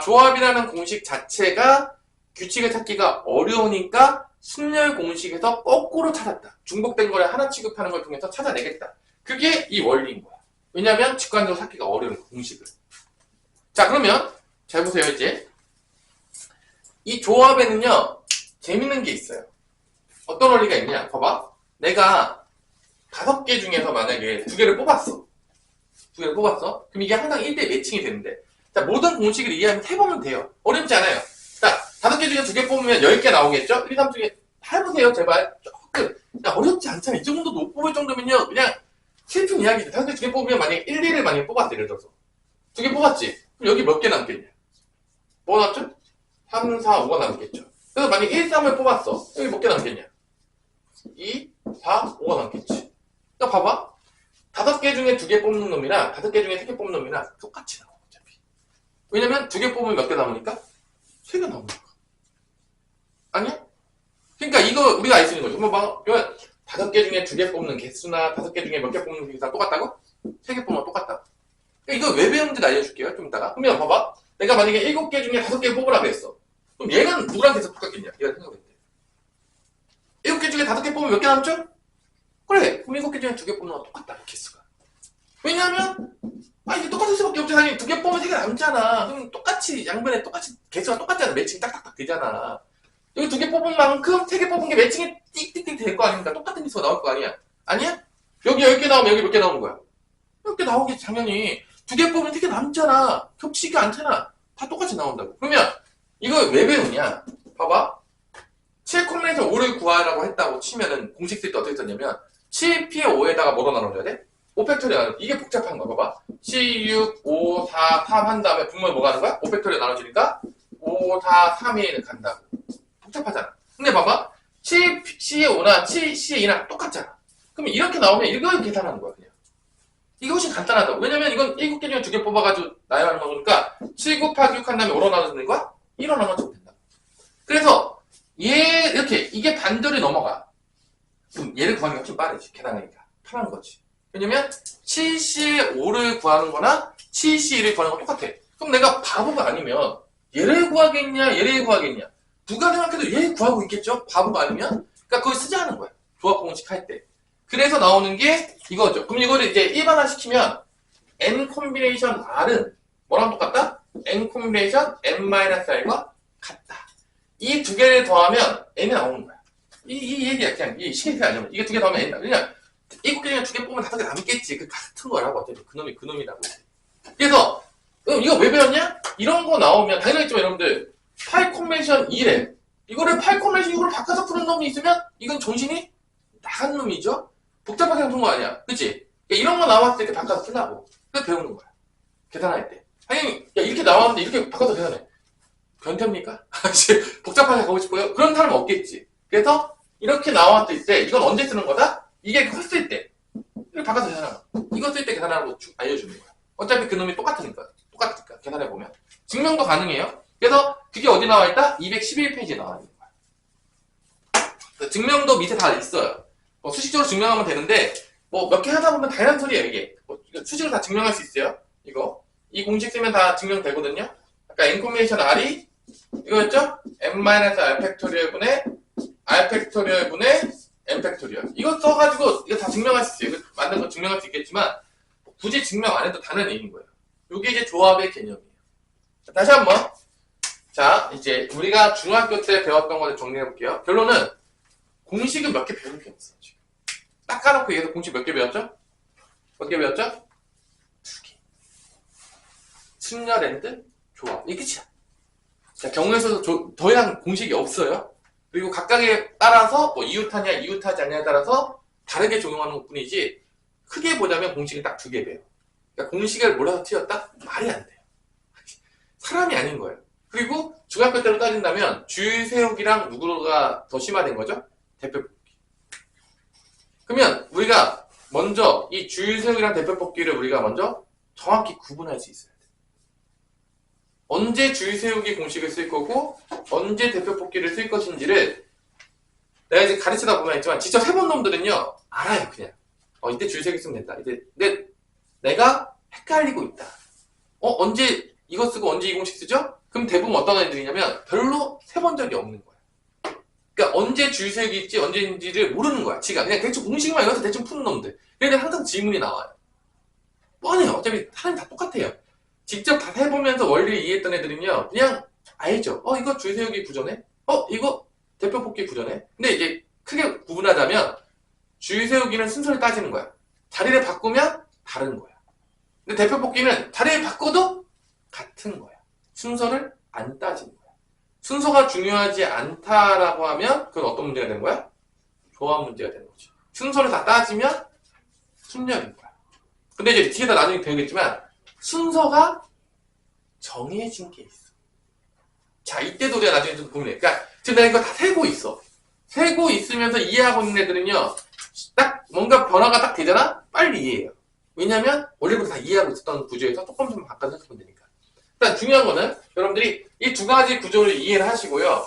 조합이라는 공식 자체가 규칙을 찾기가 어려우니까 순열 공식에서 거꾸로 찾았다. 중복된 거를 하나 취급하는 걸 통해서 찾아내겠다. 그게 이 원리인 거야. 왜냐면 직관적으로 찾기가 어려운 공식을. 자, 그러면 잘 보세요. 이제 이 조합에는요 재밌는 게 있어요. 어떤 원리가 있냐? 봐봐. 내가 5개 중에서 만약에 2개를 뽑았어. 2개를 뽑았어. 그럼 이게 항상 1대 매칭이 되는데, 자, 모든 공식을 이해하면 해보면 돼요. 어렵지 않아요. 자, 5개 중에 2개 뽑으면 10개 나오겠죠? 1, 2, 3 중에 해보세요. 제발. 조금. 어렵지 않잖아. 이 정도도 못 뽑을 정도면요. 그냥 슬픈 이야기죠. 5개 2개 뽑으면 만약에 1, 2를 만약에 뽑았어. 예를 들어서. 2개 뽑았지? 그럼 여기 몇 개 남겠냐? 뭐 남죠? 3, 4, 5가 남겠죠. 그래서 만약에 1, 3을 뽑았어. 여기 몇 개 남겠냐? 2, 4, 5가 남겠지. 그러니까 봐봐. 5개 중에 2개 뽑는 놈이랑 5개 중에 3개 뽑는 놈이랑 똑같이 나와. 어차피. 왜냐면 2개 뽑으면 몇 개 나오니까? 3개 나오니까. 아니야? 그러니까 이거 우리가 알 수 있는 거죠. 뭐 5개 중에 2개 뽑는 개수나 5개 중에 몇 개 뽑는 개수랑 똑같다고? 3개 뽑으면 똑같다. 그러니까 이거 왜 배우는지 알려줄게요. 좀 이따가. 그러면 봐봐. 내가 만약에 7개 중에 5개 뽑으라 그랬어. 그럼 얘는 누구랑 계속 똑같겠냐? 얘가 생각해볼게. 7개 중에 5개 뽑으면 몇 개 남죠? 그래. 그럼 7개 중에 2개 뽑는 건 똑같다. 개수가. 왜냐하면 이게 똑같을 수밖에 없지. 당연히 2개 뽑으면 3개 남잖아. 그럼 똑같이 양변에 똑같이 개수가 똑같잖아. 매칭이 딱딱딱 되잖아. 여기 2개 뽑은 만큼 3개 뽑은 게 매칭이 띡띡띡 될 거 아닙니까? 똑같은 개수가 나올 거 아니야? 아니야? 여기 10개 나오면 여기 몇 개 나오는 거야? 10개 나오겠지 당연히. 2개 뽑으면 3개 남잖아. 겹치지가 않잖아. 다 똑같이 나온다고. 그러면 이거 왜 배우냐? 봐봐. 7 콤비네이션 5를 구하라고 했다고 치면은 공식 쓸 때 어떻게 썼냐면 7P의 5에다가 뭐로 나눠줘야 돼? 5팩토리얼 나눠. 이게 복잡한 거야. 봐봐. C, 6, 5, 4, 3 한 다음에 분모에 뭐가 하는 거야? 5팩토리얼 나눠주니까 5, 4, 3에 간다고. 복잡하잖아. 근데 봐봐. 7C의 5나 7C의 2랑 똑같잖아. 그러면 이렇게 나오면 이걸 계산하는 거야. 그냥. 이게 훨씬 간단하다고. 왜냐면 이건 7개 중에 2개 뽑아가지고 나열하는 거니까 7 곱하기 6 한 다음에 5로 나눠주는 거야? 1로 나눠주면 된다. 그래서 이렇게 이게 반절이 넘어가. 그럼 얘를 구하는 게 훨씬 빠르지. 계산하니까. 편한 거지. 왜냐면 7C의 5를 구하는 거나 7C 1을 구하는 건 똑같아. 그럼 내가 바보가 아니면 얘를 구하겠냐 얘를 구하겠냐. 누가 생각해도 얘 구하고 있겠죠? 바보가 아니면. 그러니까 그걸 쓰자는 거야. 조합 공식 할 때. 그래서 나오는 게 이거죠. 그럼 이거를 이제 일반화 시키면 n 콤비네이션 r은 뭐랑 똑같다? n 콤비네이션 n-r과 같다. 이 2개를 더하면 n이 나오는 거야. 이 얘기야. 그냥 이 시계가 아니면 이게 2개 더하면 n. 그냥 7개 중에 2개 뽑으면 5개 남겠지. 그 같은 거라고. 어차피 그놈이 그놈이라고. 그래서 이거 왜 배웠냐? 이런 거 나오면 당연하겠지만 여러분들 8 콤비네이션 1에 이거를 8 콤비네이션 6으로 바꿔서 푸는 놈이 있으면 이건 정신이 나간 놈이죠? 복잡하게 푸는 거 아니야. 그치? 이런 거 나왔을 때 이렇게 바꿔서 풀라고. 그래서 배우는 거야. 계산할 때. 당연히 이렇게 나왔는데 이렇게 바꿔서 계산해. 변태입니까? 복잡하게 가고 싶어요? 그런 사람 없겠지. 그래서 이렇게 나왔을 때 이건 언제 쓰는 거다? 이게 컸을 때 이렇게 바꿔서 계산하는 거야. 이거 쓸 때 계산하라고 알려주는 거야. 어차피 그놈이 똑같으니까 계산해보면 증명도 가능해요. 그래서 그게 어디 나와있다? 211페이지에 나와있는 거야. 증명도 밑에 다 있어요. 수식적으로 증명하면 되는데 몇 개 하다 보면 다양한 소리예요. 이게 수식으로 다 증명할 수 있어요. 이 공식 쓰면 다 증명되거든요. 아까 n 콤비네이션 r이 이거였죠? n-r 팩토리얼 분의 r 팩토리얼 분의 n 팩토리얼. 이거 써가지고 이거 다 증명할 수 있어요. 이거 만든 거 증명할 수 있겠지만 굳이 증명 안 해도 다는 얘기인 거예요. 이게 이제 조합의 개념이에요. 다시 한번. 자, 이제 우리가 중학교 때 배웠던 거를 정리해 볼게요. 결론은 공식은 몇 개 배운 게 없어요. 지금. 딱 까놓고 얘기해서 공식 몇 개 배웠죠? 몇 개 배웠죠? 2개. 승렬&드 조합. 이게 끝이야. 자, 경우에서도 더 이상 공식이 없어요. 그리고 각각에 따라서 이웃하냐 이웃하지 않냐에 따라서 다르게 적용하는 것 뿐이지 크게 보자면 공식이 딱 2개 배요. 그러니까 공식을 몰라서 틀렸다? 말이 안 돼요. 사람이 아닌 거예요. 그리고 중학교 때로 따진다면 줄 세우기랑 누구가 더 심화된 거죠? 대표 뽑기. 그러면 우리가 먼저 이 줄 세우기랑 대표 뽑기를 우리가 먼저 정확히 구분할 수 있어야 돼. 언제 줄 세우기 공식을 쓸 거고 언제 대표 뽑기를 쓸 것인지를 내가 이제 가르치다 보면 있지만 직접 해본 놈들은요 알아요. 그냥 이때 줄 세우기 쓰면 된다. 근데 내가 헷갈리고 있다. 언제 이거 쓰고 언제 이 공식 쓰죠? 그럼 대부분 어떤 애들이냐면 별로 세본 적이 없는 거야. 그러니까 언제 줄 세우기 있지 언제인지를 모르는 거야. 지가 그냥 대충 공식만 읽어서 대충 푸는 놈들. 그런데 항상 질문이 나와요. 뻔해요. 어차피 사람이 다 똑같아요. 직접 다 해보면서 원리를 이해했던 애들은요 그냥 알죠. 이거 줄 세우기 구조네. 이거 대표 뽑기 구조네. 근데 이제 크게 구분하자면 줄 세우기는 순서를 따지는 거야. 자리를 바꾸면 다른 거야. 근데 대표 뽑기는 자리를 바꿔도 같은 거야. 순서를 안 따지는 거야. 순서가 중요하지 않다라고 하면 그건 어떤 문제가 되는 거야? 조합 문제가 되는 거지. 순서를 다 따지면 순열인 거야. 근데 이제 뒤에다 나중에 배우겠지만 순서가 정해진 게 있어. 자, 이때도 우리가 나중에 좀 고민해. 그러니까 지금 내가 이거 다 세고 있어. 세고 있으면서 이해하고 있는 애들은요 딱 뭔가 변화가 딱 되잖아? 빨리 이해해요. 왜냐면 원래부터 다 이해하고 있었던 구조에서 조금씩 바꿔서 해석하면 되니까. 일단 중요한 거는 여러분들이 이 2가지 구조를 이해를 하시고요.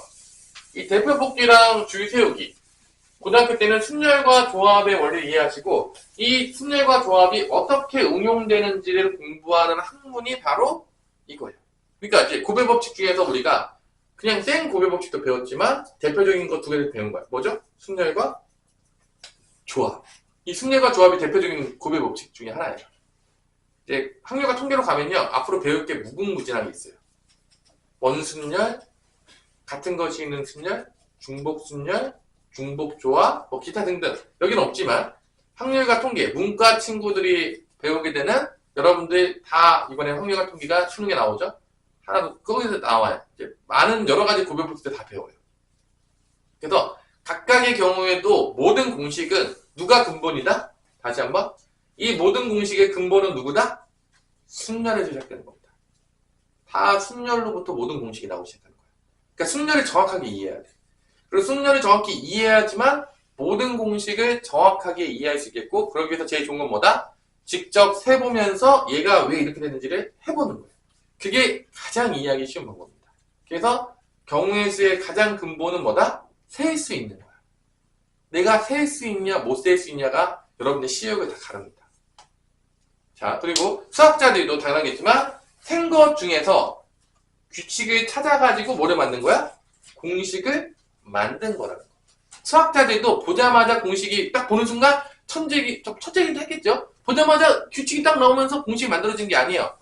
이 대표 뽑기랑 줄 세우기. 고등학교 때는 순열과 조합의 원리를 이해하시고 이 순열과 조합이 어떻게 응용되는지를 공부하는 학문이 바로 이거예요. 그러니까 이제 고배 법칙 중에서 우리가 그냥 생 고배 법칙도 배웠지만 대표적인 거 두 개를 배운 거야. 뭐죠? 순열과 조합. 이 순열과 조합이 대표적인 고배 법칙 중에 하나예요. 이제 확률과 통계로 가면요. 앞으로 배울 게 무궁무진하게 있어요. 원순열, 같은 것이 있는 순열, 중복순열, 중복조합, 뭐 기타 등등. 여기는 없지만 확률과 통계, 문과 친구들이 배우게 되는 여러분들 다 이번에 확률과 통계가 수능에 나오죠? 하나도 거기서 나와요. 이제 많은 여러 가지 고배 법칙들 다 배워요. 그래서 각각의 경우에도 모든 공식은 누가 근본이다? 다시 한번. 이 모든 공식의 근본은 누구다? 순열에서 시작되는 겁니다. 다 순열로부터 모든 공식이 나오기 시작하는 거예요. 그러니까 순열을 정확하게 이해해야 돼. 그리고 순열을 정확히 이해해야지만 모든 공식을 정확하게 이해할 수 있겠고, 그러기 위해서 제일 좋은 건 뭐다? 직접 세보면서 얘가 왜 이렇게 되는지를 해보는 거예요. 그게 가장 이해하기 쉬운 방법입니다. 그래서 경우의 수의 가장 근본은 뭐다? 셀 수 있는 거야. 내가 셀 수 있냐 못 셀 수 있냐가 여러분의 시력을 다 가릅니다. 자, 그리고 수학자들도 당연하겠지만 센 것 중에서 규칙을 찾아가지고 뭐를 만든 거야? 공식을 만든 거라는 거. 수학자들도 보자마자 공식이 딱 보는 순간 천재기도 했겠죠? 보자마자 규칙이 딱 나오면서 공식이 만들어진 게 아니에요.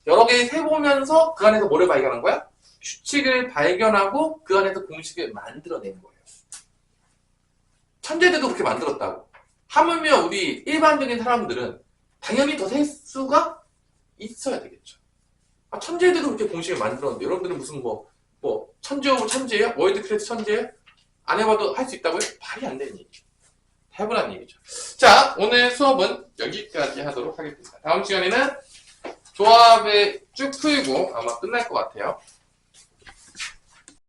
여러 개 세보면서 그 안에서 뭐를 발견한 거야? 규칙을 발견하고 그 안에서 공식을 만들어낸 거예요. 천재들도 그렇게 만들었다고. 하물며 우리 일반적인 사람들은 당연히 더 셀 수가 있어야 되겠죠. 아, 천재들도 그렇게 공식을 만들었는데 여러분들은 무슨 천재 오브 천재예요? 월드 클래스 천재예요? 안 해봐도 할 수 있다고요? 말이 안 되는 얘기죠. 해보라는 얘기죠. 자, 오늘 수업은 여기까지 하도록 하겠습니다. 다음 시간에는 조합을 쭉 풀고 아마 끝날 것 같아요.